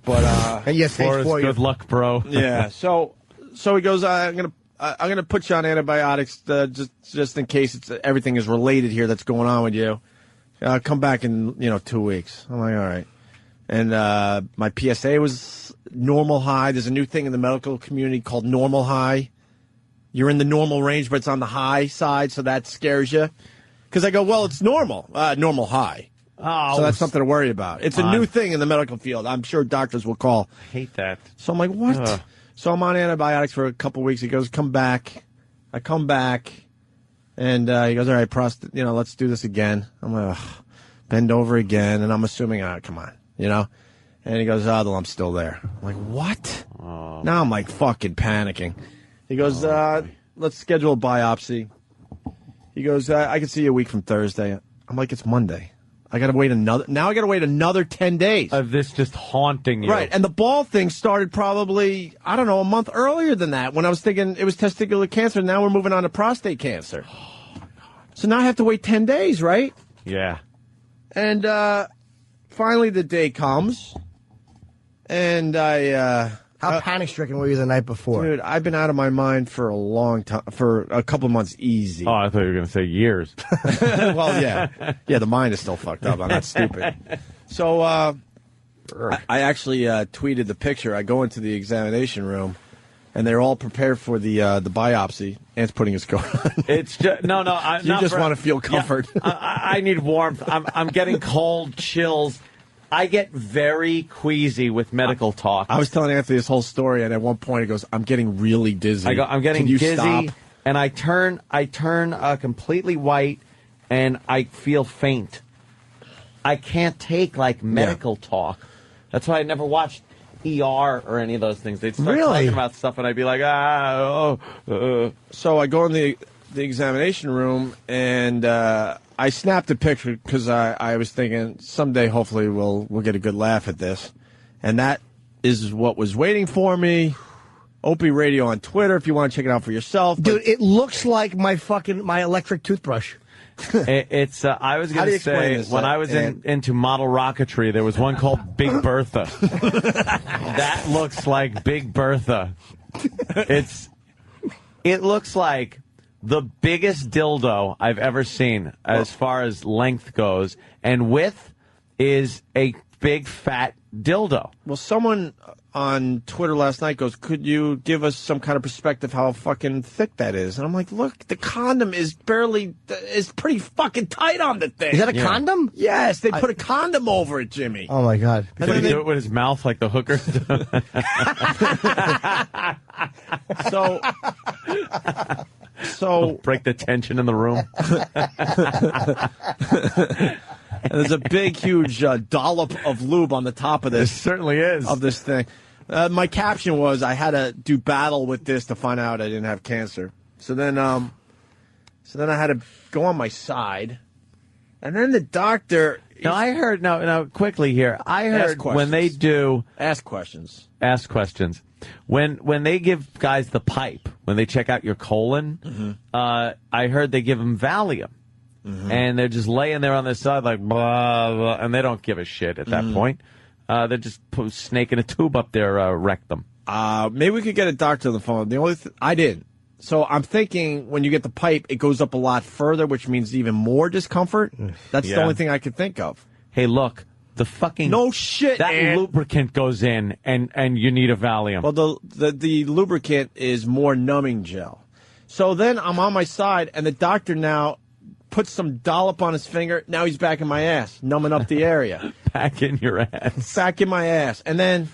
But and yes, stage 4 good luck, bro. Yeah. So he goes, I'm gonna put you on antibiotics just in case everything is related here that's going on with you. Come back in 2 weeks. I'm like, all right. And my PSA was normal high. There's a new thing in the medical community called normal high. You're in the normal range, but it's on the high side, so that scares you. Because I go, well, it's normal high. Oh, so that's something to worry about. It's a new thing in the medical field. I'm sure doctors will call. I hate that. So I'm like, what? So I'm on antibiotics for a couple weeks. He goes, come back. I come back, and he goes, all right, let's do this again. I'm like, bend over again, and I'm assuming, come on, And he goes, the lump's still there. I'm like, what? Oh. Now I'm like fucking panicking. He goes, let's schedule a biopsy. He goes, I can see you a week from Thursday. I'm like, it's Monday. I got to wait another 10 days. Of this just haunting you. Right, and the ball thing started probably, I don't know, a month earlier than that when I was thinking it was testicular cancer. Now we're moving on to prostate cancer. So now I have to wait 10 days, right? Yeah. And finally the day comes, and How panic-stricken were you the night before? Dude, I've been out of my mind for a long time, for a couple months easy. Oh, I thought you were going to say years. Well, yeah. Yeah, the mind is still fucked up. I'm not stupid. So I actually tweeted the picture. I go into the examination room, and they're all prepared for the biopsy. Ant's putting his coat on. It's just, no. You just want to feel comfort. Yeah, I need warmth. I'm getting cold, chills. I get very queasy with medical talk. I was telling Anthony this whole story, and at one point he goes, I'm getting really dizzy. I go, I'm getting Can you dizzy, stop? and I turn completely white, and I feel faint. I can't take, medical talk. That's why I never watched ER or any of those things. They'd start talking about stuff, and I'd be like, So I go in the examination room, and I snapped a picture because I was thinking someday hopefully we'll get a good laugh at this. And that is what was waiting for me. Opie Radio on Twitter if you want to check it out for yourself. Dude, it looks like my electric toothbrush. It's I was going to say, when I was into model rocketry, there was one called Big Bertha. That looks like Big Bertha. It looks like the biggest dildo I've ever seen as far as length goes, and width is a big fat dildo. Well, someone on Twitter last night goes, could you give us some kind of perspective how fucking thick that is? And I'm like, look, the condom is pretty fucking tight on the thing. Is that a condom? Yes, they put a condom over it, Jimmy. Oh, my God. Did he do it with his mouth like the hookers? So break the tension in the room. There's a big, huge dollop of lube on the top of this. It certainly is. Of this thing. My caption was, I had to do battle with this to find out I didn't have cancer. So then I had to go on my side. And then the doctor... Now, I heard... Now, quickly here. I heard when they do... Ask questions. Ask questions. When they give guys the pipe, when they check out your colon, I heard they give them Valium. And they're just laying there on their side like, blah, blah, and they don't give a shit at that point. They're just snaking a tube up their rectum. Maybe we could get a doctor on the phone. The only I didn't. So I'm thinking when you get the pipe, it goes up a lot further, which means even more discomfort. That's the only thing I could think of. Hey, look. The fucking no shit. That lubricant goes in, and you need a Valium. Well, the lubricant is more numbing gel. So then I'm on my side, and the doctor now puts some dollop on his finger. Now he's back in my ass, numbing up the area. Back in your ass. Back in my ass, and then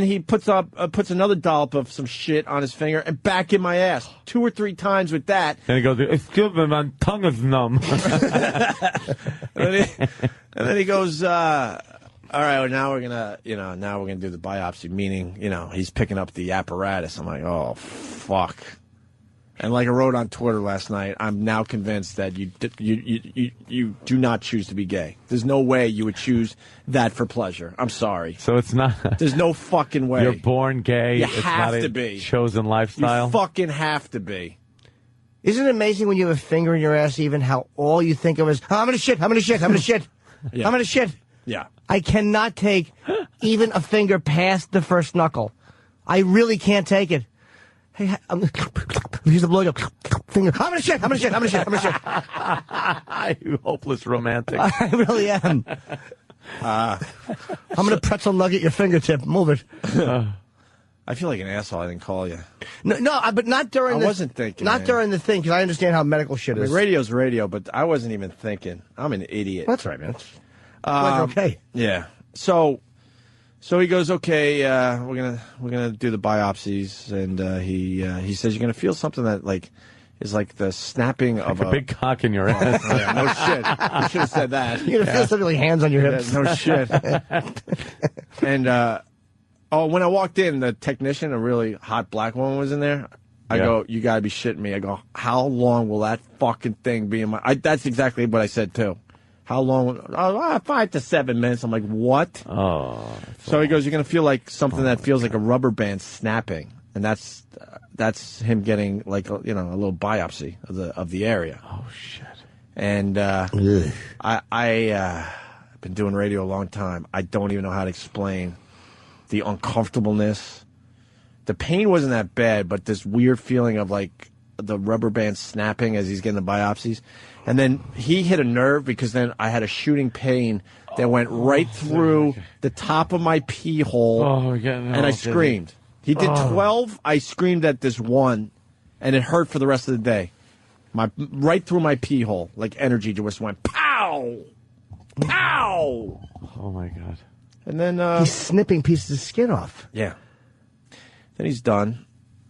he puts another dollop of some shit on his finger and back in my ass 2 or 3 times with that. And he goes, "Excuse me, my tongue is numb." And then he goes, all right, well, now we're gonna do the biopsy, meaning, he's picking up the apparatus. I'm like, oh, fuck. And like I wrote on Twitter last night, I'm now convinced that you do not choose to be gay. There's no way you would choose that for pleasure. I'm sorry. So it's not. There's no fucking way. You're born gay. You it's have not to a be. Chosen lifestyle. You fucking have to be. Isn't it amazing when you have a finger in your ass, even how all you think of is, I'm gonna shit, I'm gonna shit, I'm gonna shit, Yeah. I'm gonna shit. Yeah. I cannot take even a finger past the first knuckle. I really can't take it. Hey, here's the blowjob finger. I'm gonna shit, I'm gonna shit, I'm gonna shit, I'm gonna shit. You hopeless romantic. I really am. I'm gonna pretzel nugget your fingertip. Move it. I feel like an asshole. I didn't call you. No, but not during. I wasn't thinking. Not man. during the thing, because I understand how medical shit is. Radio's radio, but I wasn't even thinking. I'm an idiot. That's right, man. Glad you're okay. Yeah. So So he goes, okay, we're gonna do the biopsies, and he says you're gonna feel something that like is like the snapping of a big cock in your ass. Yeah, no shit. You should have said that. You're gonna feel something like hands on your hips. Yeah, no shit. And when I walked in, the technician, a really hot black woman, was in there. I go, you gotta be shitting me. I go, how long will that fucking thing be in my? That's exactly what I said too. How long? 5 to 7 minutes. I'm like, what? Oh. So he goes, you're gonna feel like something that feels like a rubber band snapping, and that's him getting like a little biopsy of the area. Oh shit. And I've been doing radio a long time. I don't even know how to explain the uncomfortableness. The pain wasn't that bad, but this weird feeling of like the rubber band snapping as he's getting the biopsies. And then he hit a nerve because then I had a shooting pain that went right through the top of my pee hole, and I screamed. He did 12. I screamed at this one, and it hurt for the rest of the day. Right through my pee hole, like energy just went pow, pow. Oh my god! And then he's snipping pieces of skin off. Yeah. Then he's done,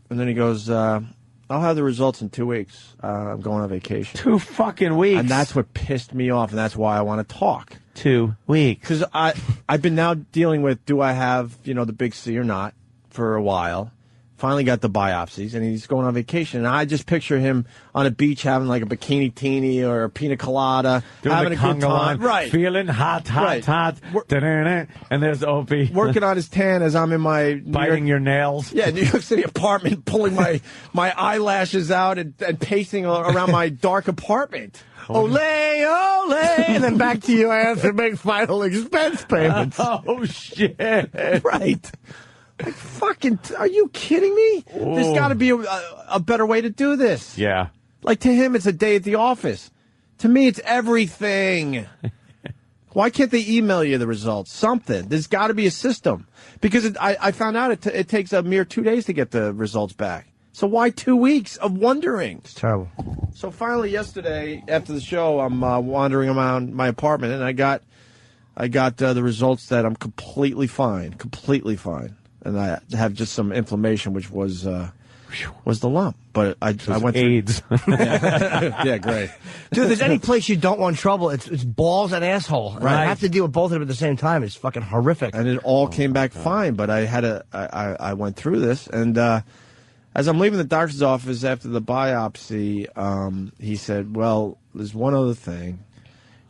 and then he goes, "I'll have the results in 2 weeks. I'm going on vacation." 2 fucking weeks. And that's what pissed me off, and that's why I want to talk. 2 weeks. Because I've been now dealing with, do I have the big C or not, for a while. Finally got the biopsies, and he's going on vacation. And I just picture him on a beach having like a bikini teeny or a pina colada, doing having the a good conga time. line, Right. feeling hot. Right. And there's Opie. Working on his tan as I'm in my biting your nails. Yeah, New York City apartment, pulling my eyelashes out and pacing around my dark apartment. Ole, ole, and then back to you to make final expense payments. Oh, shit. Right. Like, fucking, are you kidding me? There's got to be a better way to do this. Yeah. Like, to him, it's a day at the office. To me, it's everything. Why can't they email you the results? Something. There's got to be a system. Because I found out it takes a mere 2 days to get the results back. So why 2 weeks of wondering? It's terrible. So finally, yesterday, after the show, I'm wandering around my apartment, and I got the results that I'm completely fine. And I have just some inflammation, which was the lump. But I went through AIDS. Yeah, great. Dude, if there's any place you don't want trouble, it's balls and asshole. And I have to deal with both of them at the same time. It's fucking horrific. And it all came back fine, but I went through this, and as I'm leaving the doctor's office after the biopsy, he said, well, there's one other thing.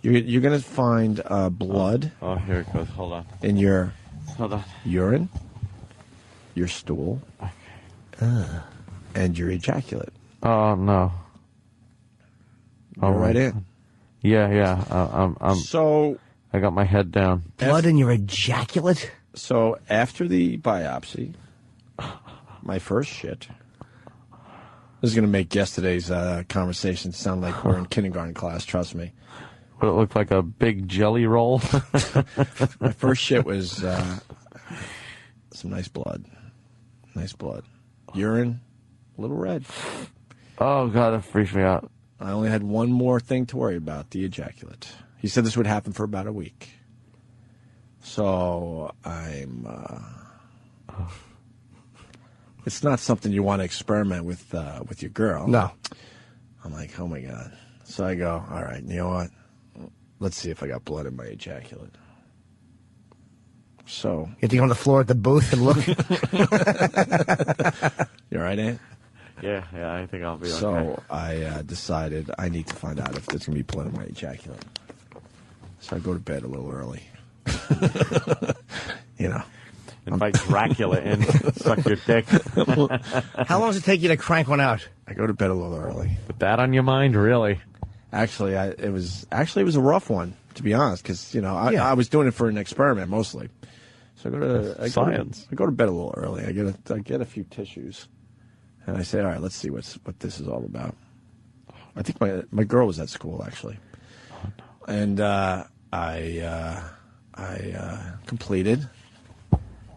You're going to find blood. Oh, here it goes. Hold on. In your Hold on. urine, your stool, and your ejaculate. Oh, no. You're right in. Yeah. So I got my head down. Blood in your ejaculate? So after the biopsy, my first shit. This is going to make yesterday's conversation sound like we're in kindergarten class, trust me. Would it look like a big jelly roll? My first shit was some nice blood. Nice blood. Urine, a little red. Oh, God, that freaks me out. I only had one more thing to worry about, the ejaculate. He said this would happen for about a week. So I'm... It's not something you want to experiment with your girl. No. I'm like, oh, my God. So I go, all right, you know what? Let's see if I got blood in my ejaculate. So... You have to go on the floor at the booth and look. You all right, Aunt? Yeah, I think I'll be okay. So I decided I need to find out if there's going to be blood in my ejaculate. So I go to bed a little early. You know. Invite Dracula in, suck your dick. How long does it take you to crank one out? I go to bed a little early. Put that on your mind, really? Actually, it was a rough one, to be honest, because I was doing it for an experiment mostly. So I go to bed a little early. I get a few tissues, and I say, all right, let's see what this is all about. I think my girl was at school actually, and I completed.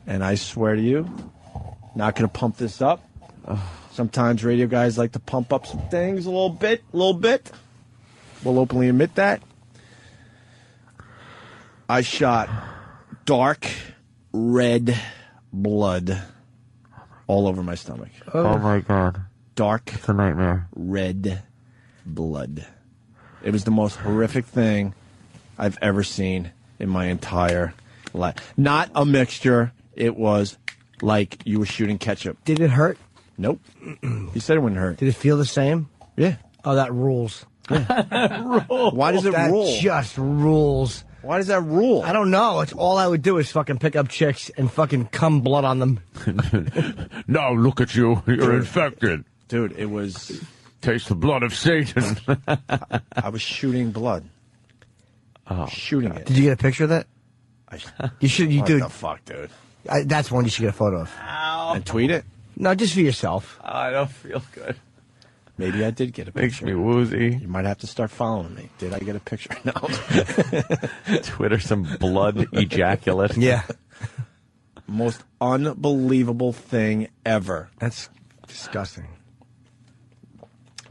And I swear to you, not going to pump this up. Sometimes radio guys like to pump up some things a little bit. We'll openly admit that. I shot dark red blood all over my stomach. Oh my God. Dark. It's a nightmare. Red blood. It was the most horrific thing I've ever seen in my entire life. Not a mixture. It was like you were shooting ketchup. Did it hurt? Nope. He said it wouldn't hurt. Did it feel the same? Yeah. Oh, that rules. Why does it that rule? Just rules. Why does that rule? I don't know. It's all I would do is fucking pick up chicks and fucking cum blood on them. Now look at you. You're infected. Dude, it was... Taste the blood of Satan. I was shooting blood. Shooting it. Did you get a picture of that? You should. You What do. the fuck, dude? That's one you should get a photo of. And tweet it? No, just for yourself. I don't feel good. Maybe I did get a picture. Makes me woozy. You might have to start following me. Did I get a picture? No. Twitter some blood ejaculate. Yeah. Most unbelievable thing ever. That's disgusting.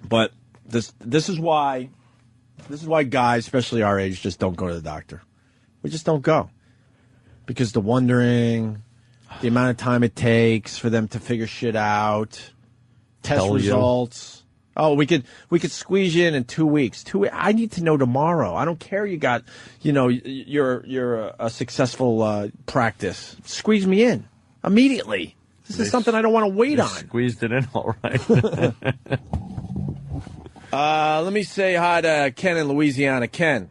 But this is why guys, especially our age, just don't go to the doctor. We just don't go. Because the wondering, the amount of time it takes for them to figure shit out, test Tell you. results. Oh, we could squeeze you in 2 weeks. I need to know tomorrow. I don't care. You got, you're a successful practice. Squeeze me in immediately. This is something I don't want to wait on. Squeezed it in all right. Let me say hi to Ken in Louisiana. Ken.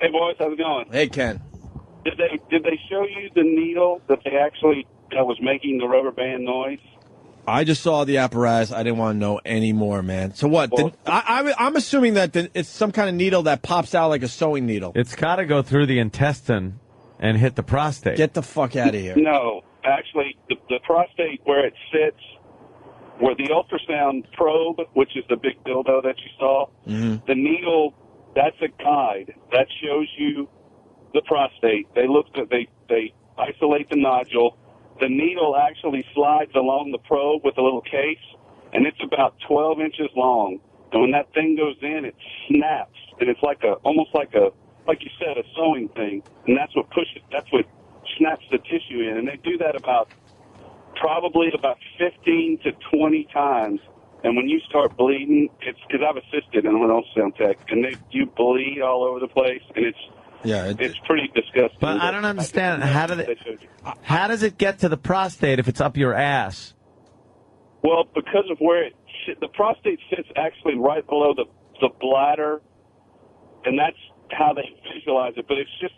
Hey boys, how's it going? Hey Ken. Did they show you the needle that they actually that was making the rubber band noise? I just saw the apparatus. I didn't want to know any more, man. So what? I'm assuming that it's some kind of needle that pops out like a sewing needle. It's got to go through the intestine and hit the prostate. Get the fuck out of here. No, actually, the prostate where it sits, where the ultrasound probe, which is the big dildo that you saw, the needle, that's a guide that shows you the prostate. They isolate the nodule. The needle actually slides along the probe with a little case, and it's about 12 inches long. And when that thing goes in, it snaps, and it's almost like you said, a sewing thing. And that's what snaps the tissue in. And they do that probably about 15 to 20 times. And when you start bleeding, it's because I've assisted in an ultrasound tech, and you bleed all over the place, and it's pretty disgusting. But I don't understand. How does it get to the prostate if it's up your ass? Well, because of where the prostate sits actually right below the bladder, and that's how they visualize it. But it's just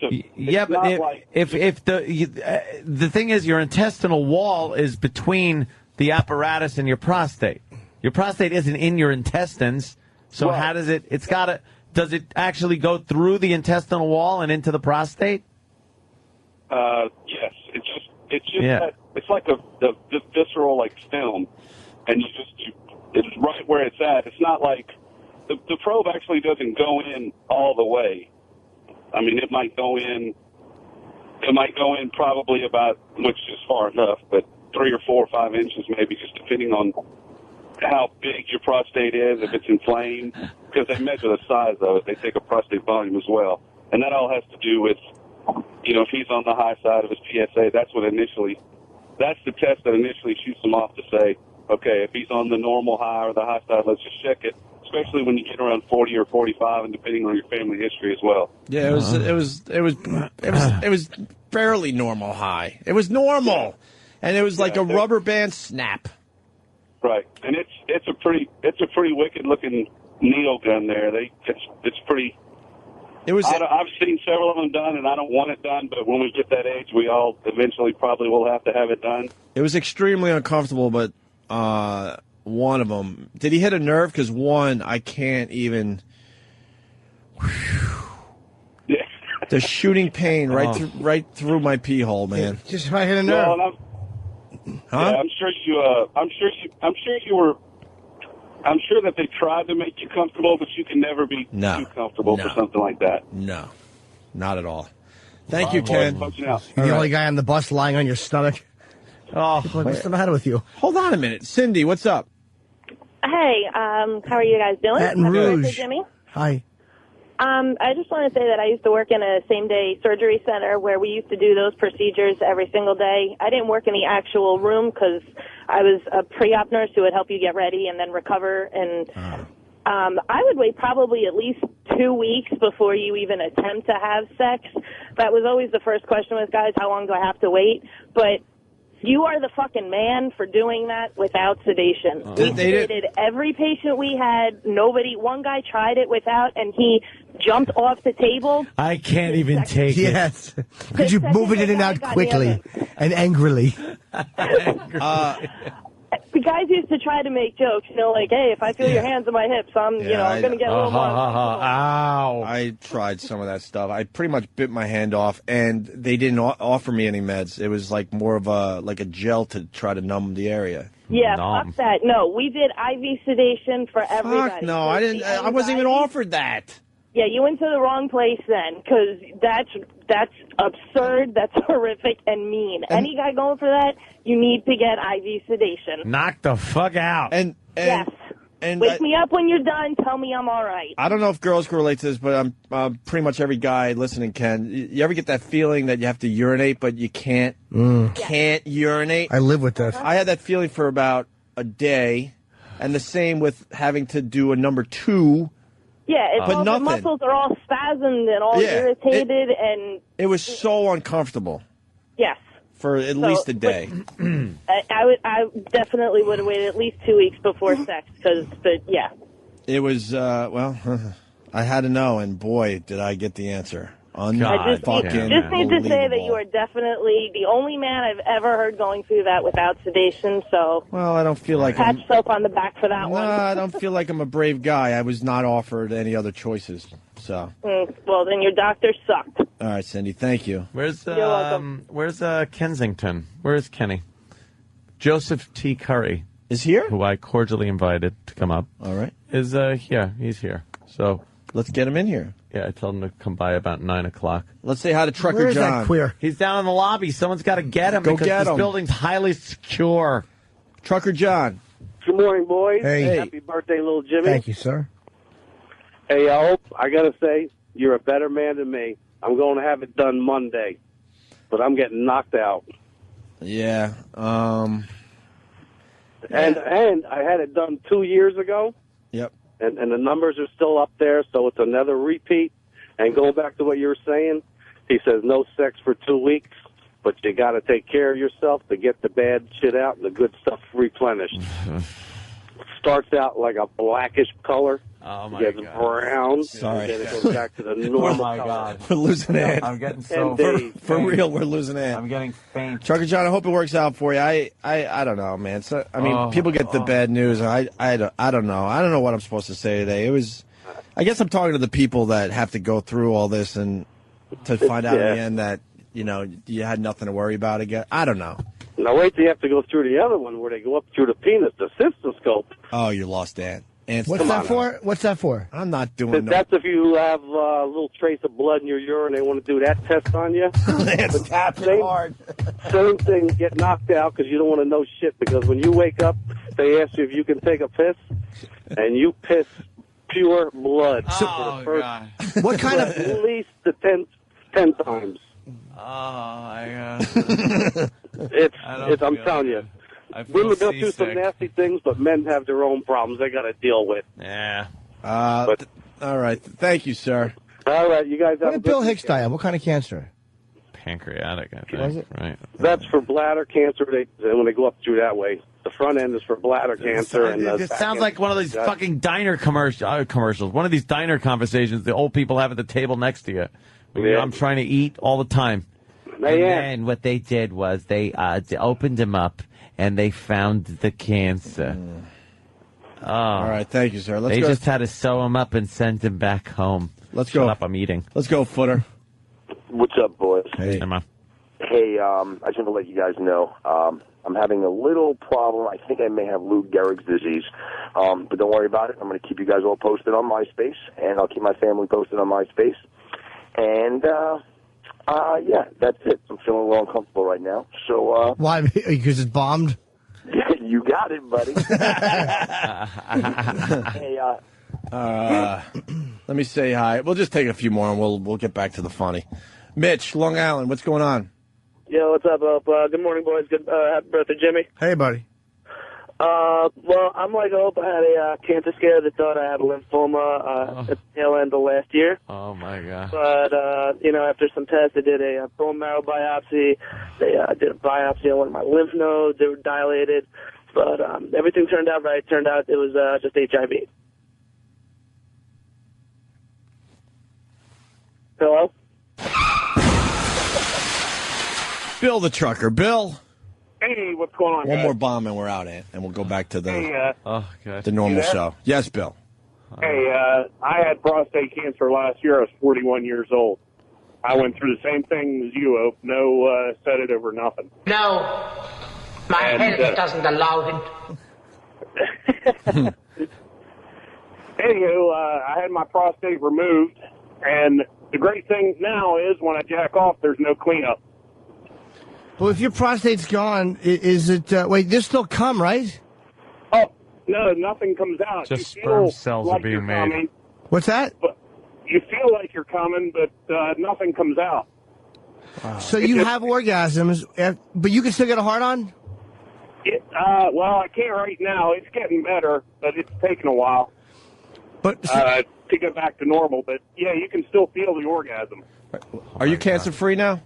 if the thing is, your intestinal wall is between the apparatus and your prostate. Your prostate isn't in your intestines, so how does it? Does it actually go through the intestinal wall and into the prostate? Yes, it's just that it's like the visceral film, and it's right where it's at. It's not like the probe actually doesn't go in all the way. I mean, it might go in probably about, which is far enough, but 3 or 4 or 5 inches maybe, just depending on how big your prostate is, if it's inflamed, because they measure the size of it. They take a prostate volume as well. And that all has to do with, if he's on the high side of his PSA, that's the test that initially shoots him off to say, okay, if he's on the normal high or the high side, let's just check it, especially when you get around 40 or 45 and depending on your family history as well. Yeah, it was fairly normal high. It was normal. And it was like a rubber band snap. Right, and it's a pretty wicked looking needle gun there. It's pretty. I've seen several of them done, and I don't want it done. But when we get that age, we all eventually probably will have to have it done. It was extremely uncomfortable, but one of them, did he hit a nerve? Because one, I can't even. Yeah. The shooting pain right through my pee hole, man. Just if I hit a nerve. Well, huh? Yeah, I'm sure that they tried to make you comfortable, but you can never be too comfortable for something like that. No, not at all. Thank you, Ken. You're the only guy on the bus lying on your stomach. Oh, what's the matter with you? Hold on a minute. Cindy, what's up? Hey, how are you guys doing? Baton Happy Rouge. birthday, Jimmy. Hi. I just want to say that I used to work in a same-day surgery center where we used to do those procedures every single day. I didn't work in the actual room because I was a pre-op nurse who would help you get ready and then recover. And I would wait probably at least 2 weeks before you even attempt to have sex. That was always the first question with guys, how long do I have to wait? But you are the fucking man for doing that without sedation. We sedated every patient we had. One guy tried it without, and he jumped off the table. I can't even take it. Yes. Could you move it in and out quickly and angrily? The guys used to try to make jokes, like, hey, if I feel your hands on my hips, I'm going to get a little more. Ow. I tried some of that stuff. I pretty much bit my hand off, and they didn't offer me any meds. It was like more of a gel to try to numb the area. Yeah, fuck that. No, we did IV sedation for everybody. Fuck no, I didn't. I wasn't even offered that. Yeah, you went to the wrong place then, because that's absurd, that's horrific, and mean. Any guy going for that, you need to get IV sedation. Knock the fuck out. And yes. And wake me up when you're done. Tell me I'm all right. I don't know if girls can relate to this, but I'm pretty much every guy listening can. You ever get that feeling that you have to urinate, but you can't urinate? I live with that. I had that feeling for about a day, and the same with having to do a number 2. Yeah, it's but all nothing. the muscles are all spasmed and all irritated, and it was so uncomfortable. Yes. For at least a day. I definitely would have waited at least 2 weeks before sex, yeah. It was, I had to know, and boy, did I get the answer. I just need to say that you are definitely the only man I've ever heard going through that without sedation, so... Well, I don't feel like pat yourself on the back for that one. I don't feel like I'm a brave guy. I was not offered any other choices, so... Well, then your doctor sucked. All right, Cindy, thank you. Where's You're welcome. Where's Kensington? Where's Kenny? Joseph T. Curry is here, who I cordially invited to come up. All right, is he's here. So let's get him in here. Yeah, I told him to come by about 9 o'clock. Let's say hi to Trucker Where is John. that queer? He's down in the lobby. Someone's got to get him Go because get this him. building's highly secure. Trucker John. Good morning, boys. Hey. Happy birthday, little Jimmy. Thank you, sir. Hey, I hope, I got to say, you're a better man than me. I'm going to have it done Monday, but I'm getting knocked out. Yeah. And I had it done 2 years ago. Yep. And the numbers are still up there, so it's another repeat. And going back to what you were saying, he says no sex for 2 weeks, but you got to take care of yourself to get the bad shit out and the good stuff replenished. Starts out like a blackish color. Oh, my gets God. brown. Sorry. And then it goes back to the normal Oh, my color. God. We're losing it. I'm getting so for real. We're losing it. I'm getting faint. Trucker John, I hope it works out for you. I don't know, man. So, I mean, people get the bad news. I don't know. I don't know what I'm supposed to say today. It was. I guess I'm talking to the people that have to go through all this and to find out in the end that you had nothing to worry about again. I don't know. Now wait till you have to go through the other one where they go up through the penis, the cystoscope. Oh, you lost that. What's that for? What's that for? I'm not doing That's if you have a little trace of blood in your urine, they want to do that test on you. It's tapping hard. Same thing, get knocked out because you don't want to know shit. Because when you wake up, they ask you if you can take a piss, and you piss pure blood for the first. God. What kind of? At least the 10 times. Oh, my God. It's. I'm telling you. Women go through some nasty things, but men have their own problems they got to deal with. Yeah. All right. Thank you, sir. All right, you guys have What did Bill Hicks die of? What kind of cancer? Pancreatic, I think. Was it? Right. That's for bladder cancer. When they go up through that way, the front end is for bladder cancer. And It the just back sounds end like one of these is- fucking diner commercials. One of these diner conversations the old people have at the table next to you. Yeah. I'm trying to eat all the time. Yeah. And then what they did was they opened him up and they found the cancer. Oh. All right, thank you, sir. Let's They go. just had to sew him up and send him back home. Let's Shut go. up, I'm eating. Let's go, Footer. What's up, boys? Hey. Come on. Hey, I just want to let you guys know I'm having a little problem. I think I may have Lou Gehrig's disease, but don't worry about it. I'm going to keep you guys all posted on MySpace, and I'll keep my family posted on MySpace. And yeah, that's it. I'm feeling a little uncomfortable right now. So Why? Because it's bombed. you got it, buddy. Hey, Let me say hi. We'll just take a few more, and we'll get back to the funny. Mitch, Long Island, what's going on? Yo, what's up, Hope? Good morning, boys. Good happy birthday, Jimmy. Hey, buddy. Well, I'm like Hope. I had a cancer scare that thought I had lymphoma at the tail end of last year. Oh, my God. But, after some tests, they did a bone marrow biopsy. They did a biopsy on one of my lymph nodes. They were dilated. But everything turned out right. Turned out it was just HIV. Hello? Bill the trucker. Bill. Hey, what's going on, One guys? more bomb and we're out, and we'll go back to the Hey, the normal you there? show. Yes, Bill. Hey, I had prostate cancer last year. I was 41 years old. I went through the same thing as you, Hope. No sedative or nothing. No, my health doesn't allow him. Anywho, I had my prostate removed, and the great thing now is when I jack off, there's no cleanup. Well, if your prostate's gone, is it... wait, there's still cum, right? Oh, no, nothing comes out. Just You sperm feel cells like are being you're made. coming, What's that? but you feel like you're coming, but nothing comes out. So you have orgasms, but you can still get a hard-on? Well, I can't right now. It's getting better, but it's taking a while But to get back to normal. But, yeah, you can still feel the orgasm. Are you cancer-free now?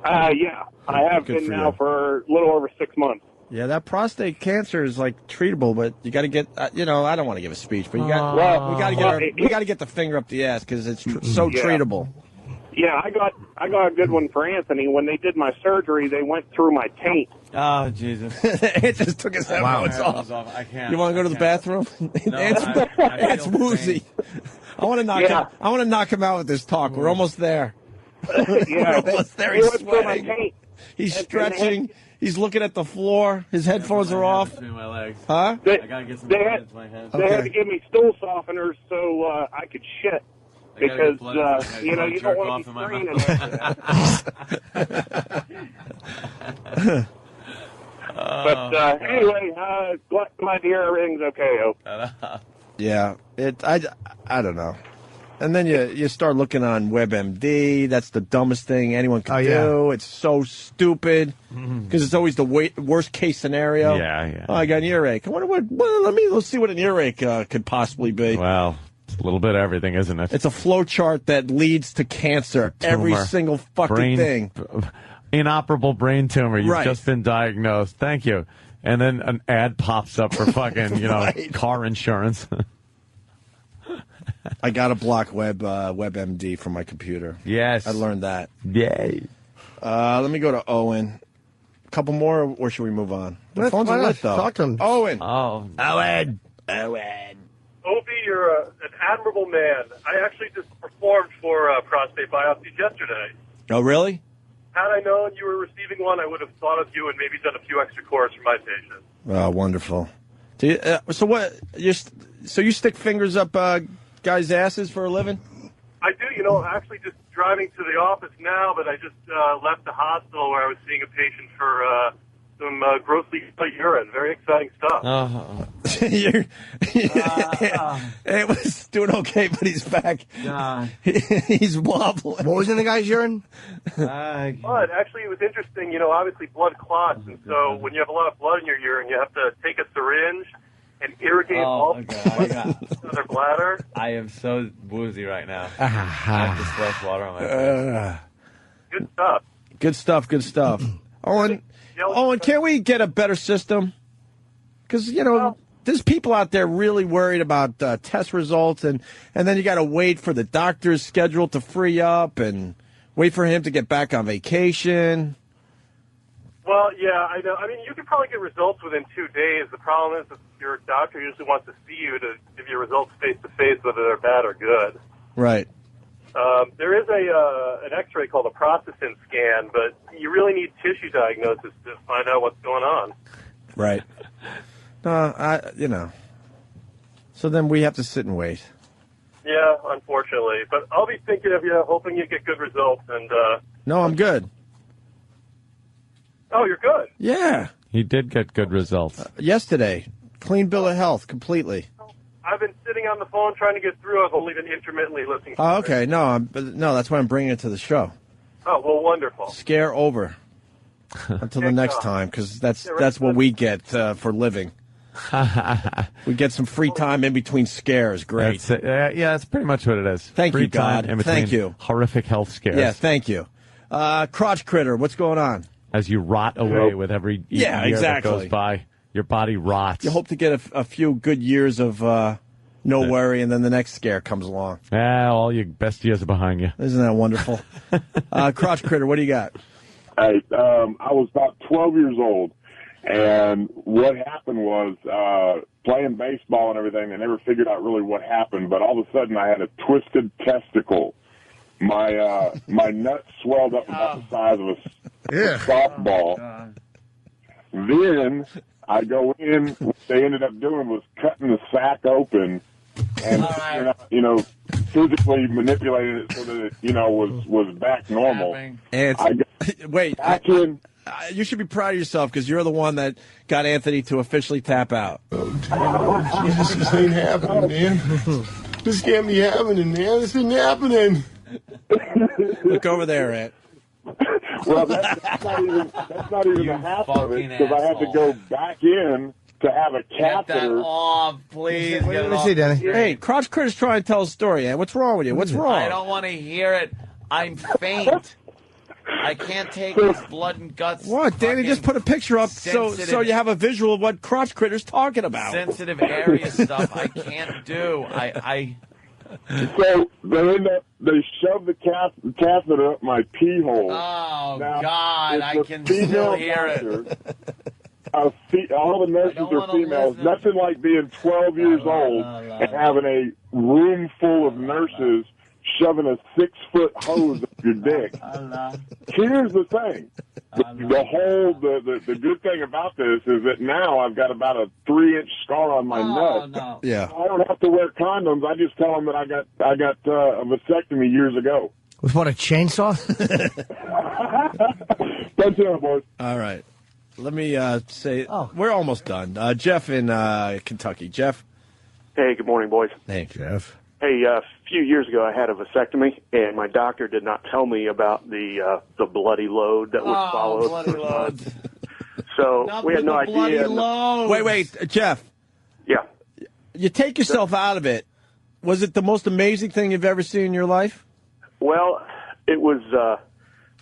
Yeah, I have Good been for now you. for a little over 6 months. Yeah, that prostate cancer is like treatable, but you got to get. I don't want to give a speech, but we got to get the finger up the ass because it's so Yeah. treatable. Yeah, I got a good one for Anthony. When they did my surgery, they went through my taint. Oh, Jesus. It just took his headphones off. I can't. You want to go to the bathroom? No, it's feel woozy. I want to knock Yeah. him. I want to knock him out with this talk. We're almost there. Yeah, We're almost there. they He's went through my sweating. taint. He's And- stretching. He's looking at the floor. His headphones are off. Between my legs. Huh? They, I gotta get some they blood had, into my head. they had to give me stool softeners so I could shit. I gotta Because, get blood into my head. you Blood don't jerk want off to in be my screaming mouth. after that. But anyway, glad to hear everything's okay, Hope. Yeah. I don't know. And then you start looking on WebMD. That's the dumbest thing anyone can do. It's so stupid because it's always the worst case scenario. Yeah. Oh, I got an earache. I wonder let's see what an earache could possibly be. Well, it's a little bit of everything, isn't it? It's a flow chart that leads to cancer. Every Tumor. single fucking Brain- thing. Inoperable brain tumor. You've Right. just been diagnosed. Thank you. And then an ad pops up for fucking, Right. car insurance. I got to block WebMD from my computer. Yes. I learned that. Yay. Let me go to Owen. A couple more, or should we move on? The phones why are not? lit, though. Talk to him. Owen. Oh. Owen. Opie, you're an admirable man. I actually just performed for prostate biopsies yesterday. Oh, really? Had I known you were receiving one, I would have thought of you and maybe done a few extra cores for my patient. Oh, wonderful. Do you, so what? So you stick fingers up guys' asses for a living? I do, actually just driving to the office now, but I just left the hospital where I was seeing a patient for some grossly urine. Very exciting stuff. It was doing okay, but he's back. He's wobbling. What was in the guy's urine? But actually, it was interesting. Obviously blood clots, and so when you have a lot of blood in your urine, you have to take a syringe and irrigate all their bladder. I am so woozy right now. I have to splash water on my face. Good stuff. Good stuff. Owen, can't we get a better system? Because, there's people out there really worried about test results, and then you got to wait for the doctor's schedule to free up and wait for him to get back on vacation. Well, yeah, I know. I mean, you could probably get results within 2 days. The problem is that your doctor usually wants to see you to give you results face-to-face, whether they're bad or good. Right. There is an X-ray called a prostacin scan, but you really need tissue diagnosis to find out what's going on. Right. So then we have to sit and wait. Yeah, unfortunately. But I'll be thinking of you, hoping you get good results. And No, I'm good. oh, you're good. Yeah. He did get good results. Yesterday. Clean bill of health, completely. I've been sitting on the phone trying to get through. I've only been intermittently listening to Oh, it. okay. No, that's why I'm bringing it to the show. Oh, well, wonderful. Scare over until the next time, because that's what we get for living. We get some free time in between scares. Great. That's pretty much what it is. Thank free you, God. time in between Thank you. Horrific health scares. Yeah, thank you. Crotch Critter, what's going on? As you rot away with every year that goes by, your body rots. You hope to get a few good years of no worry, and then the next scare comes along. All your best years are behind you. Isn't that wonderful? Crotch Critter, what do you got? Hey, I was about 12 years old, and what happened was playing baseball and everything. I never figured out really what happened, but all of a sudden I had a twisted testicle. My nuts swelled up about the size of a softball. Then I go in. What they ended up doing was cutting the sack open and physically manipulating it so that it was back normal. Wait, you should be proud of yourself because you're the one that got Anthony to officially tap out. This ain't happening, man. This can't be happening, man. This ain't happening. Look over there, Ant. Well, that's not even the half of it, because I had to go back in to have a catheter. Please. Let me see, Danny. Hey, Crotch Critter's trying to tell a story, Ant. What's wrong with you? What's wrong? I don't want to hear it. I'm faint. I can't take this blood and guts. What? Danny just put a picture up so you have a visual of what Crotch Critter's talking about. Sensitive area stuff I can't do. So they shoved the catheter up my pee hole. Oh, now, God, I can still hear it. All the nurses are females. Nothing like being 12 years old and having a room full of nurses shoving a 6-foot hose up your dick. Here's the thing. The good thing about this is that now I've got about a 3-inch scar on my nut. No. Yeah. I don't have to wear condoms. I just tell them that I got a vasectomy years ago. With what, a chainsaw? That's it, boys. All right. Let me say, we're almost done. Jeff in Kentucky. Jeff? Hey, good morning, boys. Hey, Jeff. Hey, a few years ago I had a vasectomy, and my doctor did not tell me about the bloody load that was followed. Bloody load. So we had no idea. Wait, Jeff. Yeah. You take yourself out of it. Was it the most amazing thing you've ever seen in your life? Well, it was.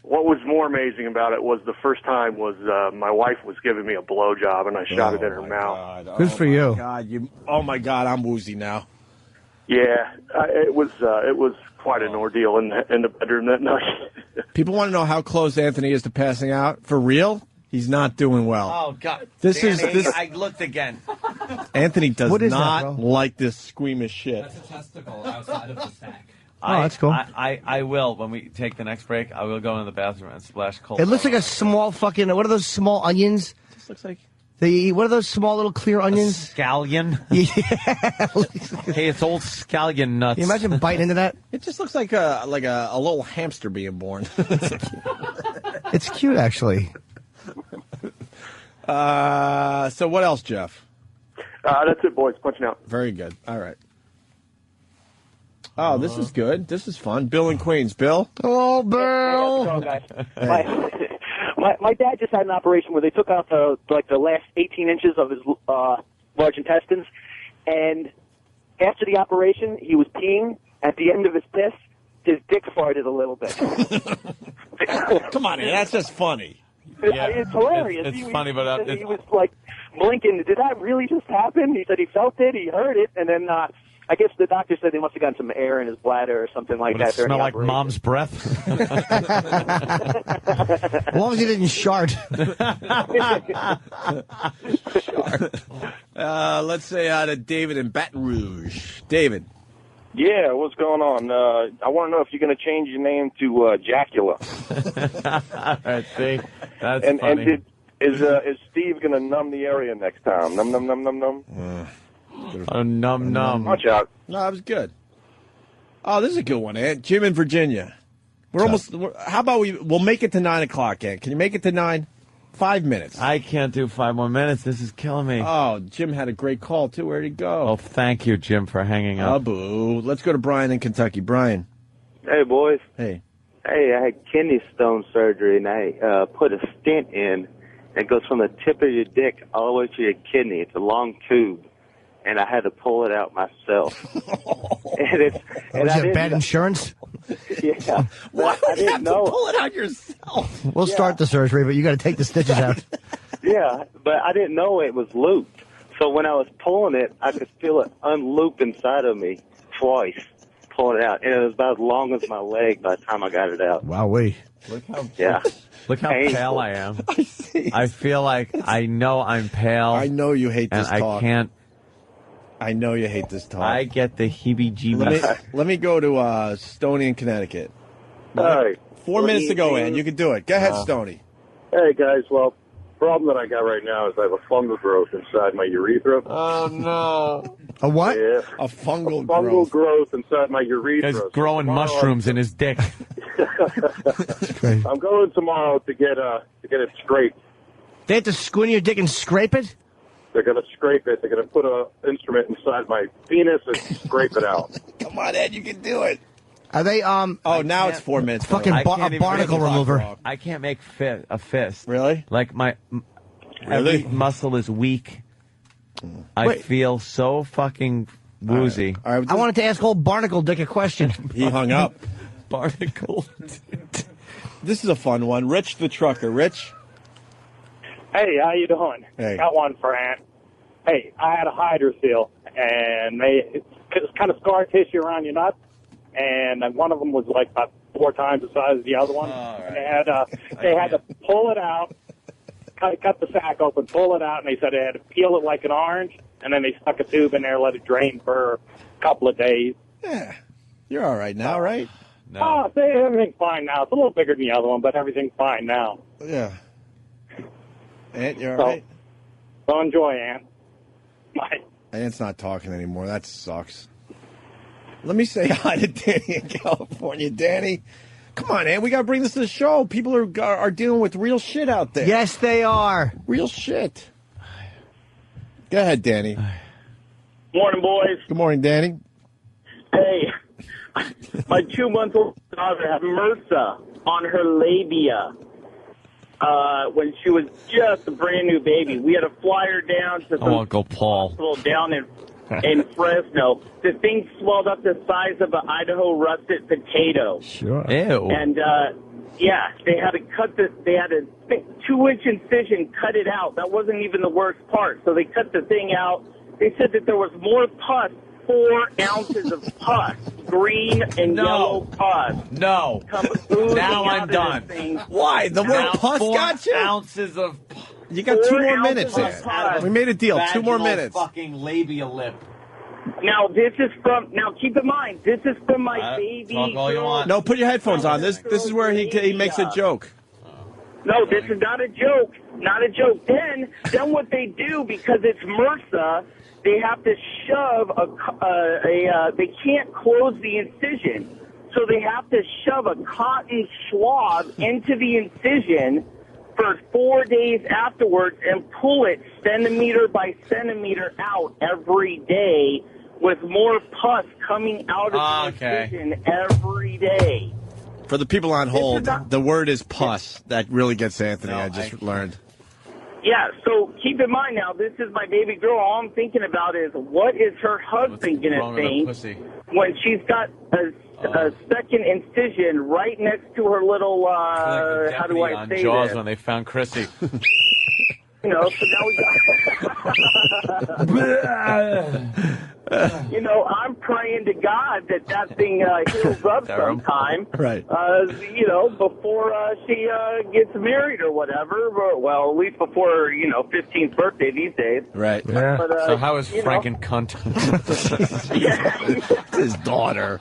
What was more amazing about it was the first time was my wife was giving me a blowjob, and I shot it in her mouth. Good for you. Oh my God, I'm woozy now. Yeah, it was quite an ordeal in the bedroom that night. People want to know how close Anthony is to passing out. For real, he's not doing well. Oh, God. This I looked again. Anthony does What is that, not bro? like this squeamish shit. That's a testicle outside of the sack. That's cool. I will, when we take the next break, I will go in the bathroom and splash cold. It looks like a small fucking, what are those small onions? This looks like... What are those small little clear onions? Scallion. Yeah. Hey, it's old scallion nuts. Can you imagine biting into that? It just looks like a little hamster being born. It's cute, actually. So what else, Jeff? That's it, boys. Punching out. Very good. All right. Oh, this is good. This is fun. Bill in Queens. Bill? Hello, Bill. How's it going, guys? My dad just had an operation where they took out the last 18 inches of his large intestines, and after the operation, he was peeing. At the end of his piss, his dick farted a little bit. Come on, man, that's just funny. Yeah. It's hilarious. It's funny, but he was like blinking. Did that really just happen? He said he felt it, he heard it, and then I guess the doctor said they must have gotten some air in his bladder or something like Would that. it smell like mom's breath? As long as he didn't shart. Let's say to David in Baton Rouge. David. Yeah, what's going on? I want to know if you're going to change your name to Jacula. All right, see? That's and funny. And is Steve going to numb the area next time? Num, num, num, num, num. Oh, num. Watch out. No, that was good. Oh, this is a good one, Ant. Jim in Virginia. We're almost. How about we'll make it to 9 o'clock, Ant? Can you make it to 9? 5 minutes. I can't do 5 more minutes. This is killing me. Oh, Jim had a great call, too. Where'd he go? Oh, thank you, Jim, for hanging up. Boo. Let's go to Brian in Kentucky. Brian. Hey, boys. Hey. Hey, I had kidney stone surgery, and I put a stent in. It goes from the tip of your dick all the way to your kidney. It's a long tube, and I had to pull it out myself. Was it bad insurance? Yeah. Why would you have to know. pull it out yourself? We'll start the surgery, but you got to take the stitches out. Yeah, but I didn't know it was looped. So when I was pulling it, I could feel it unloop inside of me twice, pulling it out. And it was about as long as my leg by the time I got it out. Wowee. Look how Painful. pale I am. I feel like I know I'm pale. I know you hate this and talk. I can't. I know you hate this talk. I get the heebie-jeebies. Let me go to Stony in Connecticut. All right. 4 minutes to go, Ann. You can do it. Go ahead, Stony. Hey, guys. Well, problem that I got right now is I have a fungal growth inside my urethra. Oh, no. A what? Yeah. A fungal growth inside my urethra. Guy's growing mushrooms in his dick. I'm going tomorrow to get it scraped. They have to squint your dick and scrape it? They're going to scrape it. They're going to put an instrument inside my penis and scrape it out. Come on, Ed. You can do it. Are they, Oh, now it's 4 minutes. fucking I a can't even barnacle make a remover? I can't make a fist. Really? Like every muscle is weak. I Wait. feel so fucking woozy. All right. I wanted to ask old Barnacle Dick a question. He hung up. Barnacle. This is a fun one. Rich the trucker. Rich? Hey, how you doing? Hey. Got one for Aunt. Hey, I had a hydrocele, and it's kind of scar tissue around your nuts, and one of them was like about 4 times the size of the other one. And they had to pull it out, cut the sack open, pull it out, and they said they had to peel it like an orange, and then they stuck a tube in there, let it drain for a couple of days. Yeah. You're all right now, right? No. Oh, everything's fine now. It's a little bigger than the other one, but everything's fine now. Yeah. Aunt, you're all right? So enjoy, Aunt. Bye. Ant's not talking anymore. That sucks. Let me say hi to Danny in California. Danny, come on, Ant. We got to bring this to the show. People are dealing with real shit out there. Yes, they are. Real shit. Go ahead, Danny. Morning, boys. Good morning, Danny. Hey, my 2-month-old daughter had MRSA on her labia when she was just a brand new baby. We had to fly her down to some Uncle Paul. hospital down in Fresno. The thing swelled up the size of an Idaho russet potato. Sure. Ew. And yeah, they had to they had a 2-inch incision, cut it out. That wasn't even the worst part. So they cut the thing out. They said that there was more pus, 4 ounces of pus, green and yellow pus. No. Now I'm done. Why? The word pus 4 got you? ounces of. You got 2 more minutes ounces of there. pus. We made a deal. 2 more Vaginal minutes. Fucking labia lip. Now keep in mind, this is from my baby talk all you girl. want. No, put your headphones on. This is where he makes a joke. No, this is not a joke. Not a joke. Then what they do, because it's MRSA, they have to shove they can't close the incision. So they have to shove a cotton swab into the incision for 4 days afterwards and pull it centimeter by centimeter out every day with more pus coming out of the incision every day. For the people on hold, the word is pus. That really gets Anthony, I just learned. Yeah, so keep in mind now, this is my baby girl. All I'm thinking about is what is her husband going to think when she's got a second incision right next to her little, how do I say Jaws this? when they found Chrissy. You know, so now we got... you know, I'm praying to God that thing heals up sometime. Right. You know, before she gets married or whatever. Well, at least before her, 15th birthday these days. Right. Yeah. But, so how is Franken cunt? His daughter.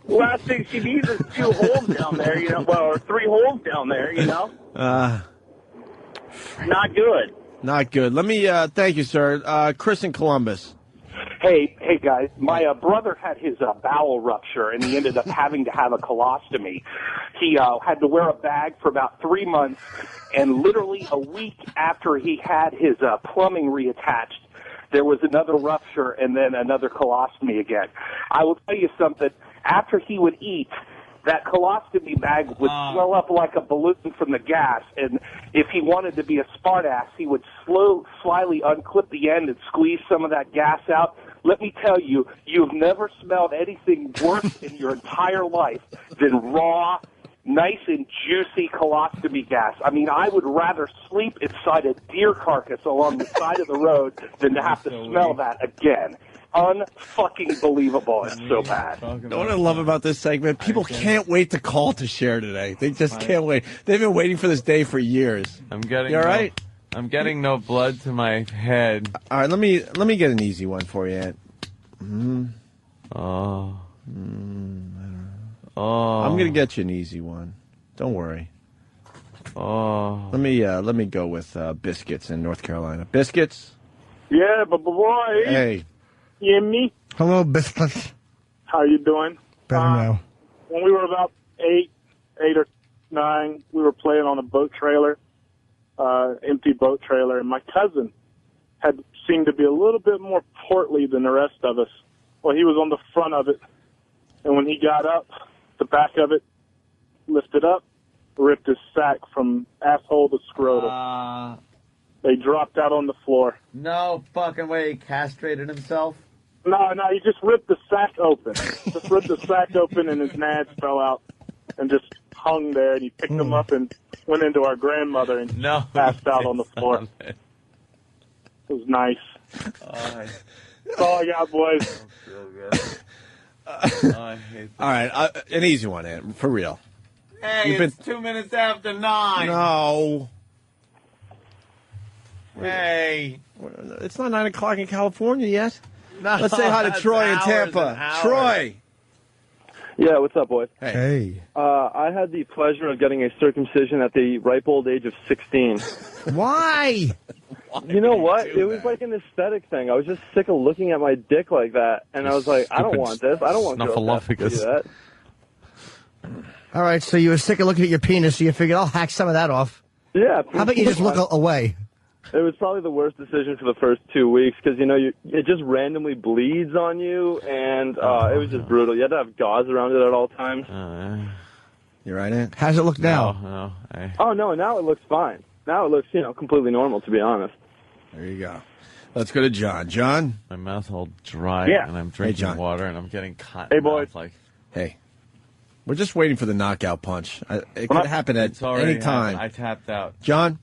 Last thing she needs is 2 holes down there, or 3 holes down there, Not good. Not good. Let me, thank you, sir. Chris in Columbus. Hey guys, my brother had his bowel rupture, and he ended up having to have a colostomy. He had to wear a bag for about 3 months, and literally a week after he had his plumbing reattached, there was another rupture and then another colostomy again. I will tell you something. After he would eat, that colostomy bag would swell up like a balloon from the gas, and if he wanted to be a smartass, he would slyly unclip the end and squeeze some of that gas out. Let me tell you, you've never smelled anything worse in your entire life than raw, nice and juicy colostomy gas. I mean, I would rather sleep inside a deer carcass along the side of the road than to have to smell that again. Unfucking believable. It's so bad. You know what I love about this segment? People can't wait to call to share today. They just can't wait. They've been waiting for this day for years. I'm getting. You all right? I'm getting no blood to my head. All right, let me get an easy one for you, Ant. Oh. I'm gonna get you an easy one. Don't worry. Let me go with Biscuits in North Carolina. Biscuits. Yeah, but boy. Hey. You hear me? Hello, Biscuits. How you doing? Better now. When we were about 8 or 9, we were playing on a boat trailer, empty boat trailer, and my cousin had seemed to be a little bit more portly than the rest of us. Well, he was on the front of it, and when he got up, the back of it lifted up, ripped his sack from asshole to scrotum. They dropped out on the floor. No fucking way he castrated himself? No, he just ripped the sack open. Just ripped the sack open, and his nads fell out and just hung there, and he picked them up and went into our grandmother and passed out on the floor. It was nice. That's all I got, boys. All right, an easy one, Ant, for real. Hey, it's 2 minutes after 9. No. Hey. It's not 9 o'clock in California yet. No, Let's say hi to that's Troy in hours Tampa. and hours. Troy. Yeah, what's up, boys? Hey. I had the pleasure of getting a circumcision at the ripe old age of 16. Why? You know what? It was like an aesthetic thing. I was just sick of looking at my dick like that, and I was like, I don't want this. I don't want to do that. All right, so you were sick of looking at your penis, so you figured I'll hack some of that off. Yeah. How about you just look away? It was probably the worst decision for the first 2 weeks because, you know, it just randomly bleeds on you, and it was just brutal. You had to have gauze around it at all times. You right, Ant? How's it look now? Oh, no, now it looks fine. Now it looks, completely normal, to be honest. There you go. Let's go to John. John? My mouth's all dry, Yeah. and I'm Hey, drinking John. water, and I'm getting cotton. Hey, boys. mouth, like, Hey. We're just waiting for the knockout punch. It could happen at it's already any time. happened. I tapped out. John?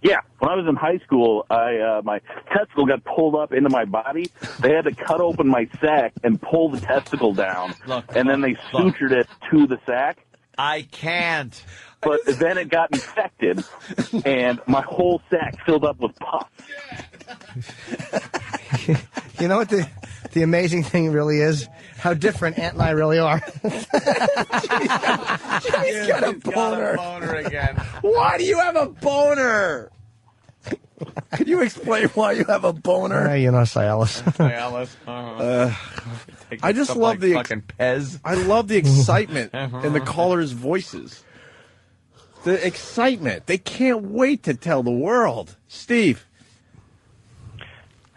Yeah, when I was in high school, my testicle got pulled up into my body. They had to cut open my sack and pull the testicle down, and then they sutured it to the sack. I can't. But then it got infected, and my whole sack filled up with pus. You know what the amazing thing really is? How different Ant and I really are. He's got a boner. Again. Why do you have a boner? Could you explain why you have a boner? Cialis. I just stuff love like the fucking Pez. I love the excitement in the callers' voices. The excitement. They can't wait to tell the world. Steve.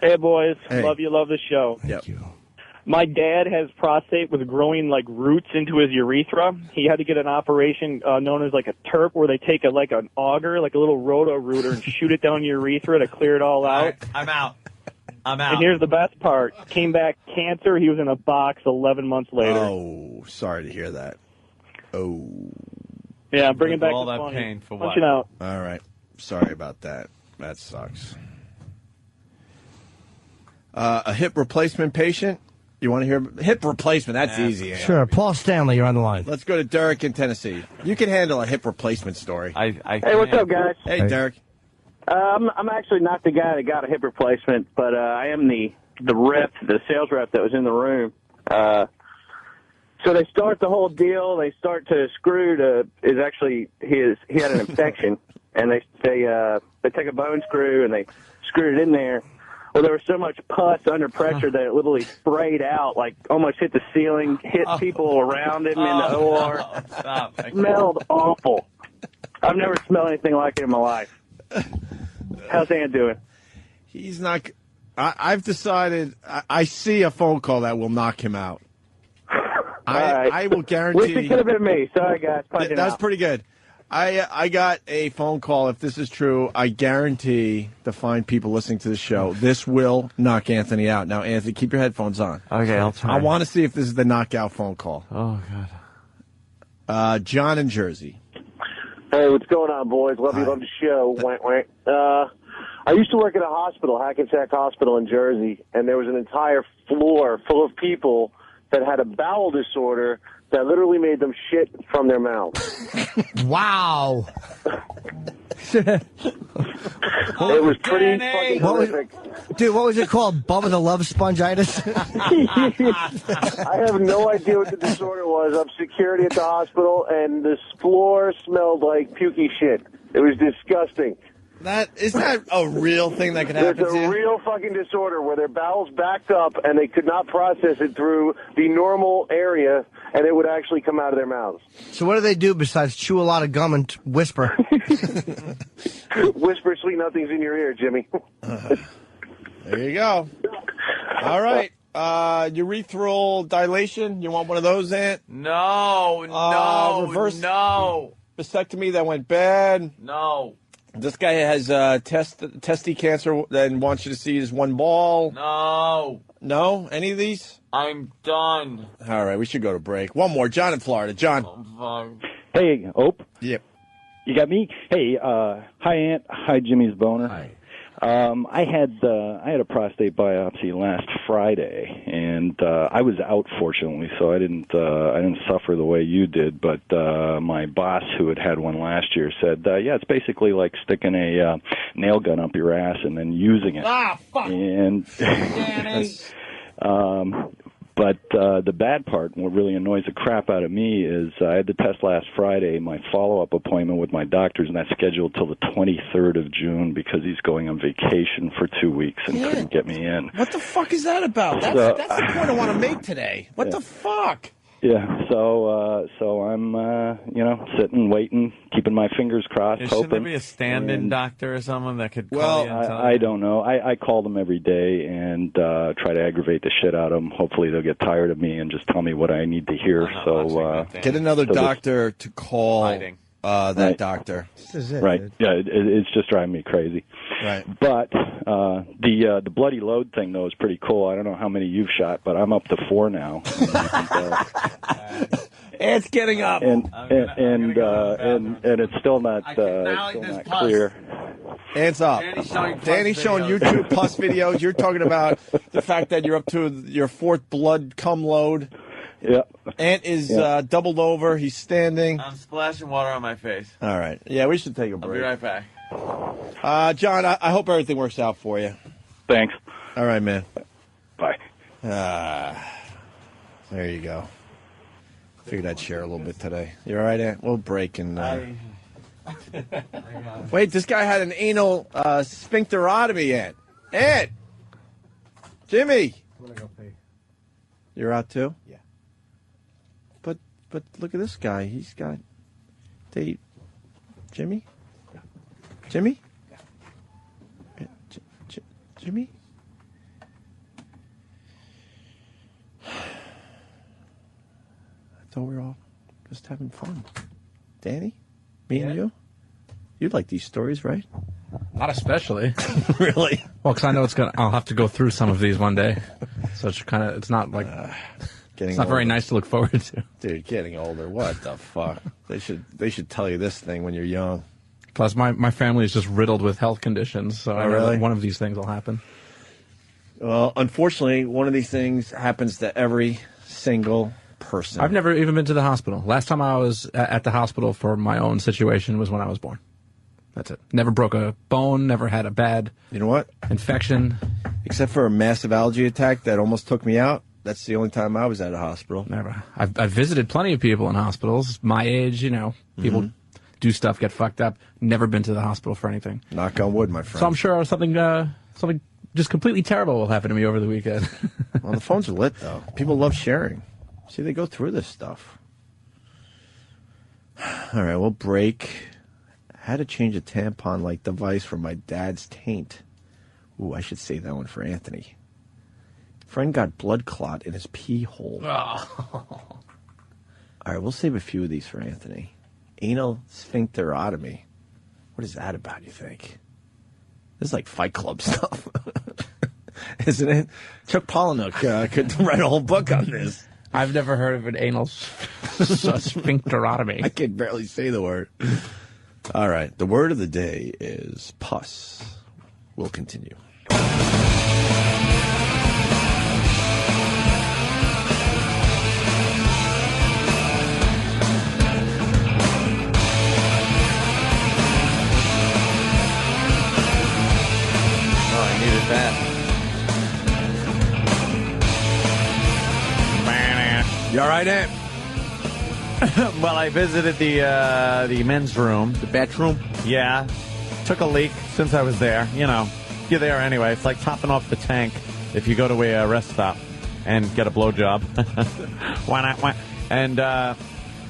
Hey, boys. Hey. Love the show. Thank you. My dad has prostate with growing like roots into his urethra. He had to get an operation known as like a TERP, where they take an auger, like a little roto-rooter, and shoot it down your urethra to clear it all out. I'm out. And here's the best part. Came back cancer. He was in a box 11 months later. Oh, sorry to hear that. Oh. Yeah, bringing back all the that funny. pain for Punching what? out. All right. Sorry about that. That sucks. A hip replacement patient? You want to hear hip replacement? That's easy. Ant. Sure. Paul Stanley, you're on the line. Let's go to Derek in Tennessee. You can handle a hip replacement story. Hey, what's up, guys? Hey, Derek. I'm actually not the guy that got a hip replacement, but I am the sales rep that was in the room. So they start the whole deal. They start to screw he had an infection, and they take a bone screw and they screwed it in there. Well, there was so much pus under pressure that it literally sprayed out, like almost hit the ceiling, hit people around him in the OR. Stop. Smelled awful. I've never smelled anything like it in my life. How's Ant doing? He's not. I've decided. I see a phone call that will knock him out. I will guarantee. Wish it could have been me. Sorry, guys. That's pretty good. I got a phone call. If this is true, I guarantee the fine people listening to the show, this will knock Anthony out. Now, Anthony, keep your headphones on. Okay, I'll try. I want to see if this is the knockout phone call. Oh, God. John in Jersey. Hey, what's going on, boys? Love you, love the show. Wank, wank. I used to work at a hospital, Hackensack Hospital in Jersey, and there was an entire floor full of people that had a bowel disorder that literally made them shit from their mouths. Wow. It was pretty fucking horrific. Dude, what was it called? Bubba the Love Spongitis? I have no idea what the disorder was. I'm security at the hospital, and the floor smelled like pukey shit. It was disgusting. Is that a real thing that could happen There's to you? a real fucking disorder where their bowels backed up and they could not process it through the normal area, and it would actually come out of their mouths. So what do they do besides chew a lot of gum and whisper? Whisper sweet nothings in your ear, Jimmy. There you go. All right. Urethral dilation. You want one of those, Ant? No. Reverse vasectomy that went bad. No. This guy has testy cancer and wants you to see his one ball. No. No? Any of these? I'm done. All right, we should go to break. One more. John in Florida. John. Hey, Ope. Yep. You got me? Hey, hi, Ant. Hi, Jimmy's boner. Hi. I had a prostate biopsy last Friday, and I was out, fortunately, so I didn't suffer the way you did. But my boss, who had one last year, said, "Yeah, it's basically like sticking a nail gun up your ass and then using it." Ah, fuck. And but the bad part, and what really annoys the crap out of me, is I had the test last Friday. My follow-up appointment with my doctor's not scheduled till the 23rd of June because he's going on vacation for 2 weeks and couldn't get me in. What the fuck is that about? That's the point I want to make today. What the fuck? Yeah, so I'm sitting, waiting, keeping my fingers crossed, Shouldn't hoping. there be a stand-in doctor or someone that could call Well, you and tell I don't know. I call them every day and try to aggravate the shit out of them. Hopefully they'll get tired of me and just tell me what I need to hear. So Get another doctor to call that Right. doctor. This is it. Right. Dude. Yeah, it's just driving me crazy. Right. But the bloody load thing, though, is pretty cool. I don't know how many you've shot, but I'm up to 4 now. It's getting up. And it's still not clear. Hands up. Danny's showing YouTube Plus videos. You're talking about the fact that you're up to your 4th blood cum load. Yeah. Ant is doubled over. He's standing. I'm splashing water on my face. All right. Yeah, we should take a I'll break. be right back. John, I hope everything works out for you. Thanks. All right, man. Bye. There you go. Figured I'd share a little bit today. You all right, Ant? We'll break and... Wait, this guy had an anal sphincterotomy, Ant. Ant! Jimmy! I'm gonna go pee. You're out too? Yeah. But look at this guy. He's got... Jimmy? Jimmy? Jimmy? I thought we were all just having fun. Danny? Me and you? You'd like these stories, right? Not especially. Really? Well, because I know I'll have to go through some of these one day, so it's not like it's not very nice to look forward to. Dude, getting older. What the fuck? They should tell you this thing when you're young. Plus, my family is just riddled with health conditions, so I know really? that one of these things will happen. Well, unfortunately, one of these things happens to every single person. I've never even been to the hospital. Last time I was at the hospital for my own situation was when I was born. That's it. Never broke a bone, never had a bad infection. Except for a massive allergy attack that almost took me out. That's the only time I was at a hospital. Never. I've visited plenty of people in hospitals. My age, people do stuff, get fucked up. Never been to the hospital for anything. Knock on wood, my friend. So I'm sure something just completely terrible will happen to me over the weekend. Well, the phones are lit, though. People love sharing. See, they go through this stuff. All right, we'll break. How to change a tampon-like device for my dad's taint. Ooh, I should save that one for Anthony. Friend got blood clot in his pee hole. All right, we'll save a few of these for Anthony. Anal sphincterotomy. What is that about, you think? This is like Fight Club stuff. Isn't it? Chuck Palahniuk could write a whole book on this. I've never heard of an anal sphincterotomy. I can barely say the word. All right. The word of the day is pus. We'll continue. Oh, I needed that. You all right, Ant? Well, I visited the men's room. The bathroom? Yeah. Took a leak since I was there. You know, you're there anyway. It's like topping off the tank if you go to a rest stop and get a blowjob. Why not? Why? And then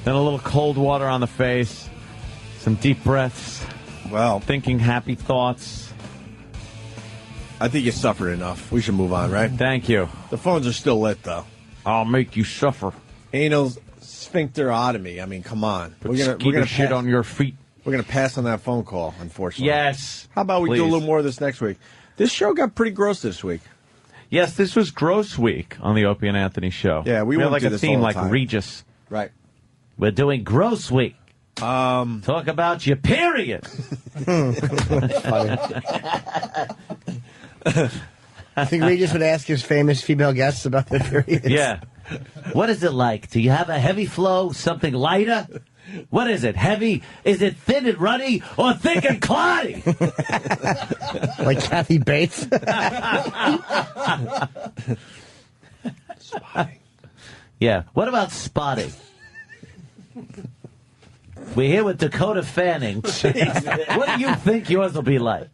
a little cold water on the face, some deep breaths. Well, thinking happy thoughts. I think you suffered enough. We should move on, right? Thank you. The phones are still lit, though. I'll make you suffer. Anal sphincterotomy. I mean, come on. We're gonna shit on your feet. We're gonna pass on that phone call, unfortunately. Yes. How about we please. do a little more of this next week? This show got pretty gross this week. Yes, this was Gross Week on the Opie and Anthony show. Yeah, we had won't like do a this theme all the like time. Regis. Right. We're doing Gross Week. Talk about your period. I think Regis would ask his famous female guests about their periods. Yeah. What is it like? Do you have a heavy flow, something lighter? What is it? Heavy? Is it thin and runny or thick and clotty? Like Kathy Bates? Spotting. Yeah. What about spotting? We're here with Dakota Fanning. What do you think yours will be like?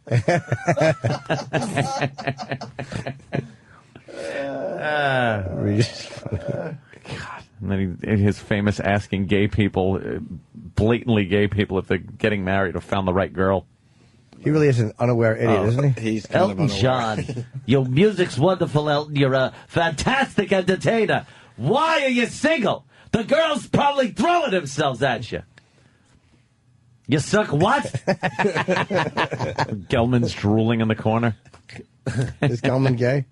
God. And then his famous asking gay people, blatantly gay people, if they're getting married or found the right girl. He really is an unaware idiot, isn't he? He's kind Elton John, your music's wonderful, Elton. You're a fantastic entertainer. Why are you single? The girls probably throwing themselves at you. You suck what? Gelman's drooling in the corner. Is Gelman gay?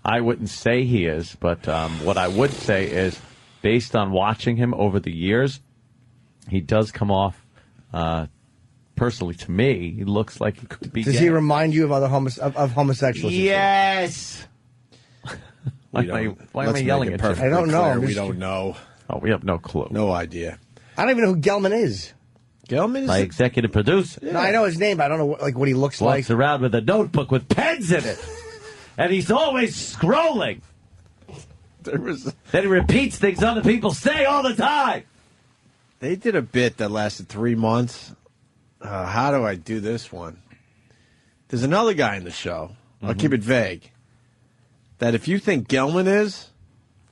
I wouldn't say he is, but what I would say is, based on watching him over the years, he does come off, personally to me, he looks like he could be Does gay. he remind you of other homosexuals? Yes! Why am I yelling at you? I don't know. We don't know. Oh, we have no clue. No idea. I don't even know who Gelman is. Gelman is My executive producer. No, I know his name, but I don't know what he looks like. Walks around with a notebook with pens in it. And he's always scrolling. Then he repeats things other people say all the time. They did a bit that lasted 3 months. How do I do this one? There's another guy in the show. I'll keep it vague. That if you think Gelman is...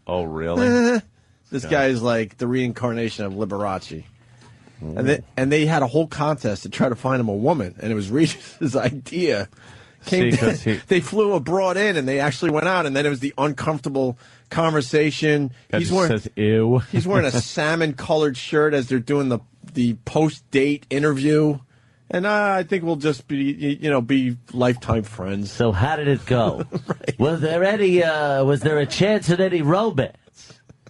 Oh, really? This guy is like the reincarnation of Liberace. And they had a whole contest to try to find him a woman. And it was Regis' idea. They flew abroad in, and they actually went out, and then it was the uncomfortable conversation. That says ew. He's wearing a salmon-colored shirt as they're doing the post-date interview, and I think we'll just be lifetime friends. So how did it go? Right. Was there a chance at any romance?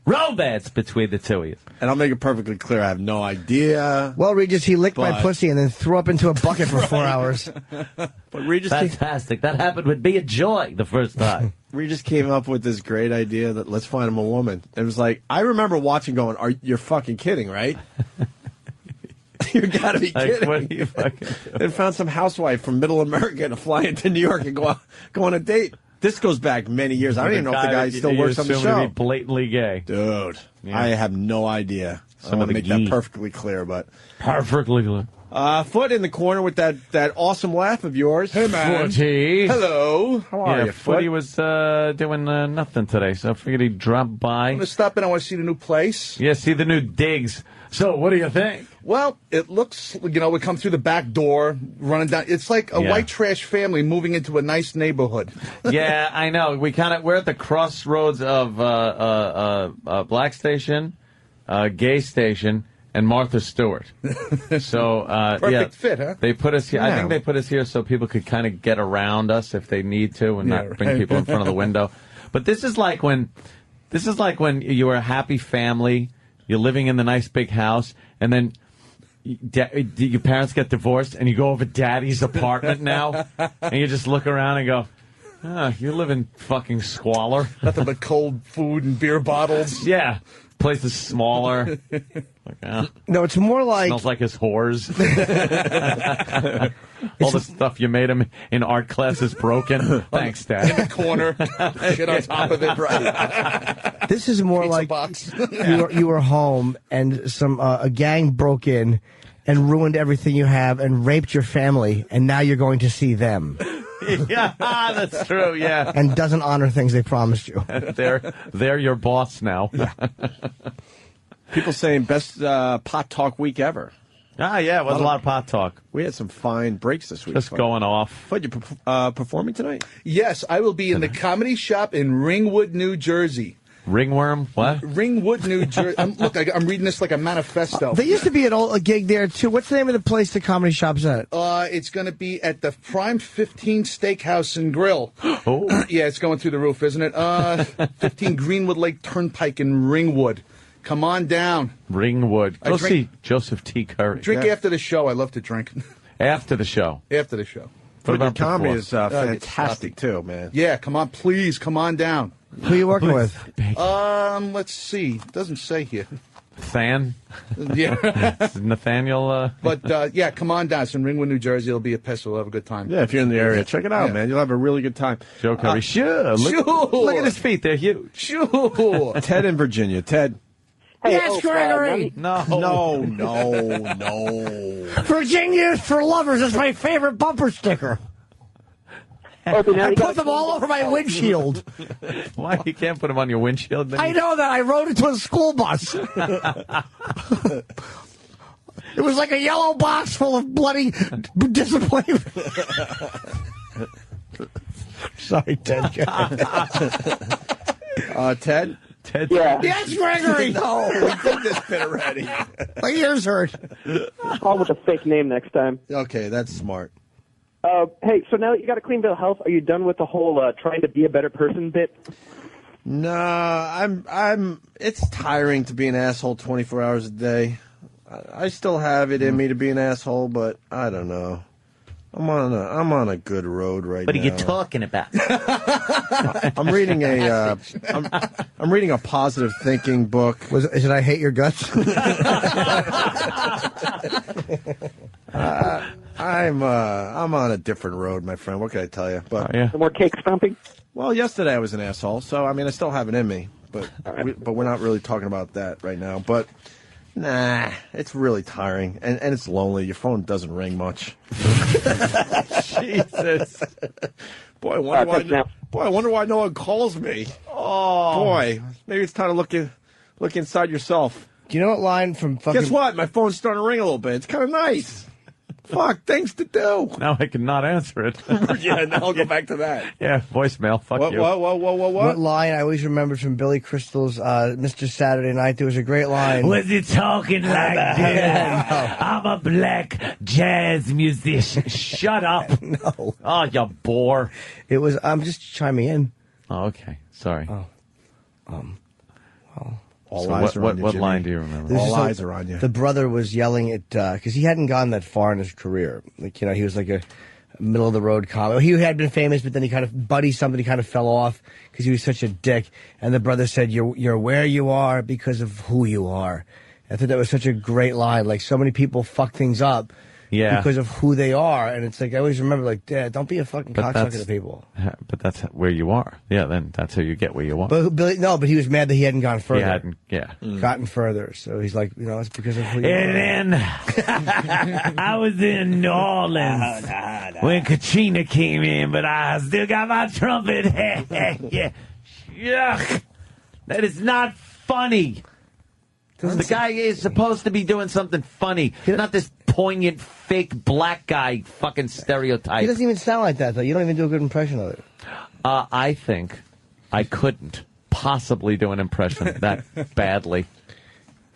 Romance between the two of you. And I'll make it perfectly clear, I have no idea. Well, Regis, he licked my pussy and then threw up into a bucket for 4 hours. But Regis Fantastic. That happened with me and Joy the first time. Regis came up with this great idea that let's find him a woman. It was like, I remember watching going, you're fucking kidding, right? You gotta be kidding. What are you fucking doing? They found some housewife from Middle America to fly into New York and go on a date. This goes back many years. I don't even know if the guy still works on the show. To be blatantly gay. Dude, Yeah. I have no idea. I want to make that perfectly clear, but... Perfectly clear. Foot in the corner with that awesome laugh of yours. Hey, man. Footy. Hello. How are you, Footy Foot? was doing nothing today, so I figured he'd drop by. I'm going to stop in. I want to see the new place. Yeah, see the new digs. So, what do you think? Well, it looks, we come through the back door, running down. It's like a white trash family moving into a nice neighborhood. Yeah, I know. We're at the crossroads of Black Station, Gay Station, and Martha Stewart. So, Perfect fit, huh? They put us here. Yeah. I think they put us here so people could kind of get around us if they need to, and not bring people in front of the window. But this is like when you were a happy family. You're living in the nice big house, and then your parents get divorced, and you go over Daddy's apartment now, and you just look around and go, you live in fucking squalor. Nothing but cold food and beer bottles. Yeah. Place is smaller. No, it's more like... Smells like his whores. All the stuff you made him in art class is broken. Thanks, Dad. In the corner. Shit on top of it. Right. This is more Pizza like box. you were home and a gang broke in and ruined everything you have and raped your family, and now you're going to see them. Yeah, that's true, yeah. And doesn't honor things they promised you. They're your boss now. People saying best pot talk week ever. Ah, yeah, it was a lot of pot talk. We had some fine breaks this week. Just going off. What, you performing tonight? Yes, I will be in the Comedy Shop in Ringwood, New Jersey. Ringworm? What? Ringwood, New Jersey. Look, I'm reading this like a manifesto. There used to be a gig there, too. What's the name of the place the Comedy Shop's at? It's going to be at the Prime 15 Steakhouse and Grill. Oh. Yeah, it's going through the roof, isn't it? 15 Greenwood Lake Turnpike in Ringwood. Come on down. Ringwood. Go see Joseph T. Curry. Drink after the show. I love to drink. After the show? After the show. What about comedy before? is fantastic, too, man. Yeah, come on, please, come on down. Who are you working with? Let's see. Doesn't say here. Than? Yeah. Nathaniel? But, yeah, come on down. It's in Ringwood, New Jersey. It'll be a piss. We'll have a good time. Yeah, if you're in the area, check it out, man. You'll have a really good time. Joe Curry. Sure. Look at his feet. They're huge. Sure. Ted in Virginia. Ted. Hey, yes, Gregory. No. Virginia for Lovers is my favorite bumper sticker. I put them all over my windshield. Why? You can't put them on your windshield? I know that. I rode into a school bus. It was like a yellow box full of bloody disappointment. Sorry, Ted. Ted? Ted? Yeah. Yes, Gregory. No, we did this bit already. My ears hurt. Call with a fake name next time. Okay, that's smart. Hey, so now that you got a clean bill of health, are you done with the whole trying to be a better person bit? No, I'm. It's tiring to be an asshole 24 hours a day. I still have it in me to be an asshole, but I don't know. I'm on a good road right now. What are you talking about? I'm reading I'm reading a positive thinking book. Is it I Hate Your Guts? I'm on a different road, my friend. What can I tell you? But Some more cake stomping? well, yesterday I was an asshole, so I mean I still have it in me, but we're not really talking about that right now. But nah, it's really tiring and it's lonely. Your phone doesn't ring much. Jesus, boy, I wonder why no one calls me. Oh, boy, maybe it's time to look inside yourself. Do you know what line from fucking... Guess what? My phone's starting to ring a little bit. It's kind of nice. Fuck, things to do. Now I cannot answer it. Yeah, now I'll go back to that. Yeah, voicemail. Fuck you. What? What line I always remembered from Billy Crystal's Mr. Saturday Night? There was a great line. Was he talking like this? I'm a black jazz musician. Shut up. No. Oh, you bore. It was, I'm just chiming in. Oh, okay. Sorry. All So eyes are on you, what Jimmy. line do you remember? All eyes are on you. The brother was yelling at, because he hadn't gone that far in his career. Like, you know, he was like a middle of the road comic. He had been famous, but then he kind of, Buddy somebody kind of fell off because he was such a dick. And the brother said, you're where you are because of who you are. I thought that was such a great line. Like, so many people fuck things up Yeah. because of who they are. And it's like, I always remember, like, Dad, don't be a fucking cocksucker to people. But that's where you are. Yeah, then that's how you get where you are. But Billy, no, but he was mad that he hadn't gone further. He hadn't, yeah. Gotten further. So he's like, it's because of who you are. And then I was in New Orleans when Katrina came in, but I still got my trumpet. Yeah. That is not funny. The guy is supposed to be doing something funny, not this poignant, fake black guy fucking stereotype. He doesn't even sound like that, though. You don't even do a good impression of it. I think I couldn't possibly do an impression that badly.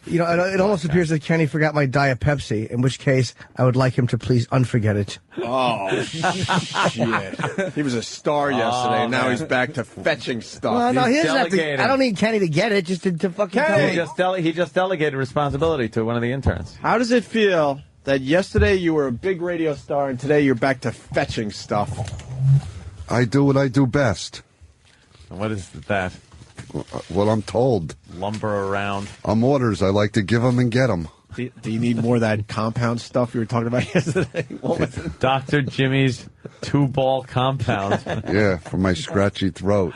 It almost appears that Kenny forgot my Diet Pepsi, in which case I would like him to please unforget it. Oh, shit. He was a star yesterday, and now he's back to fetching stuff. Well, no, he doesn't have to. I don't need Kenny to get it, just to fucking tell me. He just delegated responsibility to one of the interns. How does it feel that yesterday you were a big radio star, and today you're back to fetching stuff? I do what I do best. What is that? What I'm told. Lumber around. I'm orders. I like to give them and get them. Do you need more of that compound stuff you were talking about yesterday? What was it? Dr. Jimmy's 2-ball compound. Yeah, for my scratchy throat.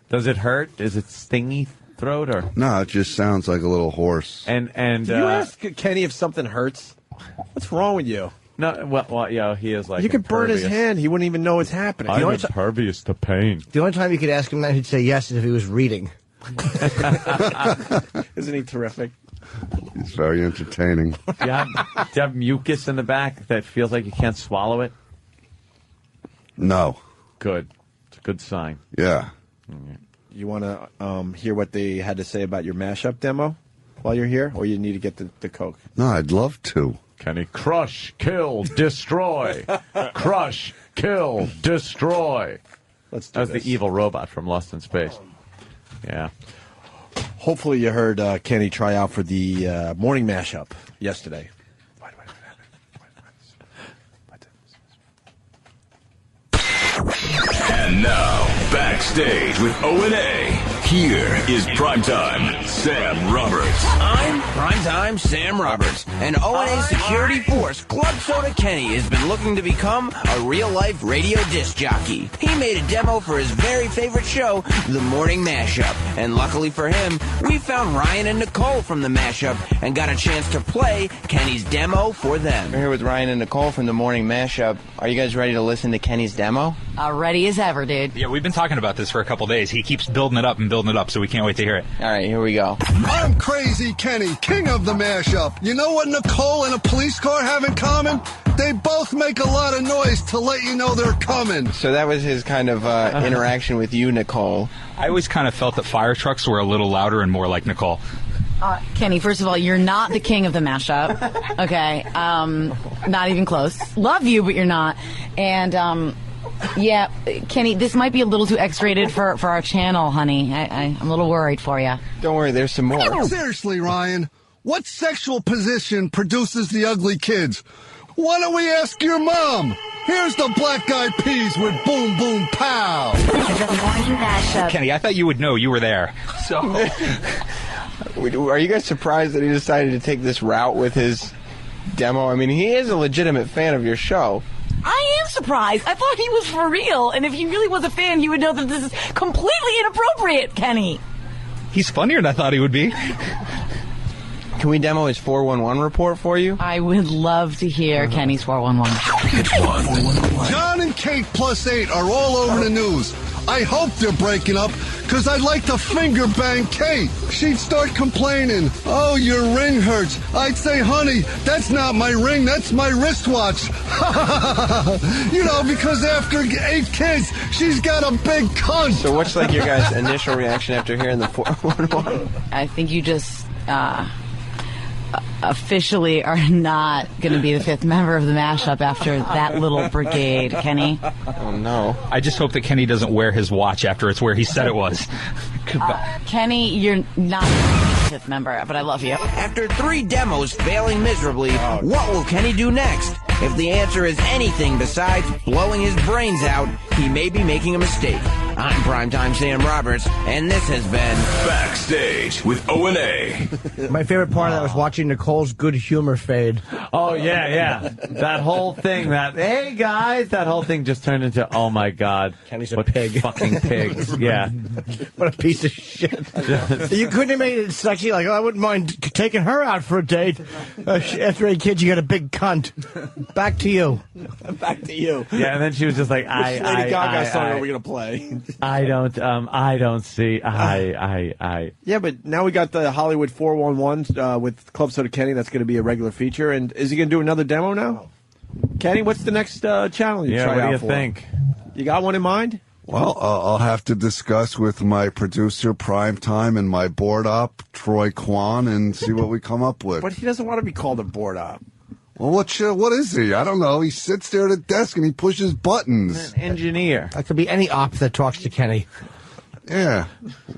Does it hurt? Is it stingy throat or? No, it just sounds like a little hoarse. And Did you ask Kenny if something hurts? What's wrong with you? No, well, he is like. You could burn his impervious. hand. He wouldn't even know it's happening. I'm impervious to pain. The only time you could ask him that, he'd say yes is if he was reading. Isn't he terrific? He's very entertaining. Do you have mucus in the back that feels like you can't swallow it? No. Good. It's a good sign. Yeah. You want to hear what they had to say about your mashup demo while you're here, or you need to get the Coke? No, I'd love to. Kenny, crush, kill, destroy. Crush, kill, destroy. Let's do That was this. the evil robot from Lost in Space. Yeah. Hopefully you heard Kenny try out for the morning mashup yesterday. And now, backstage with O&A, here is Primetime Sam Roberts. I'm Primetime Sam Roberts, and O&A security force, Club Soda Kenny, has been looking to become a real-life radio disc jockey. He made a demo for his very favorite show, The Morning Mashup, and luckily for him, we found Ryan and Nicole from The Mashup and got a chance to play Kenny's demo for them. We're here with Ryan and Nicole from The Morning Mashup. Are you guys ready to listen to Kenny's demo? Ready as ever, dude. Yeah, we've been talking about this for a couple days. He keeps building it up, so we can't wait to hear it. All right, here we go. I'm Crazy Kenny, king of the mashup. You know what Nicole and a police car have in common? They both make a lot of noise to let you know they're coming. So that was his kind of interaction with you, Nicole. I always kind of felt that fire trucks were a little louder and more like Nicole. Kenny, first of all, you're not the king of the mashup. Okay. Not even close. Love you, but you're not. And, yeah, Kenny, this might be a little too X-rated for our channel, honey. I'm a little worried for you. Don't worry, there's some more. Seriously, Ryan, what sexual position produces the ugly kids? Why don't we ask your mom? Here's the Black Eyed Peas with Boom Boom Pow. The morning mashup. Kenny, I thought you would know. You were there. So, are you guys surprised that he decided to take this route with his demo? I mean, he is a legitimate fan of your show. I am surprised. I thought he was for real. And if he really was a fan, he would know that this is completely inappropriate, Kenny. he's funnier than I thought he would be. Can we demo his 411 report for you? I would love to hear Kenny's 411. John and Kate plus 8 are all over the news. I hope they're breaking up, because I'd like to finger bang Kate. She'd start complaining, "Oh, your ring hurts." I'd say, "Honey, that's not my ring, that's my wristwatch." You know, because after 8 kids, she's got a big cunt. So what's like your guys' initial reaction after hearing the 411? I think you just officially are not going to be the 5th member of the mashup after that little brigade, Kenny. Oh, no. I just hope that Kenny doesn't wear his watch after it's where he said it was. Kenny, you're not the 5th member, but I love you. After 3 demos failing miserably, what will Kenny do next? If the answer is anything besides blowing his brains out, he may be making a mistake. I'm Primetime Sam Roberts, and this has been Backstage with O&A. My favorite part of that was watching Nicole's good humor fade. Oh, yeah. That whole thing, hey, guys, that whole thing just turned into, oh, my God. Kenny's a what pig. Fucking pigs. Yeah. What a piece of shit. You couldn't have made it sexy. Like, I wouldn't mind taking her out for a date. After 8 kids, you got a big cunt. Back to you. Back to you. Yeah, and then she was just like, Lady Gaga song are we going to play? I don't see. Yeah, but now we got the Hollywood 411 with Club Soda Kenny. That's going to be a regular feature. And is he going to do another demo now? Kenny, what's the next channel you try what do out you for? think? You got one in mind? Well, I'll have to discuss with my producer, Primetime, and my board op, Troy Kwan, and see what we come up with. But he doesn't want to be called a board op. Well, what is he? I don't know. He sits there at a desk and he pushes buttons. An engineer. That could be any op that talks to Kenny. Yeah.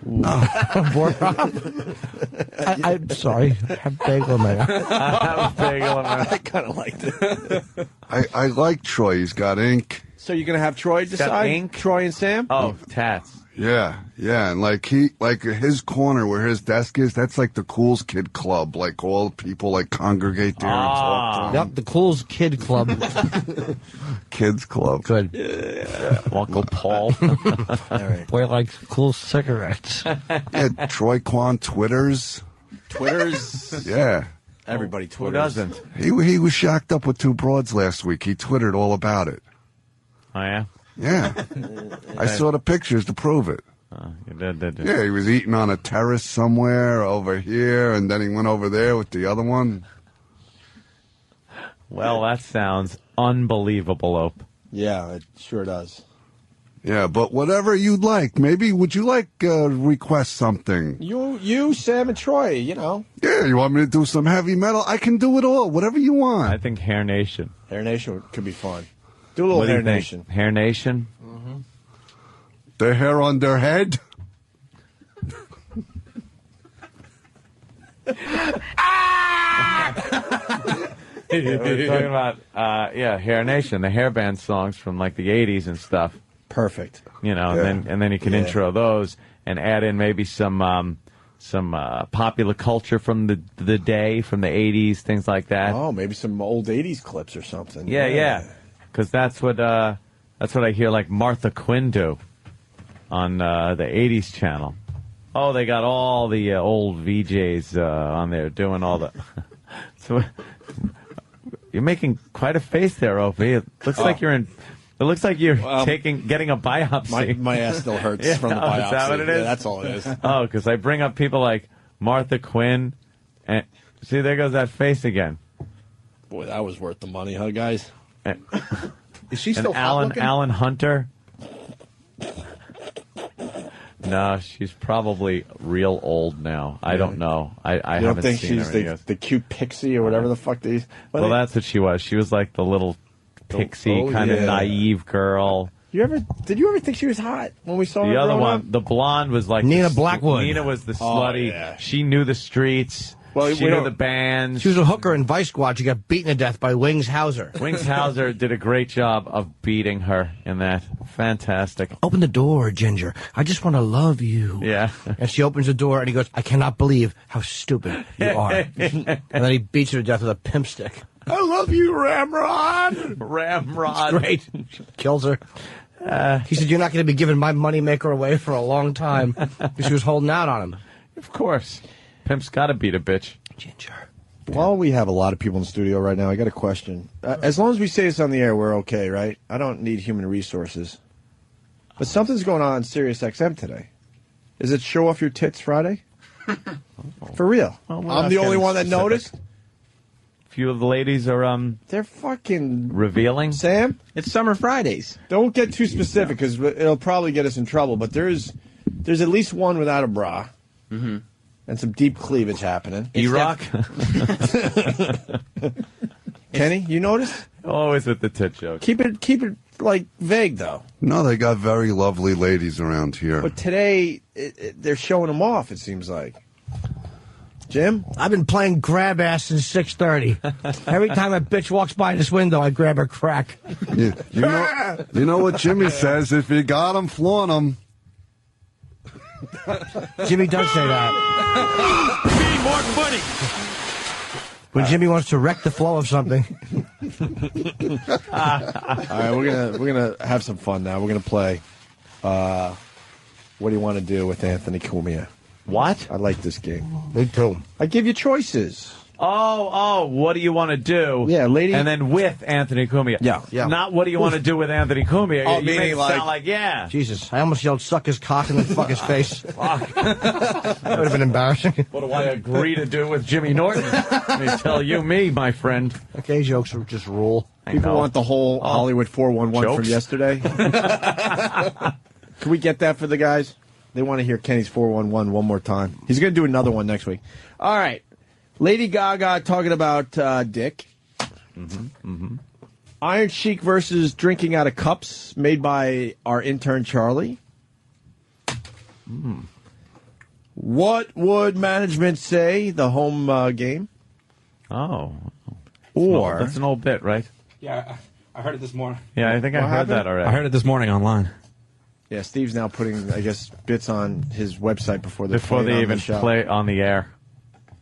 Board op? I'm sorry. Have bagel man. I kind of liked it. I like Troy. He's got ink. So you're going to have Troy decide? ink? Troy and Sam? Oh, tats. Yeah, and like his corner where his desk is, that's like the Cool's Kid Club. Like all the people like congregate there and talk to him. Yep, the Cool's Kid Club. Kids Club. Good. Yeah. Uncle Paul. All right. Boy likes cool cigarettes. Yeah, Troy Kwan Twitters. Yeah. Everybody Who Twitters. doesn't? He was shacked up with 2 broads last week. He twittered all about it. Oh, yeah? Yeah. I saw the pictures to prove it. You did. Yeah, he was eating on a terrace somewhere over here, and then he went over there with the other one. Well, that sounds unbelievable, Ope. Yeah, it sure does. Yeah, but whatever you'd like. Maybe, would you like request something? You, Sam, and Troy, you know. Yeah, you want me to do some heavy metal? I can do it all. Whatever you want. I think Hair Nation. Hair Nation could be fun. Do a little What do you Hair think? Nation. Hair Nation? Mm-hmm. The hair on their head? We're talking about, Hair Nation, the hair band songs from like the 80s and stuff. Perfect. You know, and then you can intro those and add in maybe some popular culture from the day, from the 80s, things like that. Oh, maybe some old 80s clips or something. Yeah. Because that's what I hear like Martha Quinn do on the 80s channel. Oh, they got all the old VJs on there doing all the... So, you're making quite a face there, Opie. It looks like you're in... It looks like you're getting a biopsy. My ass still hurts from the biopsy. Is that what it is? Yeah, that's all it is. Oh, because I bring up people like Martha Quinn, and see, there goes that face again. Boy, that was worth the money, huh, guys? Is she still hot looking? Alan Hunter? No, she's probably real old now. I don't know. I You don't haven't think seen she's her. the cute pixie or whatever the fuck these? Well, that's what she was. She was like the little pixie, kind of naive girl. Did you ever think she was hot when we saw her? The other growing one, up? the blonde, was like Nina Blackwood. Nina was the Oh, slutty. yeah. She knew the streets. Well, she we knew don't- the bands. She was a hooker in Vice Squad. She got beaten to death by Wings Hauser. Wings Hauser did a great job of beating her in that. Fantastic. Open the door, Ginger. I just want to love you. Yeah. And she opens the door, and he goes, I cannot believe how stupid you are. And then he beats her to death with a pimp stick. I love you, Ramrod. Ramrod. Great. Kills her. He said, you're not going to be giving my moneymaker away for a long time. She was holding out on him. Of course. Pimp's got to beat a bitch. Ginger. While we have a lot of people in the studio right now, I got a question. As long as we say this on the air, we're okay, right? I don't need human resources. But something's going on Sirius XM today. Is it Show Off Your Tits Friday? For real. Well, I'm the only one that specific. noticed. Few of the ladies are They're fucking revealing. Sam, It's Summer Fridays. don't get too specific because it'll probably get us in trouble. But there's at least one without a bra. Mm-hmm. And some deep cleavage happening. E-Rock. Kenny, you noticed? Always with the tit joke. Keep it like vague though. No, they got very lovely ladies around here. But today they're showing them off. It seems like. Jim, I've been playing grab ass since 6:30. Every time a bitch walks by this window, I grab her crack. You know what Jimmy says, if you got them, flaunt them. Jimmy does say that. Be more funny. When Jimmy wants to wreck the flow of something. All right, we're gonna have some fun now. We're gonna play. What do you want to do with Anthony Cumia? What? I like this game. Me too. I give you choices. Oh, what do you want to do? Yeah, lady. And then with Anthony Cumia. Yeah. Not what do you want to do with Anthony Cumia. Oh, you make meaning it sound like, yeah. Jesus, I almost yelled suck his cock and then fuck his face. That would have been embarrassing. What do I agree to do with Jimmy Norton? Let me tell you my friend. Okay, jokes are just rule. People want the whole Hollywood 411 from Jokes? yesterday. Can we get that for the guys? They want to hear Kenny's 411 one more time. He's going to do another one next week. All right. Lady Gaga talking about Dick. Iron Sheik versus drinking out of cups made by our intern Charlie. What would management say? The home game. Oh. Or That's an old bit, right? Yeah, I heard it this morning. Yeah, I think I What heard happened? that already. I heard it this morning online. yeah, Steve's now putting, I guess, bits on his website before they even show. play on the air.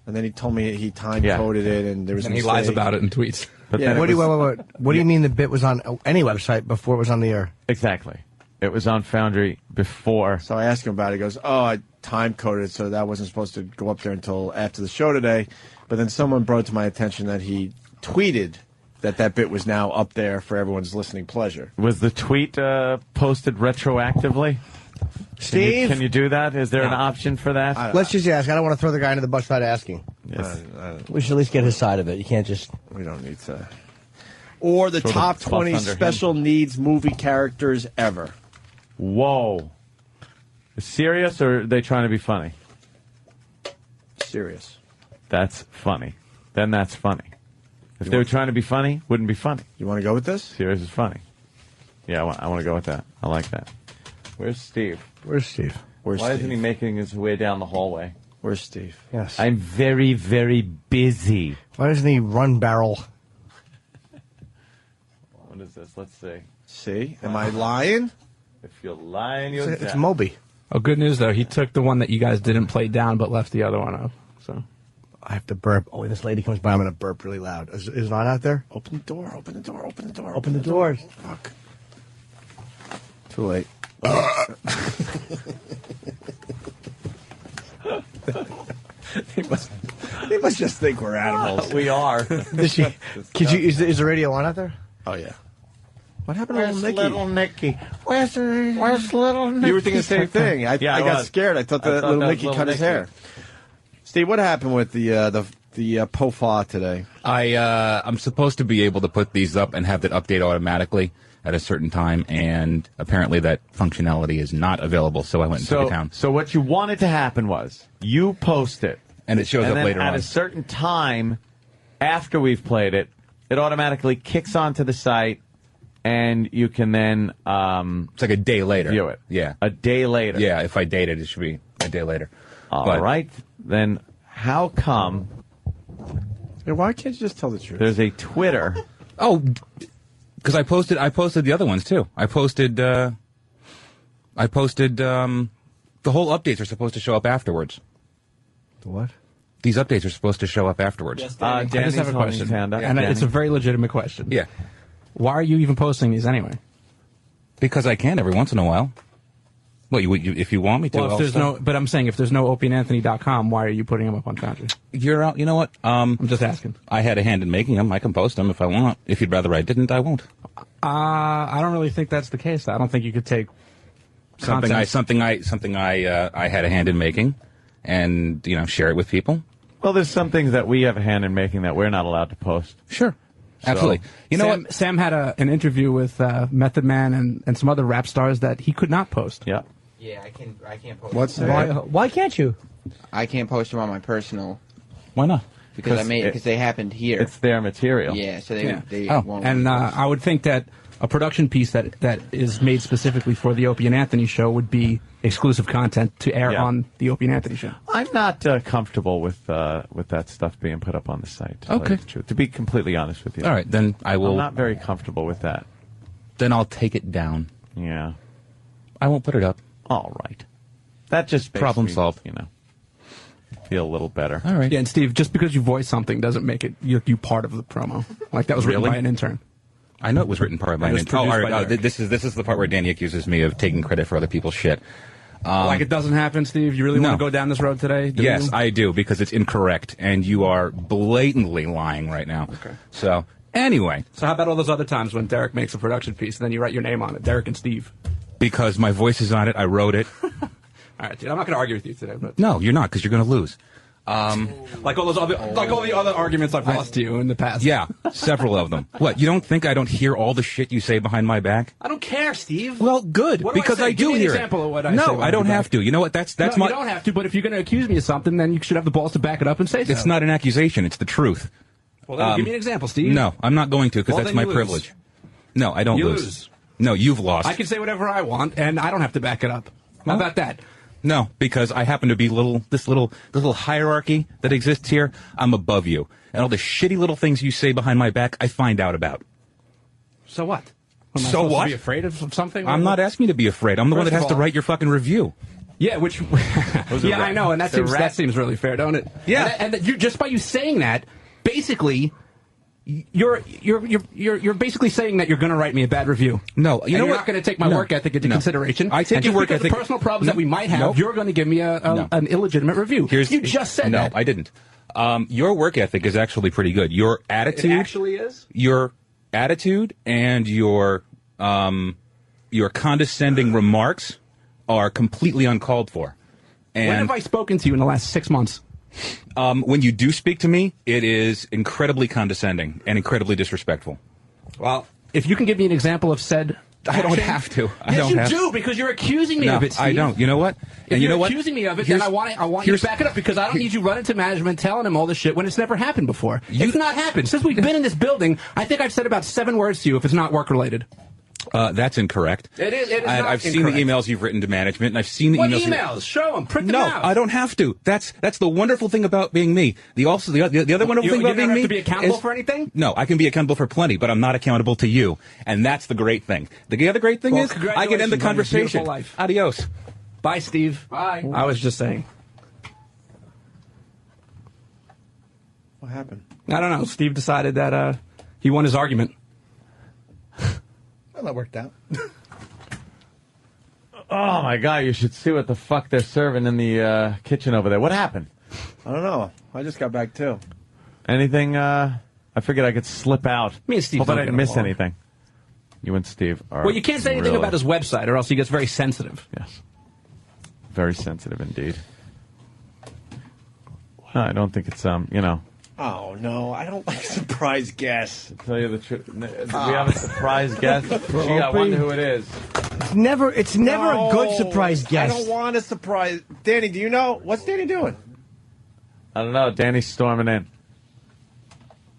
And then he told me he time coded it, and there was. And a he lies mistake. about it in tweets. But Yeah, then What it do you, was- what do you mean the bit was on any website before it was on the air? Exactly. It was on Foundry before. So I asked him about it. He goes, "Oh, I time coded, so that wasn't supposed to go up there until after the show today." But then someone brought to my attention that he tweeted that bit was now up there for everyone's listening pleasure. Was the tweet posted retroactively? Steve? Can you do that? Is there an option for that? Let's just ask. I don't want to throw the guy under the bus without asking. Yes. We should at least get his side of it. You can't just... We don't need to. Or the Throw the top fluff 20 under him. special needs movie characters ever. Whoa. Serious, or are they trying to be funny? Serious. That's funny. Then that's funny. If they were trying to be funny, wouldn't be funny. You want to go with this? Serious is funny. Yeah, I want to go with that. I like that. Where's Steve? Where's Steve? Where's Why Steve? isn't he making his way down the hallway? Where's Steve? Yes. I'm very, very busy. Why doesn't he run barrel? What is this? Let's see. See? Am I lying? If you're lying, you're It's dead. Moby. Oh, good news though. He took the one that you guys didn't play down, but left the other one up. So I have to burp. Oh, this lady comes by. I'm going to burp really loud. Is it not out there? Open the door, open the door, open the door. Open the doors. Fuck. Too late. They must just think we're animals. We are. Is the radio on out there? Oh, yeah. What happened to Where's little Nicky? Nicky? Where's little Nicky? You were thinking the same thing. I Yeah, I got was. scared. I thought I that thought little that was Nicky little cut his Nicky. hair. Steve, what happened with the POFA today? I'm supposed to be able to put these up and have it update automatically at a certain time, and apparently that functionality is not available, so I went and took it down. So what you wanted to happen was you post it, And it shows and up then later at on. a certain time after we've played it, it automatically kicks onto the site, and you can then It's like a day later. view it. Yeah. A day later. Yeah, if I date it, it should be a day later. All But- right. Then how come Yeah, why can't you just tell the truth? there's a Twitter? Oh, because I posted the other ones too. I posted the whole updates are supposed to show up afterwards. The what? These updates are supposed to show up afterwards. I just have a question, and it's a very legitimate question. Yeah. Why are you even posting these anyway? Because I can every once in a while. Well, you if you want me to. Well, if I'll there's stop. but I'm saying if there's no OpieandAnthony.com, why are you putting them up on Foundry? You're out. You know what? I'm just asking. I had a hand in making them. I can post them if I want. If you'd rather I didn't, I won't. I don't really think that's the case. I don't think you could take Something I content- I had a hand in making, and share it with people. Well, there's some things that we have a hand in making that we're not allowed to post. Sure. Absolutely. You know what? Sam had an interview with Method Man and some other rap stars that he could not post. Yeah. Yeah, I can't post. What's them. Why can't you? I can't post them on my personal. Why not? Because they happened here. It's their material. Yeah, so they Oh, won't. and I would think that a production piece that is made specifically for the Opie and Anthony show would be exclusive content to air Yeah. on the Opie and Anthony show. I'm not comfortable with that stuff being put up on the site. To tell you Okay. the truth. To be completely honest with you. All right, then I will. I'm not very comfortable with that. Then I'll take it down. Yeah. I won't put it up. All right. that just makes Problem me, solved. You know, feel a little better. All right. Yeah, and Steve, just because you voice something doesn't make it you part of the promo. Like that was written Really? by an intern. I know it was written part by It an was intern. produced All by right, Derek. this is the part where Danny accuses me of taking credit for other people's shit. Like it doesn't happen, Steve? You really No. want to go down this road today? Do Yes, you? I do, because it's incorrect, and you are blatantly lying right now. Okay. So, anyway. So how about all those other times when Derek makes a production piece and then you write your name on it, Derek and Steve? Because my voice is on it, I wrote it. All right, dude, I'm not going to argue with you today. But No, you're not, because you're going to lose. like all the other arguments I've lost to you in the past. Yeah, several of them. What, you don't think I don't hear all the shit you say behind my back? I don't care, Steve. Well, good, What because I, say? I do Give me an hear example it. of what I say No, behind I don't your have back. to. You know what? That's No, my. you don't have to, but if you're going to accuse me of something, then you should have the balls to back it up and say so. It's not an accusation. It's the truth. Well, then give me an example, Steve. No, I'm not going to, because Well, that's then my you lose. privilege. No, I don't You lose. lose. No, you've lost. I can say whatever I want, and I don't have to back it up. How about that? No, because I happen to be this little hierarchy that exists here. I'm above you, and all the shitty little things you say behind my back, I find out about. So what? Am I So supposed what? To be afraid of something? I'm not asking you to be afraid. I'm the one First that has of to all- write your fucking review. Yeah, which yeah, I know, and that seems really fair, don't it? Yeah, and that you just by you saying that, basically, you're basically saying that you're going to write me a bad review. No, you know you're what? not going to take my No. work ethic into No. consideration. I take and your just work because ethic- the personal problems No. that we might have. Nope. You're going to give me an illegitimate review. You just said no, that. I didn't. Your work ethic is actually pretty good. Your attitude It actually is. Your attitude and your condescending remarks are completely uncalled for. And When have I spoken to you in the last 6 months? when you do speak to me, it is incredibly condescending and incredibly disrespectful. Well, if you can give me an example of said. I don't action- have to. I Yes, don't you have do, because you're accusing me No, of it, Steve. I don't. You know what? If And you you're know what? accusing me of it, Here's- then I want you to here's- back it up, because I don't need you running to management telling him all this shit when it's never happened before. It's not happened. Since we've been in this building, I think I've said about 7 words to you if it's not work-related. That's incorrect. It is not I've seen the incorrect. emails you've written to management, and I've seen the What emails. emails? Show them. Print them No, out. I don't have to. That's the wonderful thing about being me. The other wonderful thing You about being don't me have to be accountable is- for anything? No, I can be accountable for plenty, but I'm not accountable to you, and that's the great thing. The other great thing Well, is I can end the congratulations on your conversation. beautiful life. Adios. Bye, Steve. Bye. I was just saying. What happened? I don't know. Steve decided that he won his argument. Well, that worked out. Oh my God! You should see what the fuck they're serving in the kitchen over there. What happened? I don't know. I just got back too. Anything? I figured I could slip out. Me and Steve Hope I don't didn't get miss along. anything. You and Steve are. Well, you can't say anything really- about his website, or else he gets very sensitive. Yes. Very sensitive indeed. No, I don't think it's Oh no, I don't like surprise guests. To tell you the truth, we have a surprise guest. Gee, I wonder who it is. It's never a good surprise guest. I don't want a surprise. Danny, do you know what's Danny doing? I don't know. Danny's storming in.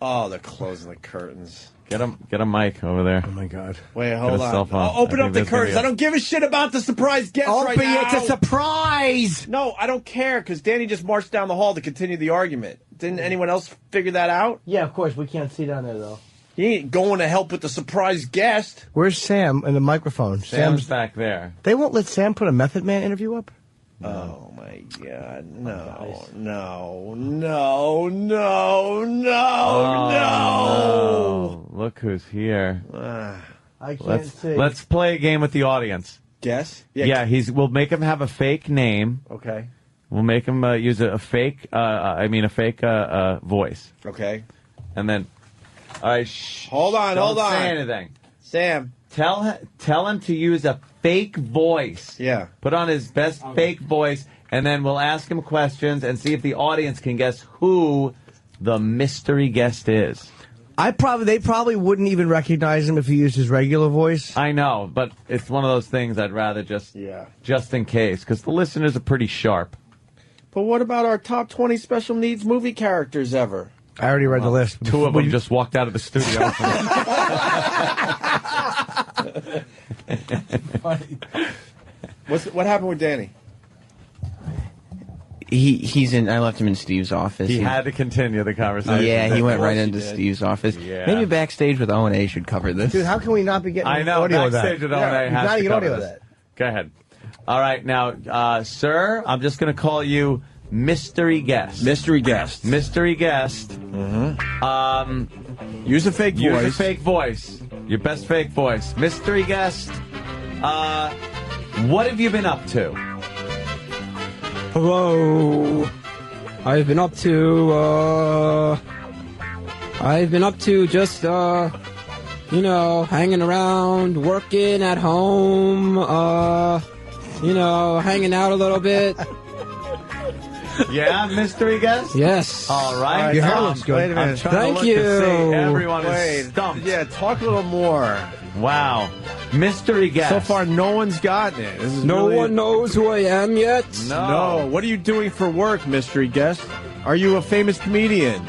Oh, they're closing the curtains. Get a mic over there. Oh my God! Wait, hold Get a on. cell phone. Oh, open I up think the there's gonna curtains. be I don't give a shit about the surprise guest right Open now. it's a surprise. No, I don't care because Danny just marched down the hall to continue the argument. Didn't anyone else figure that out? Yeah, of course. We can't see down there, though. He ain't going to help with the surprise guest. Where's Sam and the microphone? Sam's back there. They won't let Sam put a Method Man interview up? Oh, my God. No, no, no, no, no, no. Look who's here. I can't see. Let's play a game with the audience. Guess? Yeah, we'll make him have a fake name. Okay. We'll make him use a fake voice. Okay. And then, all right, hold on, don't hold on. say anything. Sam. Tell him to use a fake voice. Yeah. Put on his best fake voice, and then we'll ask him questions and see if the audience can guess who the mystery guest is. They probably wouldn't even recognize him if he used his regular voice. I know, but it's one of those things I'd rather just in case, because the listeners are pretty sharp. But what about our top 20 special needs movie characters ever? I already read the list. Two of them just walked out of the studio. What happened with Danny? He's in. I left him in Steve's office. He had to continue the conversation. Yeah, he went right Of into course he did. Steve's office. Yeah. Maybe backstage with O&A should cover this. Dude, how can we not be getting I know, audio of that? backstage with O&A You has gotta to get cover audio of this. that. Go ahead. All right, now, sir, I'm just going to call you mystery guest. Mystery guest. Mystery guest. Mm-hmm. Use a fake voice. Use a fake voice. Your best fake voice. Mystery guest. What have you been up to? Hello. I've been up to just, hanging around, working at home, hanging out a little bit. Yeah, mystery guest? Yes. All right. Your hair looks good. Wait a minute. I'm trying Thank to look you. to see. Everyone is stumped. Yeah, talk a little more. Wow. Mystery guest. So far, no one's gotten it. This is No really- one knows who I am yet. No. What are you doing for work, mystery guest? Are you a famous comedian?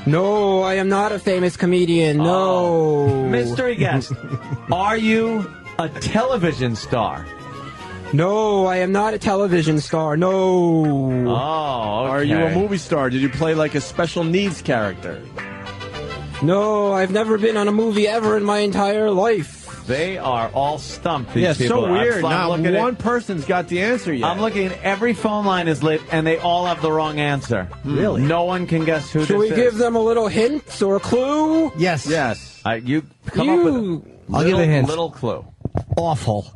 No, I am not a famous comedian. No. Mystery guest. Are you a television star? No, I am not a television star. No. Oh, okay. Are you a movie star? Did you play like a special needs character? No, I've never been on a movie ever in my entire life. They are all stumped, these Yeah, people. so weird. I'm Not looking one at, person's got the answer yet. I'm looking at every phone line is lit, and they all have the wrong answer. Really? No one can guess who Should we this give is. them a little hint or a clue? Yes. Yes. You come up with a I'll give a hint. little clue. Awful.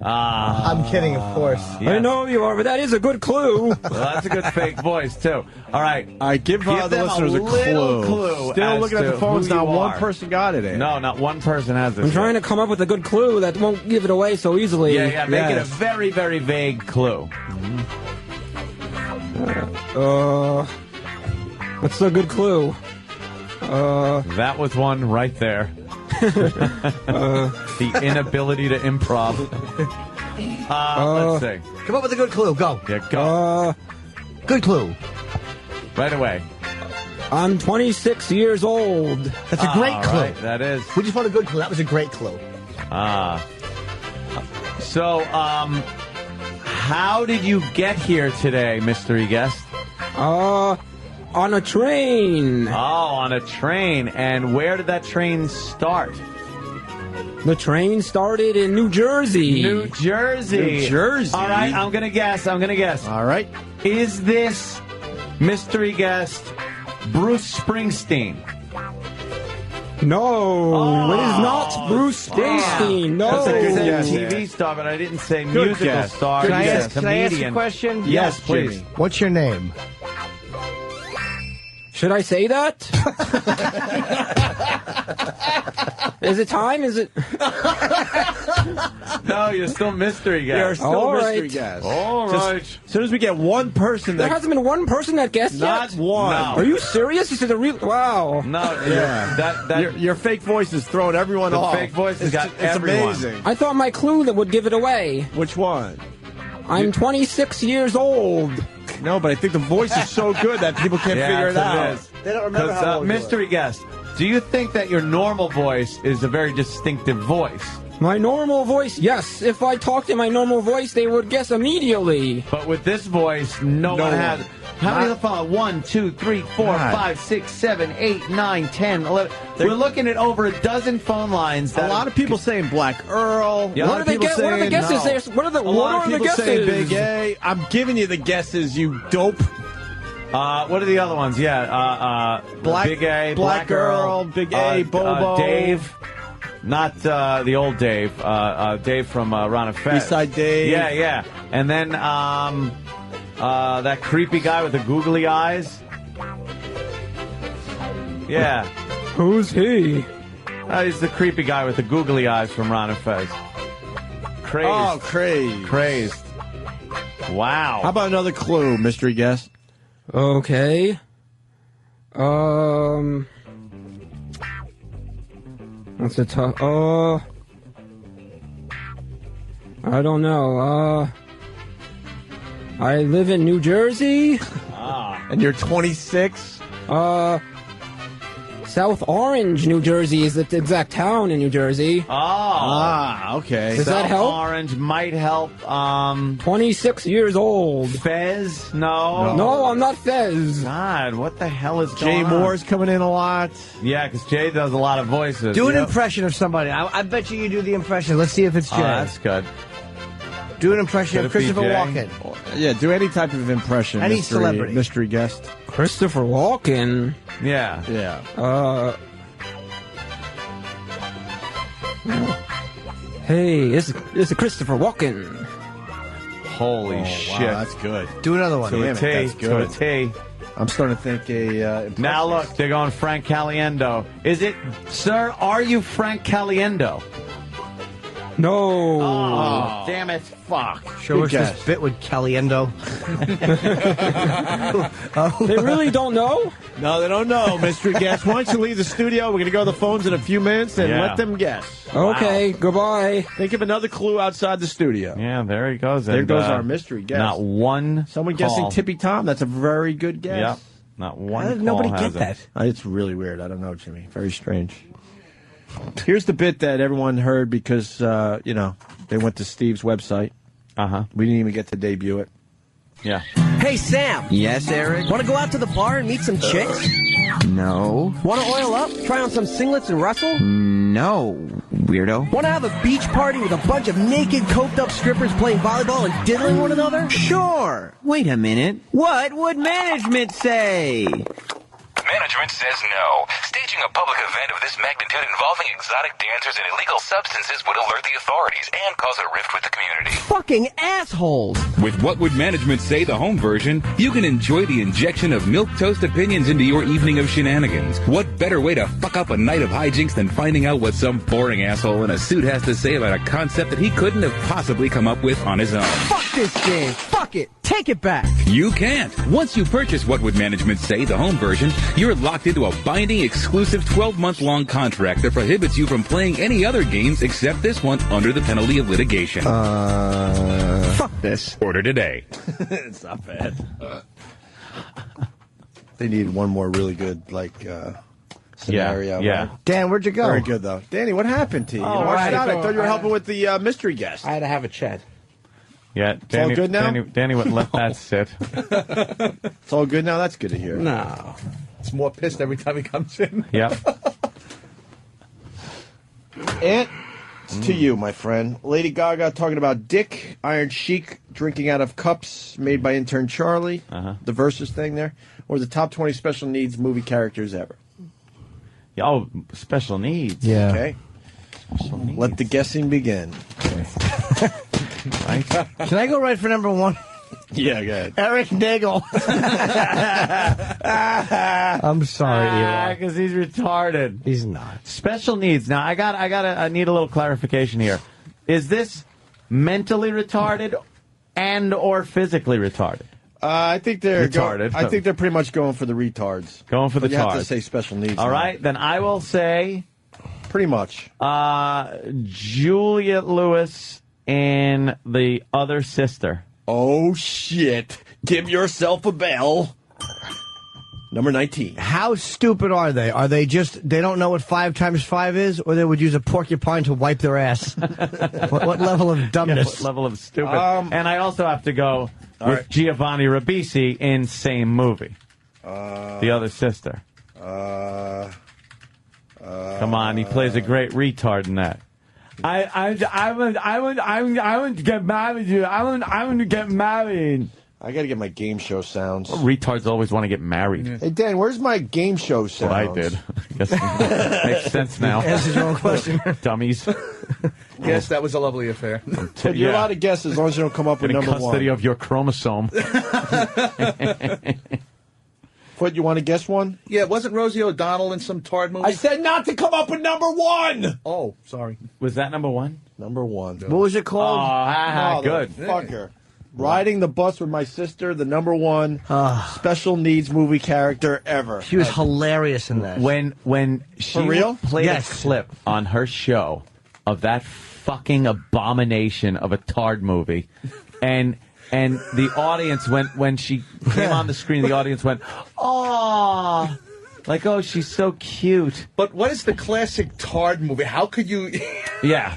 I'm kidding, of course. I know you are, but that is a good clue. Well, that's a good fake voice, too. All right. All right, give the them listeners a little clue. Still as looking at to the phones, who not you one are. person got it in. No, not one person has this. I'm trying to come up with a good clue that won't give it away so easily. Yeah, make it a very, very vague clue. What's a good clue? That was one right there. The inability to improv. Let's see. Come up with a good clue. Go. Yeah, go. Good clue. Right away. I'm 26 years old. That's a great All clue. right, that is. We just found a good clue. That was a great clue. So, how did you get here today, mystery guest? On a train. Oh, on a train. And where did that train start? The train started in New Jersey. New Jersey. New Jersey. All right, I'm going to guess. All right. Is this mystery guest Bruce Springsteen? No, it is not Bruce Springsteen. No. That's a good guess, TV yeah. star, but I didn't say Good musical guess. star. Good You guess. said Can I ask a comedian. question? Yes, please. Jimmy. What's your name? Should I say that? Is it time? Is it? No, you're still mystery guest. You're still All mystery right. guest. All right. As soon as we get one person There that... hasn't been one person that guessed Not yet? one. No. Are you serious? This is a real... Wow. No, Yeah. Your fake voice is throwing everyone The off. fake voice has got it's everyone. amazing. I thought my clue that would give it away. Which one? I'm 26 years old. No, but I think the voice is so good that people can't figure it out. They don't remember how old you mystery guest, do you think that your normal voice is a very distinctive voice? My normal voice, yes. If I talked in my normal voice, they would guess immediately. But with this voice, no one has. How many phone? 1, 2, 3, 4, God. 5, 6, 7, 8, 9, 10, 11. We're looking at over a dozen phone lines. A lot of people saying Black Earl. Yeah, A lot What are of the people saying what are the guesses? no. There's- What are the A lot of people guesses? saying Big A. I'm giving you the guesses, you dope. What are the other ones? Yeah, Black- Big A, Black Earl, Big A, Bobo. Dave. Not the old Dave. Dave from Ron and Fez. Eastside Dave. Yeah, yeah. And then that creepy guy with the googly eyes. Yeah. Who's he? He's the creepy guy with the googly eyes from Ron and Fez. Crazed. Oh, crazed. Crazed. Wow. How about another clue, mystery guest? Okay. That's a tough. I don't know. I live in New Jersey. And you're 26? South Orange, New Jersey is the exact town in New Jersey. Okay. Does that help? Orange might help. 26 years old. Fez? No. No, I'm not Fez. God, what the hell is Jay going on? Moore's coming in a lot. Yeah, because Jay does a lot of voices. Do an Yep. impression of somebody. I bet you do the impression. Let's see if it's Jay. Oh, that's good. Do an impression Could of it be Christopher Jay? Walken. Yeah, do any type of impression. Any mystery, celebrity. Mystery guest. Christopher Walken. Yeah. Yeah. Hey, this is Christopher Walken. Holy Wow, shit. that's good. Do another one. Damn it, that's good. To a T. I'm starting to think Now look, they're going Frank Caliendo. Is it, sir, are you Frank Caliendo? No. Oh, damn it. Fuck. Show us this bit with Caliendo. They really don't know? No, they don't know, mystery guest. Why don't you leave the studio? We're going to go to the phones in a few minutes and let them guess. Okay, goodbye. Think of another clue outside the studio. Yeah, there he goes. There And, goes our mystery guest. Not one. Someone call. guessing Tippy Tom. That's a very good guess. Yep. Not one. How did call nobody has get it. that? It's really weird. I don't know, Jimmy. Very strange. Here's the bit that everyone heard because, they went to Steve's website. Uh-huh. We didn't even get to debut it. Yeah. Hey, Sam. Yes, Eric? Want to go out to the bar and meet some chicks? No. Want to oil up? Try on some singlets and wrestle? No, weirdo. Want to have a beach party with a bunch of naked, coked-up strippers playing volleyball and diddling one another? Sure. Wait a minute. What would management say? Management says no. Staging a public event of this magnitude involving exotic dancers and illegal substances would alert the authorities and cause a rift with the community. Fucking assholes! With What Would Management Say, the home version, you can enjoy the injection of milquetoast opinions into your evening of shenanigans. What better way to fuck up a night of hijinks than finding out what some boring asshole in a suit has to say about a concept that he couldn't have possibly come up with on his own? Fuck this game! Fuck it! Take it back! You can't. Once you purchase What Would Management Say, the home version, you're locked into a binding, exclusive 12-month-long contract that prohibits you from playing any other games except this one under the penalty of litigation. Fuck this. Order today. It's not bad. They need one more really good, scenario. Yeah. Right? Dan, where'd you go? Very good, though. Danny, what happened to you? Oh, You washed right. out. I thought you were helping with the mystery guest. I had to have a chat. Yeah, Danny, all good now? Danny wouldn't let that sit. It's all good now? That's good to hear. No. It's more pissed every time he comes in. Yep. Ant, it's to you, my friend. Lady Gaga talking about Dick, Iron Sheik drinking out of cups made by intern Charlie, the Versus thing there, or the top 20 special needs movie characters ever. Yeah, oh, special needs. Yeah. Okay. Let the guessing begin. Right? Can I go right for number one? Yeah, go ahead. Eric Nagel. I'm sorry, Eli. Because he's retarded. He's not. Special needs. Now, I need a little clarification here. Is this mentally retarded and or physically retarded? I think they're retarded. I think they're pretty much going for the retards. Going for the But you have tards. to say special needs. All now. right, then I will say Pretty much. Juliet Lewis and the other sister. Oh, shit. Give yourself a bell. Number 19. How stupid are they? Are they they don't know what 5 times 5 is, or they would use a porcupine to wipe their ass? what level of dumbness? What level of stupid? And I also have to go with right. Giovanni Ribisi in same movie. The other sister. Come on, he plays a great retard in that. I would get married. I would get married. I got to get my game show sounds. Retards always want to get married. Hey, Dan, where's my game show sounds? What I did. I guess makes sense now. Answers your own question. Dummies. Yes, that was a lovely affair. But you're allowed to guess as long as you don't come up with In number custody one. of your chromosome. Foot, you want to guess one? Yeah, wasn't Rosie O'Donnell in some tard movie? I said not to come up with number one. Oh, sorry. Was that number one? Number one. What was it called? Good. Fucker. Riding the bus with my sister, the number one special needs movie character ever. She was hilarious in that. When she For real? played Yes. a clip on her show of that fucking abomination of a tard movie, and the audience when she came on the screen, the audience went, "Aw." Like, oh, she's so cute. But what is the classic tard movie? How could you... Yeah.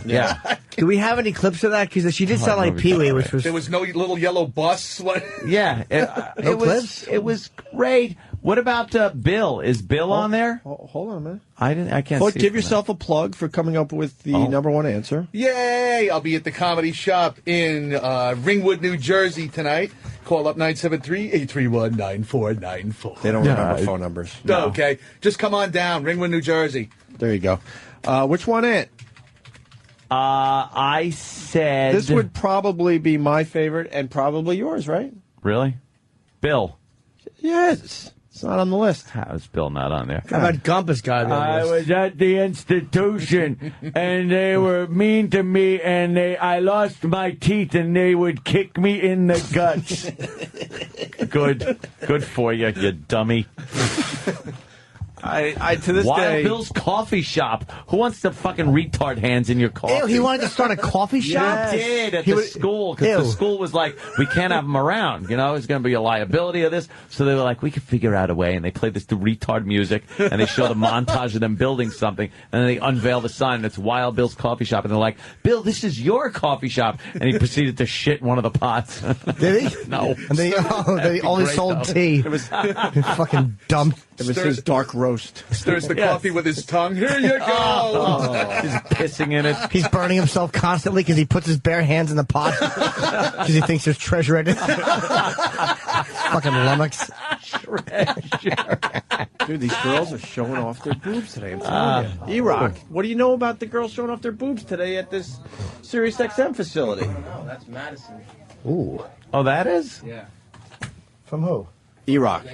Do we have any clips of that? Because she did sound like Pee-wee, which was... There was no little yellow bus? What? Yeah. No clips? It was great What about Bill? Is Bill on there? Hold on a minute. I can't But see. give from yourself a plug for coming up with the number one answer. Yay! I'll be at the Comedy Shop in Ringwood, New Jersey tonight. Call up 973-831-9494. They don't remember phone numbers. No. Okay. Just come on down. Ringwood, New Jersey. There you go. Which one, Ant? I said... This would probably be my favorite and probably yours, right? Really? Bill. Yes. It's not on the list. How is Bill not on there? How about Gump has got to be on the I list? was at the institution, and they were mean to me, and I lost my teeth, and they would kick me in the guts. Good for you, you dummy. I to this Wild day... Bill's Coffee Shop. Who wants to fucking retard hands in your coffee? Ew, he wanted to start a coffee shop? He did at the school, because the school was like, we can't have him around. You know, it's going to be a liability of this. So they were like, we could figure out a way. And they played this retard music, and they showed a montage of them building something, and then they unveil the sign, and it's Wild Bill's Coffee Shop. And they're like, Bill, this is your coffee shop. And he proceeded to shit in one of the pots. Did he? No. And they only Great, sold though. tea. It was fucking dumb. It was his dark roast. Stirs the coffee with his tongue. Here you go. He's pissing in it. He's burning himself constantly because he puts his bare hands in the pot because he thinks there's treasure in it. Fucking lummox. Dude, these girls are showing off their boobs today. I'm telling you. E-Rock, what do you know about the girls showing off their boobs today at this Sirius XM facility? No, that's Madison. Ooh. Oh, that is? Yeah. From who? E-Rock.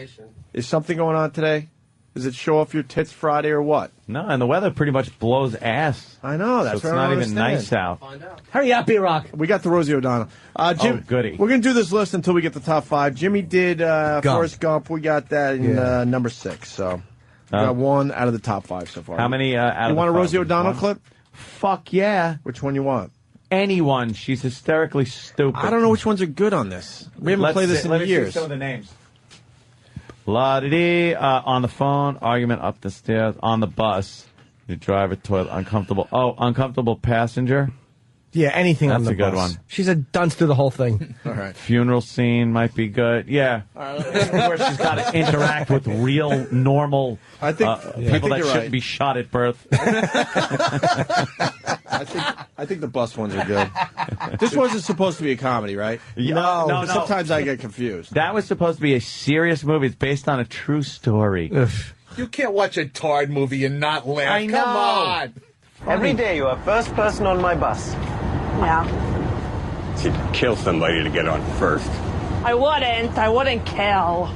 Is something going on today? Is it show off your tits Friday or what? No, and the weather pretty much blows ass. I know. That's so it's what I not don't even understand. nice out. Hurry up, E-Rock. We got the Rosie O'Donnell. Jim, goody. We're going to do this list until we get the top five. Jimmy did Forrest Gump. We got that in number 6. So we got one out of the top 5 so far. How many out You of want a the Rosie five? O'Donnell One? clip? Fuck yeah. Which one you want? Anyone. She's hysterically stupid. I don't know which ones are good on this. We haven't played this in Let me years. see some of the names. La-di-dee, on the phone, argument up the stairs, on the bus, you drive a toilet, uncomfortable. Oh, uncomfortable passenger. Yeah, anything on That's the a good bus. one. She's a dunce through the whole thing. All right. Funeral scene might be good. Yeah. Where she's got to interact with real, normal people that you're shouldn't right. be shot at birth. I think the bus ones are good. This wasn't supposed to be a comedy, right? No. Sometimes I get confused. That was supposed to be a serious movie. It's based on a true story. You can't watch a Tard movie and not laugh. I know. Come on. Every day you are first person on my bus. Yeah. She'd kill somebody to get on first. I wouldn't kill.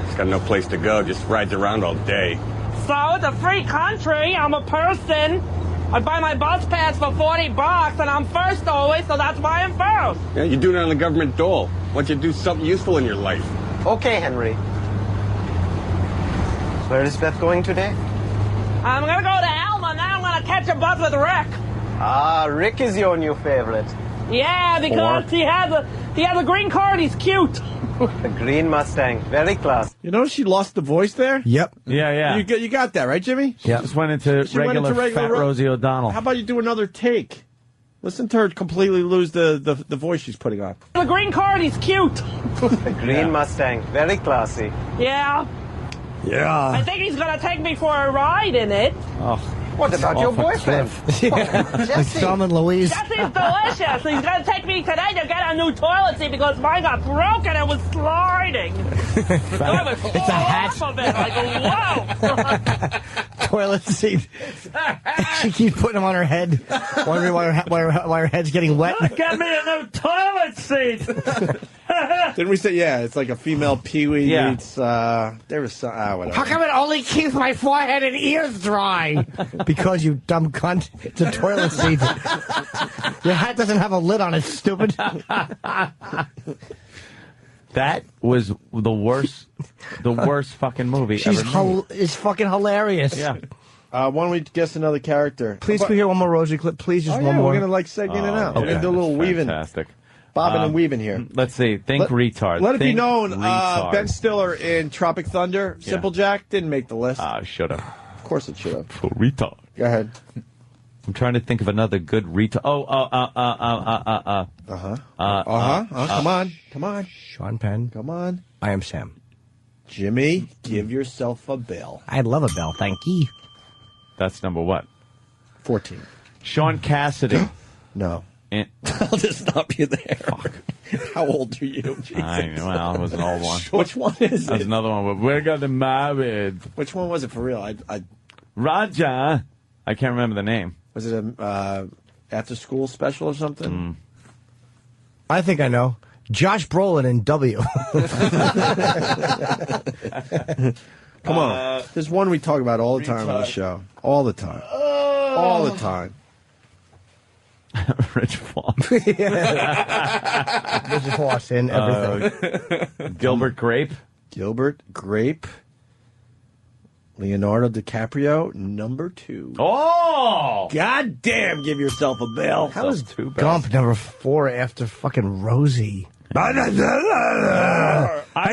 She's got no place to go, just rides around all day. So it's a free country. I'm a person. I buy my bus pass for $40 and I'm first always, so that's why I'm first. Yeah, you're doing it on the government dole. Why don't you do something useful in your life? Okay, Henry. Where is Beth going today? I'm gonna go to Alma, now I'm gonna catch a bus with Rick. Ah, Rick is your new favorite. Yeah, because he has a green card, he's cute. The green Mustang, very classy. You know she lost the voice there? Yep. Yeah. You got that, right, Jimmy? Yeah. Just went into She went regular, into regular fat Rosie O'Donnell. How about you do another take? Listen to her completely lose the voice she's putting on. The green card, he's cute. The green Mustang, very classy. Yeah. Yeah. I think he's gonna take me for a ride in it. Oh. What about your boyfriend? Like Thelma and Louise. Jesse's delicious. He's gonna take me today to get a new toilet seat because mine got broken and was sliding. It's a hat. Of it. I go, whoa. Toilet seat. She keeps putting them on her head, wondering why her head's getting wet. Get me a new toilet seat. Didn't we say, it's like a female Pee-wee Yeah. meets, there was some, whatever. How come it only keeps my forehead and ears dry? Because you dumb cunt. It's a toilet seat. Your hat doesn't have a lid on it, stupid. That was the worst fucking movie She's ever made. it's fucking hilarious. Yeah. Why don't we guess another character? Please, can we hear one more Rosie clip? Please, just one more. We're going to seg in and out. We're going to do a little That's weaving. Fantastic. Bobbing and weaving here. Let's see. Think retard. Let it be Think known, retard. Ben Stiller in Tropic Thunder, Simple Jack, didn't make the list. Should have. Of course it should have. For retard. Go ahead. I'm trying to think of another good retard. Come on. Sean Penn. Come on. I Am Sam. Jimmy, give yourself a bell. I'd love a bell, thank you. That's number what? 14. Sean Cassidy. No. I'll just stop you there. Fuck. How old are you? Jesus. I know. Well, it was an old one. Which one is That was it? another one. But we're going to married. Which one was it for real? Roger. I can't remember the name. Was it a after-school special or something? I think I know. Josh Brolin in W. Come on. There's one we talk about all the time on the show. All the time. All the time. Rich Foss. Rich Foss in everything. Gilbert Grape. Gilbert Grape. Leonardo DiCaprio, number 2. Oh! God damn, give yourself a bell. How is Gump number 4 after fucking Rosie? I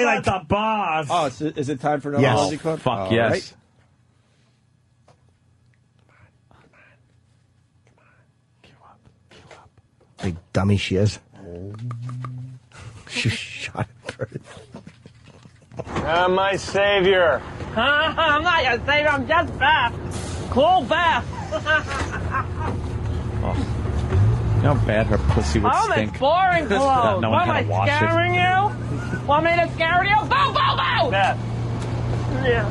like the boss. Oh, is it time for another Yes. Rosie clip? Fuck All yes. right. Big dummy she is. She shot at birth. My savior. I'm not your savior, I'm just Beth. Cool Beth. You know how bad her pussy would Oh, stink. it's boring Without clothes. knowing What am how I to wash scaring you? Want me to scare you? Go, go, go! Beth. Yeah.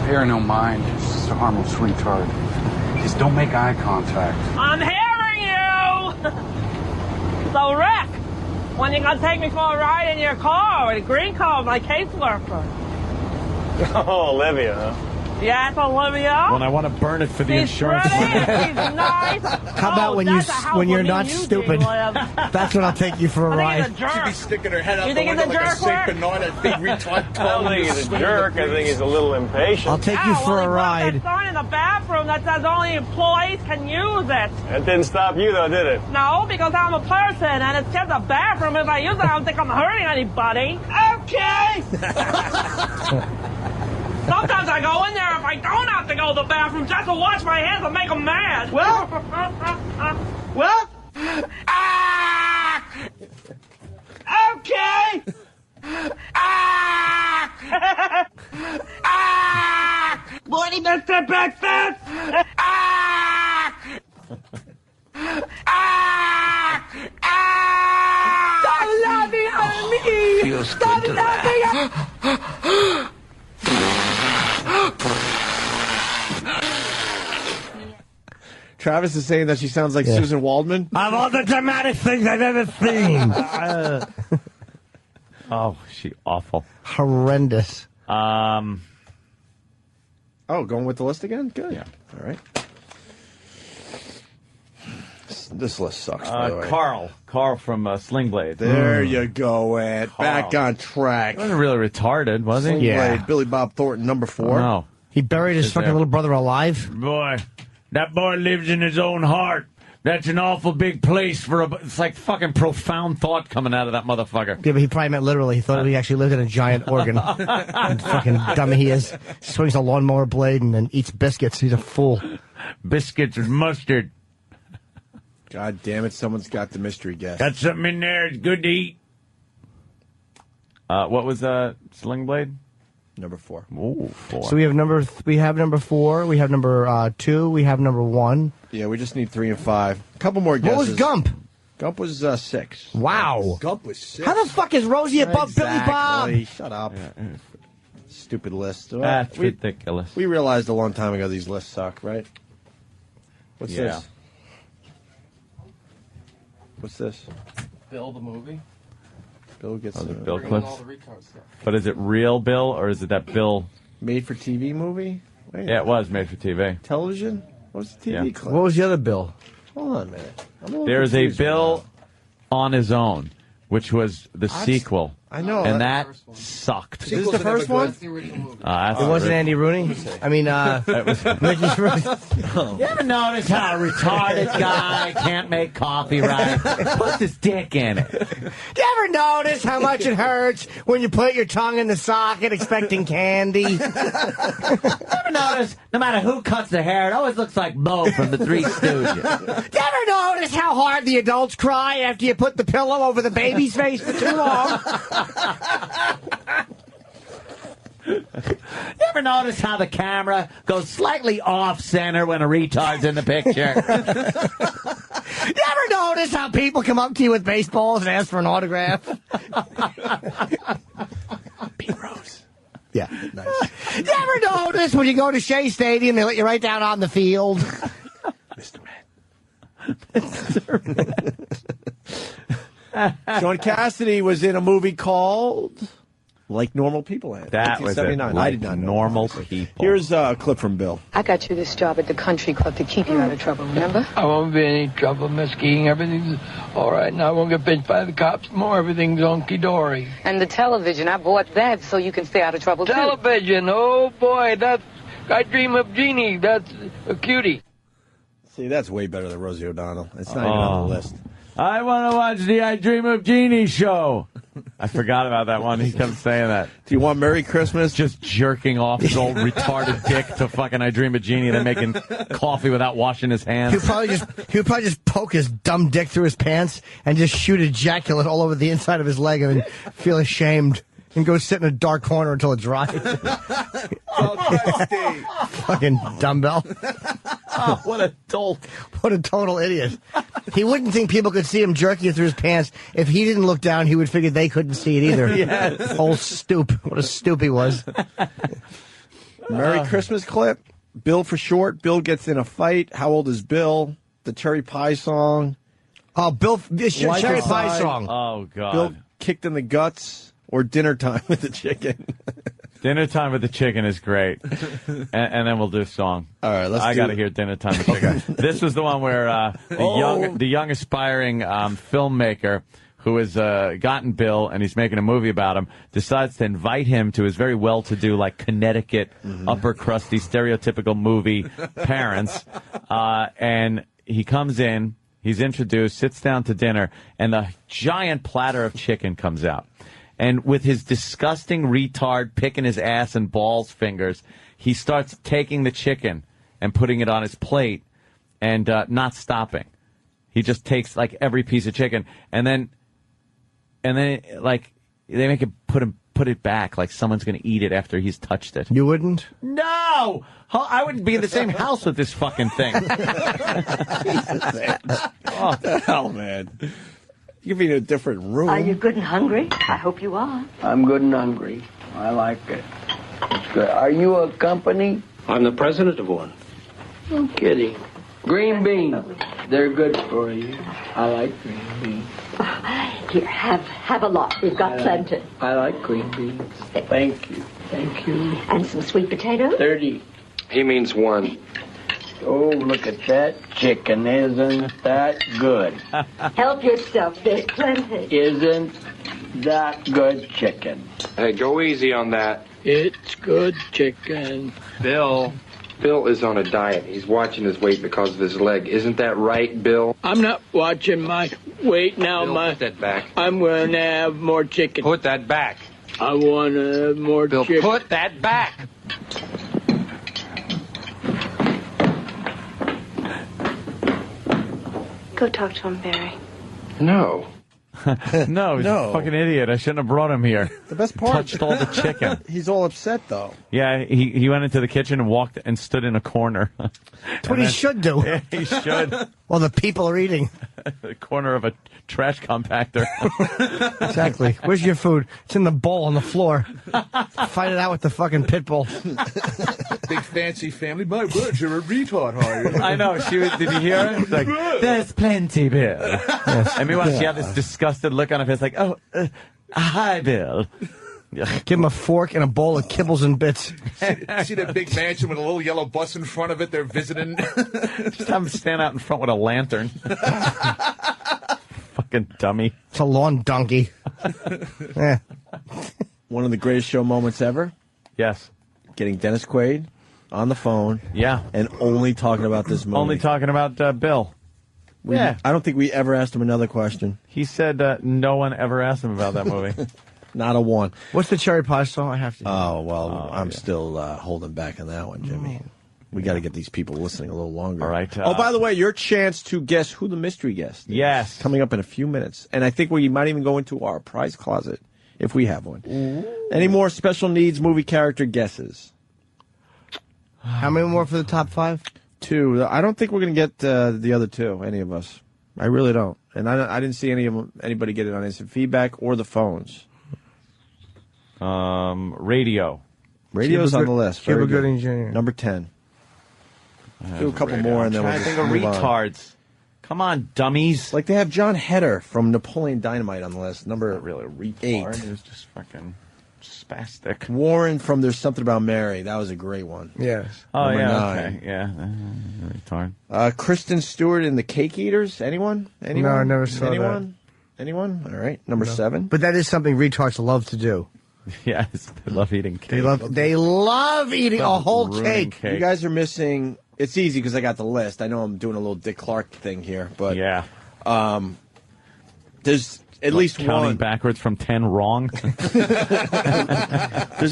Parano mind. He's just a harmless retard. Just don't make eye contact. I'm hearing you! So, Rick, when you gonna take me for a ride in your car, with a green car with my caseworker? Oh, Olivia, huh? Yes, Olivia? When I want to burn it for the She's insurance pretty, money. she's nice. How about when you're not you stupid? do, Liv. That's when I'll take you for a I ride. think he's a jerk. She'd be sticking her head out You the think he's window a like a jerk, Saint Rick? Bernard, that big retard. I don't think he's a jerk. I think he's a little impatient. I'll take you for Well, a he ride. put that sign in the bathroom that says only employees can use it. That didn't stop you, though, did it? No, because I'm a person, and it's just a bathroom. If I use it, I don't think I'm hurting anybody. Okay! Sometimes I go in there if I don't have to go to the bathroom just to wash my hands and make them mad. Well? Well? Ah! Okay! Ah! Ah! Morty, Mr. Breakfast! Ah! Ah! Ah! Stop laughing at me! Feels Stop good to laughing at Travis is saying that she sounds like Susan Waldman. Of all the dramatic things I've ever seen. Oh, she awful. Horrendous. Oh, going with the list again? Good. Yeah. All right. This list sucks, by the way. Carl from Sling Blade. There you go, Ed. Back on track. He wasn't really retarded, was he? Sling Blade, Billy Bob Thornton, number 4. No. He buried his fucking little brother alive. Boy, that boy lives in his own heart. That's an awful big place for a... It's like fucking profound thought coming out of that motherfucker. Yeah, but he probably meant literally. He thought he actually lived in a giant organ. Fucking dummy he is. Swings a lawnmower blade and then eats biscuits. He's a fool. Biscuits with mustard. God damn it, someone's got the mystery guest. Got something in there. It's good to eat. What was Sling Blade? Number 4. Ooh, 4. So we have number 4, we have number 2, we have number 1. Yeah, we just need 3 and 5. A couple more guesses. What was Gump? Gump was 6. Wow. Gump was 6. How the fuck is Rosie above Billy Bob? Shut up. Stupid list. That's ridiculous. We realized a long time ago these lists suck, right? What's this? What's this? Bill the movie. Bill gets the the Bill Bringing clips. all the retard stuff. But is it real Bill or is it that Bill? Made for TV movie? Wait, Yeah, it was made for TV. television? What's the TV Yeah. clip? What was the other Bill? Hold on a minute. I'm a little There's a confused Bill now. on his own, which was the sequel. I know. And that sucked. Is this the first one? It wasn't Andy Rooney? I mean, it was Mickey Rooney. You ever notice how a retarded guy can't make coffee right? Puts his dick in it. You ever notice how much it hurts when you put your tongue in the socket expecting candy? You ever notice, no matter who cuts their hair, it always looks like Mo from the Three Stooges? You ever notice how hard the adults cry after you put the pillow over the baby's face for too long? You ever notice how the camera goes slightly off-center when a retard's in the picture? You ever notice how people come up to you with baseballs and ask for an autograph? Pete Rose. Yeah, nice. You ever notice when you go to Shea Stadium, they let you right down on the field? Mr. Man. Sean Cassidy was in a movie called Like Normal People. That was it. 1979. I did not know. Normal People. Here's a clip from Bill. I got you this job at the country club to keep you out of trouble, remember? I won't be in any trouble, Miss King. Everything's all right now. I won't get pinched by the cops more. Everything's hunky-dory. And the television, I bought that so you can stay out of trouble, too. Television, oh boy, that's... I Dream of Jeannie, that's a cutie. See, that's way better than Rosie O'Donnell. It's not even on the list. I want to watch the I Dream of Jeannie show. I forgot about that one. He kept saying that. Do you want Merry Christmas? Just jerking off his old retarded dick to fucking I Dream of Jeannie and then making coffee without washing his hands. He would probably just poke his dumb dick through his pants and just shoot ejaculate all over the inside of his leg and then feel ashamed and go sit in a dark corner until it dries. Fucking dumbbell. Oh, what a dolt. What a total idiot. He wouldn't think people could see him jerking it through his pants. If he didn't look down, he would figure they couldn't see it either. Yes. Old stoop. What a stoop he was. Merry Christmas clip. Bill for short. Bill gets in a fight. How old is Bill? The Cherry Pie song. Oh, Bill, Cherry Pie song. Oh, God. Bill kicked in the guts. Or Dinner Time with the Chicken. Dinner Time with the Chicken is great. And then we'll do a song. All right, I got to hear Dinner Time with the Chicken. This was the one where the young aspiring filmmaker who has gotten Bill and he's making a movie about him decides to invite him to his very well-to-do, like Connecticut, upper crusty, stereotypical movie parents. And he comes in, he's introduced, sits down to dinner, and the giant platter of chicken comes out. And with his disgusting retard picking his ass and balls fingers, he starts taking the chicken and putting it on his plate and not stopping. He just takes like every piece of chicken and then like they make him put it back like someone's going to eat it after he's touched it. You wouldn't? No! I wouldn't be in the same house with this fucking thing. What the hell, man? You're in a different room. Are you good and hungry? I hope you are. I'm good and hungry. I like it. It's good. Are you a company? I'm the president of one. No kidding. Green beans. They're good for you. I like green beans. Here, have a lot. We've got plenty. I like green beans. Thank you. Thank you. And some sweet potatoes? 30. He means one. Oh, look at that chicken. Isn't that good? Help yourself. There's plenty. Isn't that good chicken? Hey, go easy on that. It's good chicken. Bill is on a diet. He's watching his weight because of his leg. Isn't that right, Bill? I'm not watching my weight now. Bill, put that back. I'm going to have more chicken. Put that back. I want to have more Bill, chicken. put that back. Go talk to him, Barry. No. No, he's a fucking idiot. I shouldn't have brought him here. The best part. Touched all the chicken. He's all upset, though. Yeah, he went into the kitchen and walked and stood in a corner. That's what he should do. Yeah, he should. While the people are eating. The corner of a trash compactor. Exactly. Where's your food? It's in the bowl on the floor. Fight it out with the fucking pit bull. Big fancy family. My word, you're a retard, are you? I know. Did you hear her? She's like, there's plenty, Bill. Yes. And meanwhile, she had this disgusted look on her face like, oh, hi, Bill. Give him a fork and a bowl of kibbles and bits. See that big mansion with a little yellow bus in front of it? They're visiting. Just have him stand out in front with a lantern. Fucking dummy. It's a lawn donkey. Yeah. One of the greatest show moments ever. Yes. Getting Dennis Quaid on the phone. Yeah. And only talking about this movie. Only talking about Bill. Yeah. I don't think we ever asked him another question. He said no one ever asked him about that movie. Not a one. What's the cherry pie song? I have to. Oh, well, I'm still holding back on that one, Jimmy. We got to get these people listening a little longer. All right. Oh, by the way, your chance to guess who the mystery guest is. Yes. Coming up in a few minutes. And I think we might even go into our prize closet if we have one. Any more special needs movie character guesses? How many more for the top 5? 2. I don't think we're going to get the other 2, any of us. I really don't. And I didn't see anybody get it on instant feedback or the phones. Radio. Radio's on the list. Cuba Very good. Gooding Jr. Number 10. Do a couple more and then we'll I just think of move on. retards. Come on, dummies. Like they have John Heder from Napoleon Dynamite on the list. Number really a retard. 8. It was just fucking spastic. Warren from There's Something About Mary. That was a great one. Yes. Oh, Number yeah, 9. okay. Yeah. Retard. Kristen Stewart in The Cake Eaters. Anyone? No, I never saw Anyone? Anyone? All right. Number 7. But that is something retards love to do. Yes, they love eating cake. They love eating a whole cake. You guys are missing. It's easy because I got the list. I know I'm doing a little Dick Clark thing here, but yeah. There's at least counting one backwards from 10 wrong. There's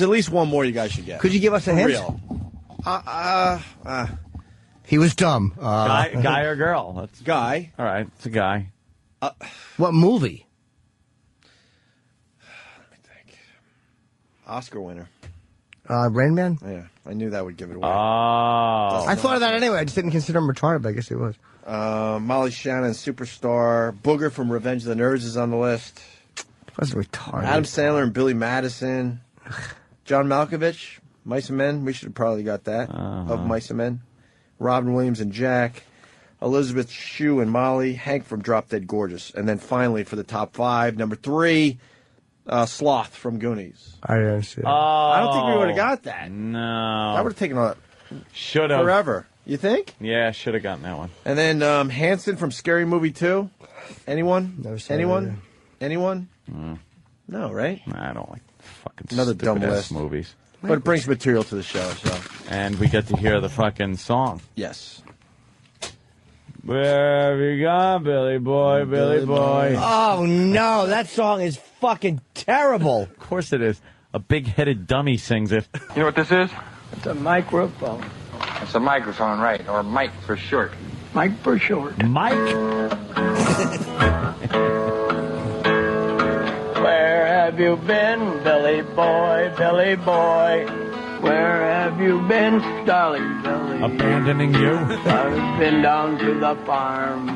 at least one more you guys should get. Could you give us a For hint? real. He was dumb. Guy or girl? That's guy. All right, it's a guy. What movie? Oscar winner. Rain Man? Yeah, I knew that would give it away. I thought of that anyway. I just didn't consider him retarded, but I guess he was. Molly Shannon, Superstar. Booger from Revenge of the Nerds is on the list. That's retarded. Adam Sandler and Billy Madison. John Malkovich, Mice and Men. We should have probably got that. Of Mice and Men. Robin Williams and Jack. Elizabeth Shue and Molly. Hank from Drop Dead Gorgeous. And then finally for the top 5, number 3, Sloth from Goonies. I didn't see it. I don't think we would have got that. No. That would have taken Should have. forever. You think? Yeah, should have gotten that one. And then Hanson from Scary Movie 2. Anyone? Never saw Anyone? Anyone? No, right? I don't like fucking Another dumb stupid-ass list. movies. But it brings material to the show, so. And we get to hear the fucking song. Yes. Where have you gone, Billy Boy, Billy Boy? Oh, no. That song is fucking terrible. Of course it is. A big-headed dummy sings it. You know what this is? It's a microphone. It's a microphone, right? Or mic for short. Mike for short. Mike? Where have you been, Billy Boy, Billy Boy? Where have you been, darling Billy? Abandoning you? I've been down to the farm,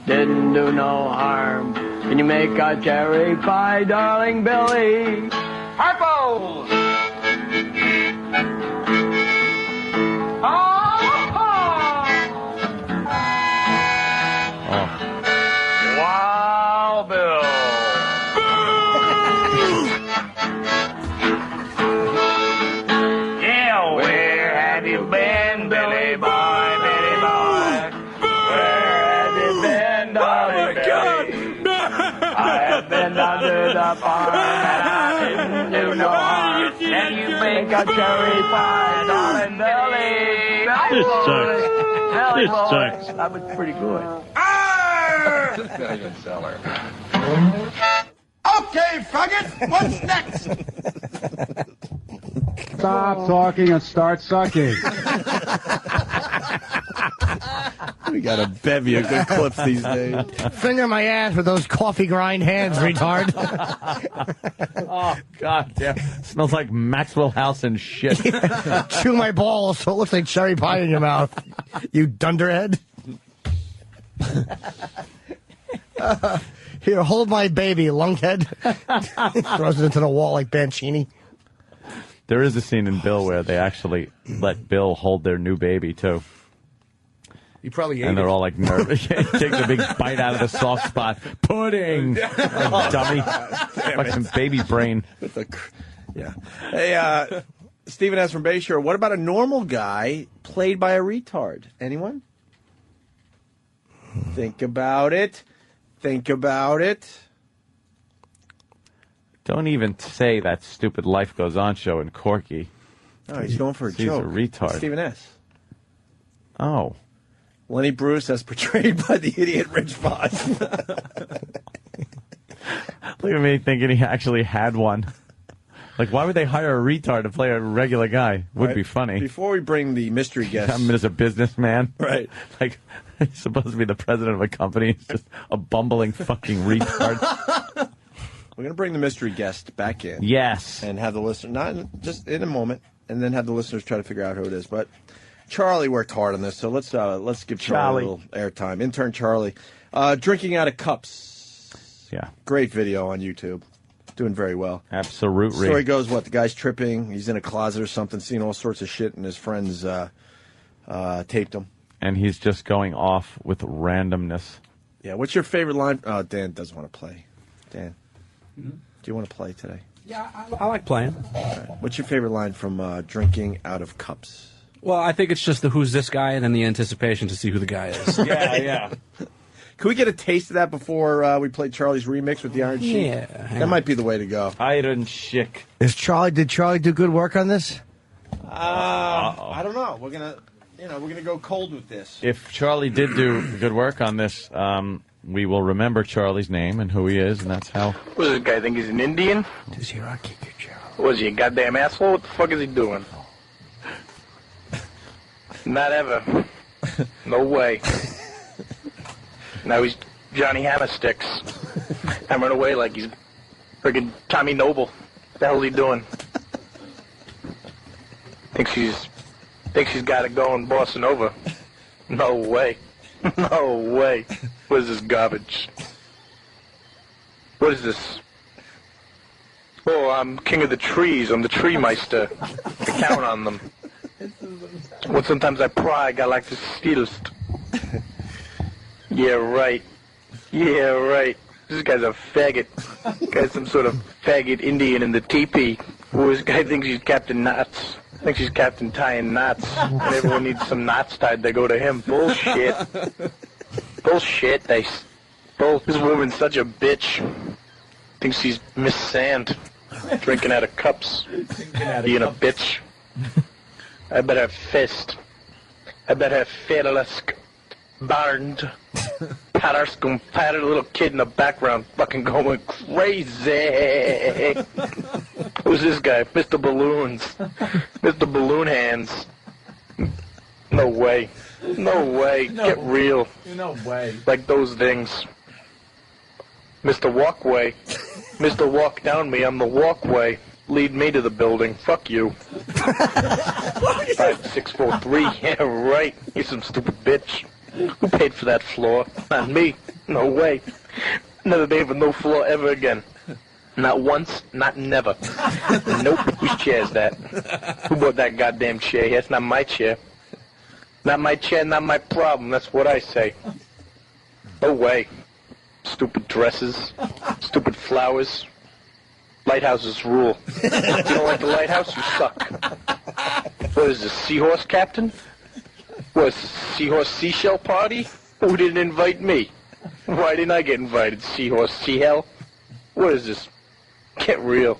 didn't do no harm. Can you make a cherry pie, darling Billy? Harpo! Wow, Bill. Yeah, where have you been, Billy Boy, Billy Boy? Where have you been, darling Billy? I have been down to the farm and I didn't do no harm. Can you make a cherry pie, darling Billy? This sucks. Billy This boy. sucks. That was pretty good. Million seller. Okay, faggot, what's next? Stop talking and start sucking. We got a bevy of good clips these days. Finger my ass with those coffee grind hands, retard. Oh, God damn. Smells like Maxwell House and shit. Chew my balls so it looks like cherry pie in your mouth. You dunderhead. Here, hold my baby, lunkhead. Throws it into the wall like Banchini. There is a scene in Bill where they actually let Bill hold their new baby, too. You probably ate And they're it. all like nervous. Take the big bite out of the soft spot. Pudding! Oh, dummy. Fucking baby brain. Yeah. Hey, Stephen S. from Bayshore, what about a normal guy played by a retard? Anyone? Think about it. Think about it. Don't even say that stupid Life Goes On show in Corky. Oh, he's going for a He's joke. a retard. Stephen S. Oh. Lenny Bruce as portrayed by the idiot Rich Voss. Look at me thinking he actually had one. Like, why would they hire a retard to play a regular guy? Would be funny. Before we bring the mystery guest. I'm as a businessman. Right. Like, he's supposed to be the president of a company. He's just a bumbling fucking retard. We're going to bring the mystery guest back in. Yes. And have the listener, just in a moment, and then have the listeners try to figure out who it is. But Charlie worked hard on this, so let's give Charlie a little airtime. Intern Charlie. Drinking out of cups. Yeah. Great video on YouTube. Doing very well. Absolutely. Story goes, the guy's tripping, he's in a closet or something, seeing all sorts of shit, and his friends taped him. And he's just going off with randomness. Yeah, what's your favorite line? Oh, Dan doesn't want to play. Dan, do you want to play today? Yeah, I like playing. Right. What's your favorite line from Drinking Out of Cups? Well, I think it's just the who's this guy and then the anticipation to see who the guy is. Yeah. Can we get a taste of that before we play Charlie's remix with the Iron Sheik? Yeah. That might be the way to go. Iron Sheik. Did Charlie do good work on this? I don't know. We're gonna go cold with this. If Charlie did do good work on this, we will remember Charlie's name and who he is, and that's how. What does this guy think he's an Indian? Does he rock kick your chair? Was he a goddamn asshole? What the fuck is he doing? Not ever. No way. Now he's Johnny Hammersticks. Hammering away like he's friggin' Tommy Noble. What the hell's he doing? Thinks she's got it going bossing over. No way. No way. What is this garbage? What is this? Oh, I'm king of the trees. I'm the tree meister. I count on them. When sometimes I pride, I like to steal. Yeah, right. Yeah, right. This guy's a faggot. This guy's some sort of faggot Indian in the teepee. Who this guy thinks he's Captain Knots. Thinks he's Captain Tying Knots. And everyone needs some knots tied, they go to him. Bullshit. Bullshit. This woman's such a bitch. Thinks she's Miss Sand. Drinking out of cups. Being a bitch. I bet her fist. I bet her fiddlesk. Barned. Patter's patted a little kid in the background fucking going crazy. Who's this guy? Mr. Balloons. Mr. Balloon Hands. No way. No way. Get real. No way. Like those things. Mr. Walkway. Mr. Walk Down Me, I'm the walkway. Lead me to the building. Fuck you. 5643. Yeah, right. You're some stupid bitch. Who paid for that floor? Not me. No way. Never paid for no floor ever again. Not once, not never. Nope. Whose chair's that? Who bought that goddamn chair? That's not my chair. Not my chair, not my problem. That's what I say. No way. Stupid dresses. Stupid flowers. Lighthouses rule. You don't like the lighthouse? You suck. What is this, seahorse captain? What is this, seahorse seashell party? Who didn't invite me? Why didn't I get invited, seahorse seahell? What is this? Get real.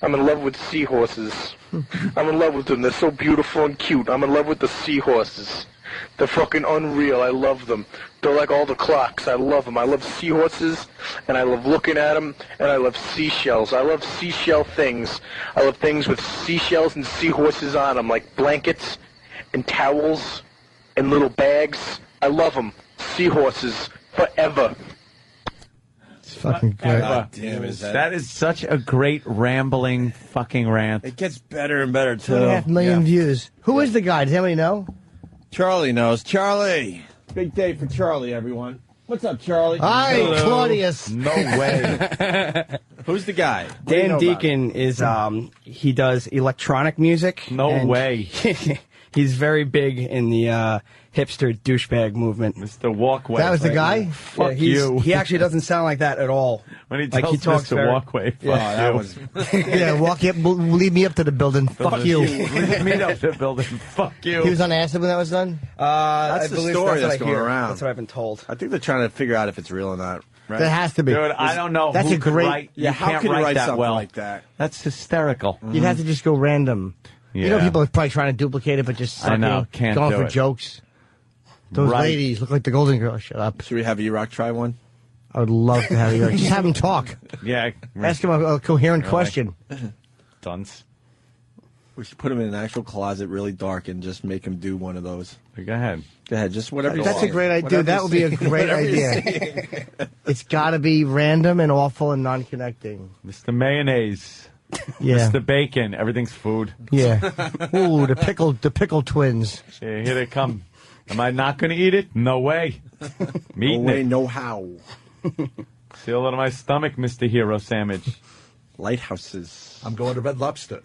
I'm in love with seahorses. I'm in love with them. They're so beautiful and cute. I'm in love with the seahorses. They're fucking unreal. I love them. They're like all the clocks. I love them. I love seahorses, and I love looking at them, and I love seashells. I love seashell things. I love things with seashells and seahorses on them, like blankets and towels and little bags. I love them. Seahorses forever. It's fucking great. God damn, that is such a great rambling fucking rant. It gets better and better, too. 2.5 million views. Who is the guy? Does anybody know? Charlie knows. Charlie. Big day for Charlie, everyone. What's up, Charlie? Hi, Hello. Claudius. No way. Who's the guy? What do you Dan know about Deacon is, he does electronic music. No way. He's very big in the hipster douchebag movement. Mr. Walkway. That was the guy? Fuck you. He actually doesn't sound like that at all. When he like tells talks Mr. very- Walkway, fuck Yeah. you. Yeah, lead me up to the building. Fuck you. Meet up the building. Fuck you. He was on acid when that was done? That's I the believe story that's what that's I going hear. around. That's what I've been told. I think they're trying to figure out if it's real or not. Right? That has to be. Dude, I don't know. That's who a could great. write, Yeah, you how can't can you write that something well. like that? That's hysterical. You'd have to just go random. You know, Yeah. people are probably trying to duplicate it, but just I know, sucking, can't going do for it. jokes. Those Right. ladies look like the Golden Girls. Shut up. Should we have E-Rock try one? I would love to have you. Just have him talk. Yeah. Ask him a coherent Really? question. Dunce. We should put him in an actual closet, really dark, and just make him do one of those. Go ahead. Go ahead. Just whatever. That's a great idea. That would be a great idea. It's got to be random and awful and non-connecting. Mr. Mayonnaise. Yeah. Mr. Bacon. Everything's food. Yeah. Ooh, the pickle twins. Yeah, here they come. Am I not going to eat it? No way. Me No way, no how. Seal it in my stomach, Mr. Hero Sandwich. Lighthouses. I'm going to Red Lobster.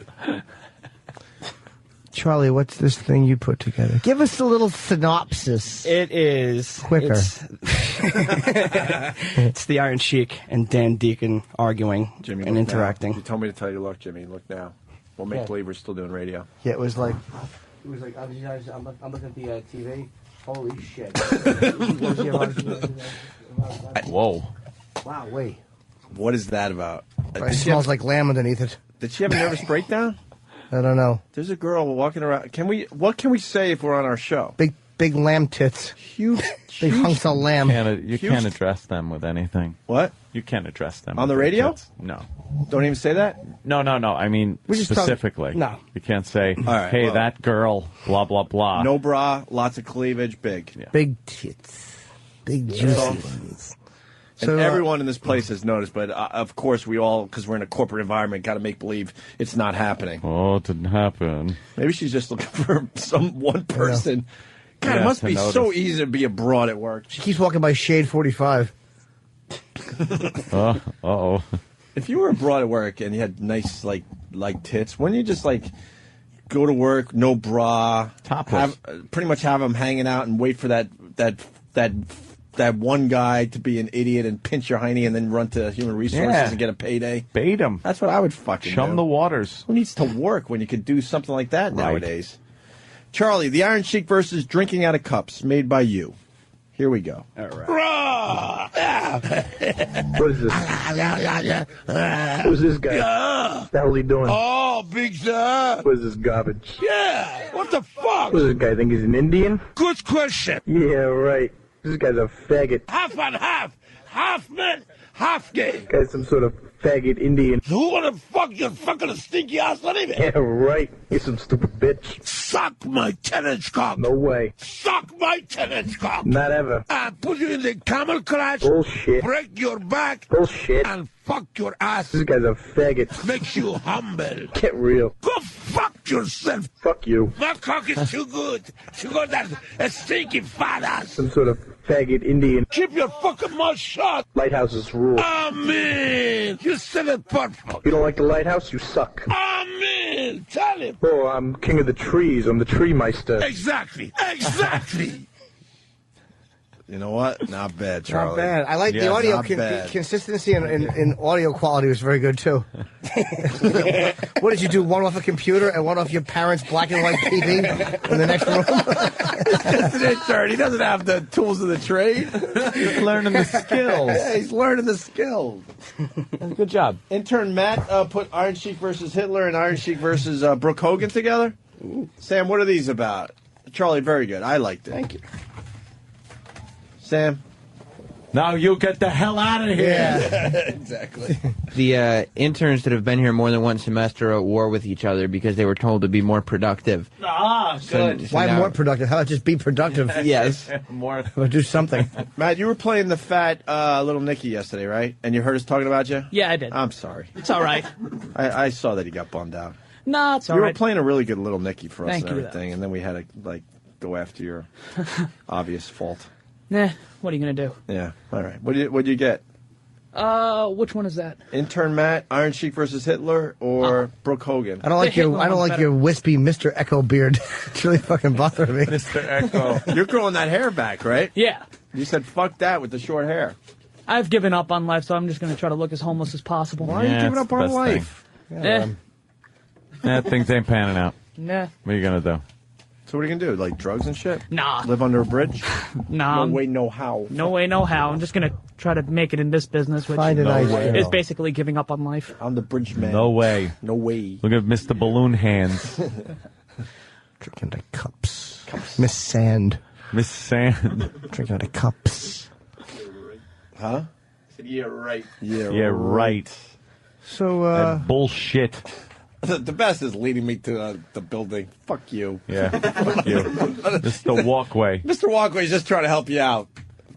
Charlie, what's this thing you put together? Give us a little synopsis. It is Quicker. It's the Iron Sheik and Dan Deacon arguing Jimmy, and look interacting. Now. You told me to tell you, look, Jimmy, look now. We'll make Yeah. believe we're still doing radio. Yeah, it was like I'm looking at the TV. Holy shit. Whoa. Wow, wait. What is that about? It smells like lamb underneath it. Did she have a nervous breakdown? I don't know. There's a girl walking around. What can we say if we're on our show? Big lamb tits. Huge. Big hunks of lamb. You can't address them with anything. What? You can't address them. On with the radio? their tits. No. Don't even say that? No. I mean, We just specifically. no. You can't say, right, hey, well. that girl, blah, blah, blah. No bra, lots of cleavage, big. Yeah. Big tits. Big juicy ones. And So, everyone in this place has noticed, but of course we all, because we're in a corporate environment, got to make believe it's not happening. Oh, it didn't happen. Maybe she's just looking for one person. God, Yeah, it must to be notice. so easy to be a broad at work. She keeps walking by Shade 45. Uh-oh. If you were a broad at work and you had nice like tits, wouldn't you just like go to work, no bra, Topless. pretty much have them hanging out and wait for that one guy to be an idiot and pinch your hiney and then run to human resources Yeah. and get a payday? Bait him. That's what I would fucking Chum do. the waters. Who needs to work when you could do something like that Right. nowadays? Charlie, the Iron Sheik versus drinking out of cups, made by you. Here we go. All right. What is this? Who's this guy? What the hell he doing? Oh, big sir. What is this garbage? Yeah. What the fuck? What does this guy think he's an Indian? Good question. Yeah, right. This guy's a faggot. Half and half. Half man, half gay. This guy's some sort of faggot Indian. Who wanna fuck your fucking stinky ass anyway? Yeah, right. You're some stupid bitch. Suck my 10-inch cock. No way. Suck my 10-inch cock. Not ever. Put you in the camel clutch. Bullshit. Break your back. Bullshit. And fuck your ass. This guy's a faggot. Makes you humble. Get real. Go fuck yourself. Fuck you. My cock is too good. Too good that a stinky fat ass. Some sort of faggot Indian. Keep your fucking mouth shut. Lighthouses rule. Amen. You said it perfect. You don't like the lighthouse? You suck. Amen. Tell him. Oh, I'm king of the trees. I'm the tree meister. Exactly. Exactly. You know what? Not bad, Charlie. Not bad. I like the Yeah, audio not bad. consistency and audio quality was very good too. What did you do? One off a computer and one off your parents' black and white TV in the next room? Just an intern. He doesn't have the tools of the trade. He's learning the skills. Yeah, he's learning the skills. Good job. Intern Matt put Iron Sheik versus Hitler and Iron Sheik versus Brooke Hogan together. Sam, what are these about? Charlie, very good. I liked it. Thank you. Sam? Now you get the hell out of here. Yeah, exactly. The interns that have been here more than one semester are at war with each other because they were told to be more productive. Ah, good. So Why now- more productive? How about just be productive? Yes. More. Or do something. Matt, you were playing the fat little Nicky yesterday, right? And you heard us talking about you? Yeah, I did. I'm sorry. It's all right. I saw that he got bummed out. No, it's all You right. were playing a really good little Nicky for us Thank and you. everything, and then we had to like go after your obvious fault. Nah, what are you gonna do? Yeah. All right. What'd you get? Which one is that? Intern Matt, Iron Sheik versus Hitler, or Brooke Hogan? I don't like The your Hitler I don't one's like better. your wispy Mr. Echo beard. It's really fucking bothering me. Mr. Echo. You're growing that hair back, right? Yeah. You said fuck that with the short hair. I've given up on life, so I'm just gonna try to look as homeless as possible. Why are you Yeah, giving it's up the on best life? Eh, Things ain't panning out. nah. What are you going to do? So what are you gonna do? Like drugs and shit? Nah. Live under a bridge? Nah. No way, no how. No way, no how. I'm just gonna try to make it in this business, which Find a nice girl. is basically giving up on life. I'm the bridge man. No way. No way. Look at Mr. Balloon Hands. Drinking the cups. Miss Sand. Miss Sand. Drinking the cups. Huh? I said, yeah, right. Yeah, right. So, That bullshit. The best is leading me to the building. Fuck you. Yeah, fuck you. Mr. Walkway. Mr. Walkway's just trying to help you out.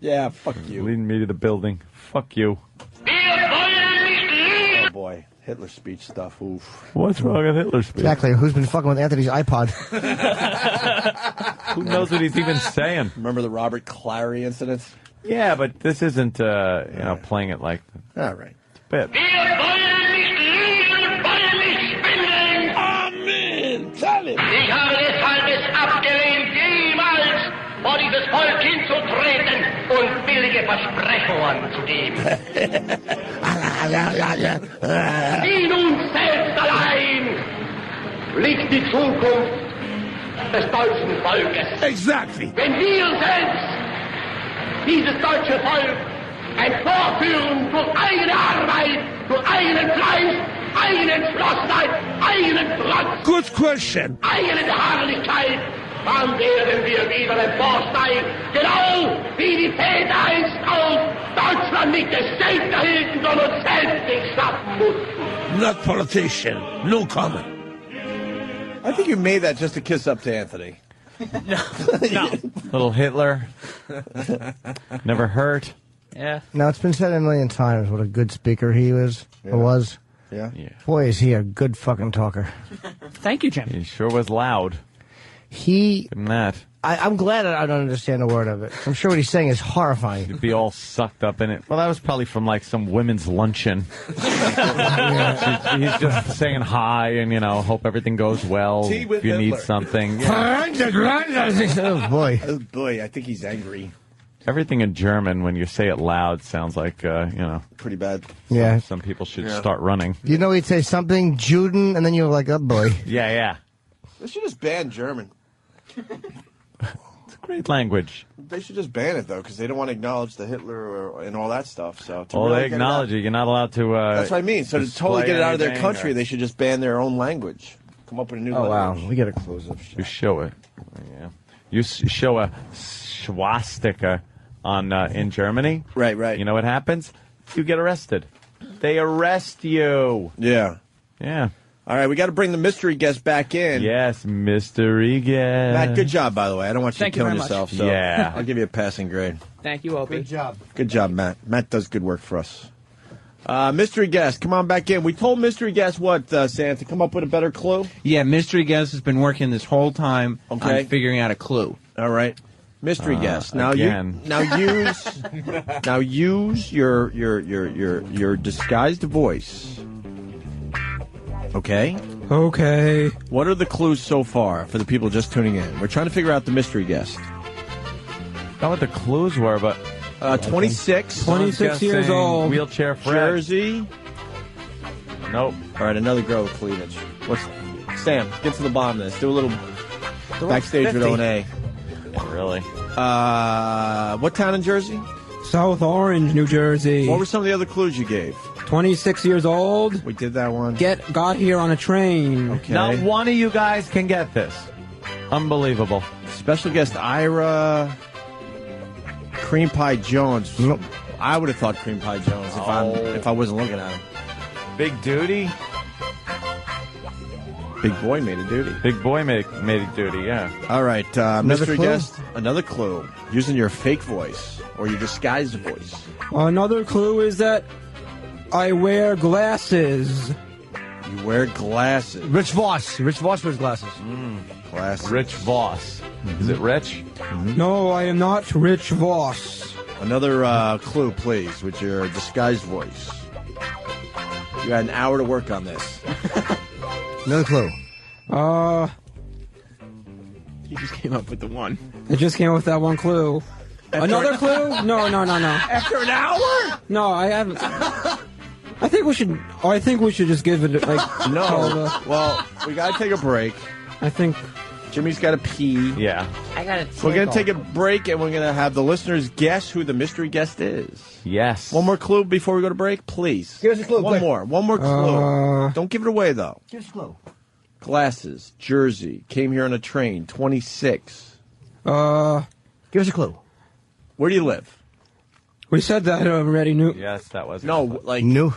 Yeah, fuck you. Leading me to the building. Fuck you. Oh, boy. Hitler speech stuff. Oof. What's wrong with Hitler's speech? Exactly. Who's been fucking with Anthony's iPod? Who knows what he's even saying? Remember the Robert Clary incident? Yeah, but this isn't, playing it like... All right. Bit. Amen. Ich habe deshalb es abgelehnt, jemals vor dieses Volk hinzutreten und billige Versprechungen zu geben. In uns selbst allein liegt die Zukunft des deutschen Volkes. Exactly. Wenn wir selbst dieses deutsche Volk emporführen durch eigene Arbeit, durch eigenen Fleiß, eigene Entschlossenheit, eigenen Trotz. Good question. Eigene Beharrlichkeit, dann werden wir wieder emporsteigen, genau wie die Väter einst auch Deutschland nicht das Geld erhielten, sondern selbst nicht schaffen mussten. Not politician. No comment. I think you made that just to kiss up to Anthony. No. Little Hitler. Never hurt. Yeah. Now, it's been said a million times what a good speaker he was. Or was. Yeah. Boy, is he a good fucking talker. Thank you, Jim. He sure was loud. He... Give him that. I'm glad I don't understand a word of it. I'm sure what he's saying is horrifying. You'd be all sucked up in it. Well, that was probably from, like, some women's luncheon. He's just saying hi and, hope everything goes well. Tea with if you Hitler. need something. Oh, boy. Oh, boy, I think he's angry. Everything in German, when you say it loud, sounds like, Pretty bad. Yeah. Some people should start running. You know, he'd say something, Juden, and then you're like, oh, boy. Yeah. They should just ban German. It's a great language. They should just ban it, though, because they don't want to acknowledge the Hitler and all that stuff. So to Well, really they get acknowledge it. You're not allowed to... That's what I mean. So to totally display get it out of their anything country, or- they should just ban their own language. Come up with a new Oh, wow. language. We got to close up. You show it. Yeah. You show a swastika on in Germany. Right. You know what happens? You get arrested. They arrest you. Yeah. Yeah. All right, we got to bring the mystery guest back in. Yes, mystery guest. Matt, good job, by the way. I don't want you Thank you killing very much. yourself. So Yeah. I'll give you a passing grade. Thank you, Opie. Good job. Good job, Matt. Matt does good work for us. Mystery guest, come on back in. We told mystery guest what, Sam, to come up with a better clue? Yeah, mystery guest has been working this whole time Okay. on figuring out a clue. All right. Mystery guest. Now again. use your disguised voice. Okay? Okay. What are the clues so far for the people just tuning in? We're trying to figure out the mystery guest. Not what the clues were, but 26. 26 years guessing old. Wheelchair Fred. Jersey. Nope. All right, another girl with cleavage. Sam, get to the bottom of this. Do a little backstage with 50. O&A. Really? What town in Jersey? South Orange, New Jersey. What were some of the other clues you gave? 26 years old. We did that one. Got here on a train. Okay. Not one of you guys can get this. Unbelievable. Special guest Ira Cream Pie Jones. Nope. I would have thought Cream Pie Jones if I wasn't looking at him. Big duty? Big boy made a duty. Big boy made a duty, yeah. All right, mystery clue? guest. Another clue. Using your fake voice or your disguised voice. Another clue is that I wear glasses. You wear glasses. Rich Voss. Rich Voss wears glasses. Glasses. Rich Voss. Is it Rich? No, I am not Rich Voss. Another clue, please, with your disguised voice. You had an hour to work on this. Another clue. You just came up with the one. I just came up with that one clue. Another clue? No. After an hour? No, I haven't. I think we should just give it like No. Well, we got to take a break. I think Jimmy's got to pee. Yeah. I got We're going to take a break, and we're going to have the listeners guess who the mystery guest is. Yes. One more clue before we go to break, please. Give us a clue. One more clue. Don't give it away, though. Give us a clue. Glasses, Jersey, came here on a train, 26. Give us a clue. Where do you live? We said that already. Yes, that was. No, like new.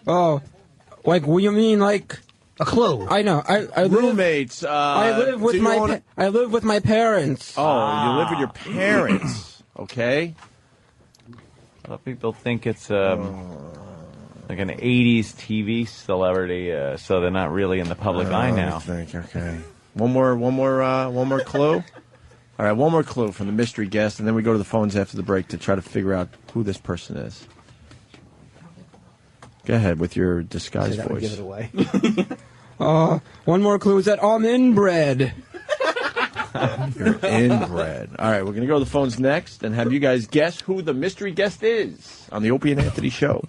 Oh, like what do you mean? Like a clue? I know. I roommates. I live with I live with my parents. Oh, you live with your parents. Okay. A lot of people think it's like an '80s TV celebrity, so they're not really in the public eye now. Okay. One more clue. All right, one more clue from the mystery guest, and then we go to the phones after the break to try to figure out who this person is. Go ahead with your disguised voice. Give it away. One more clue is that I'm inbred. You're inbred. All right, we're going to go to the phones next and have you guys guess who the mystery guest is on the Opie and Anthony Show.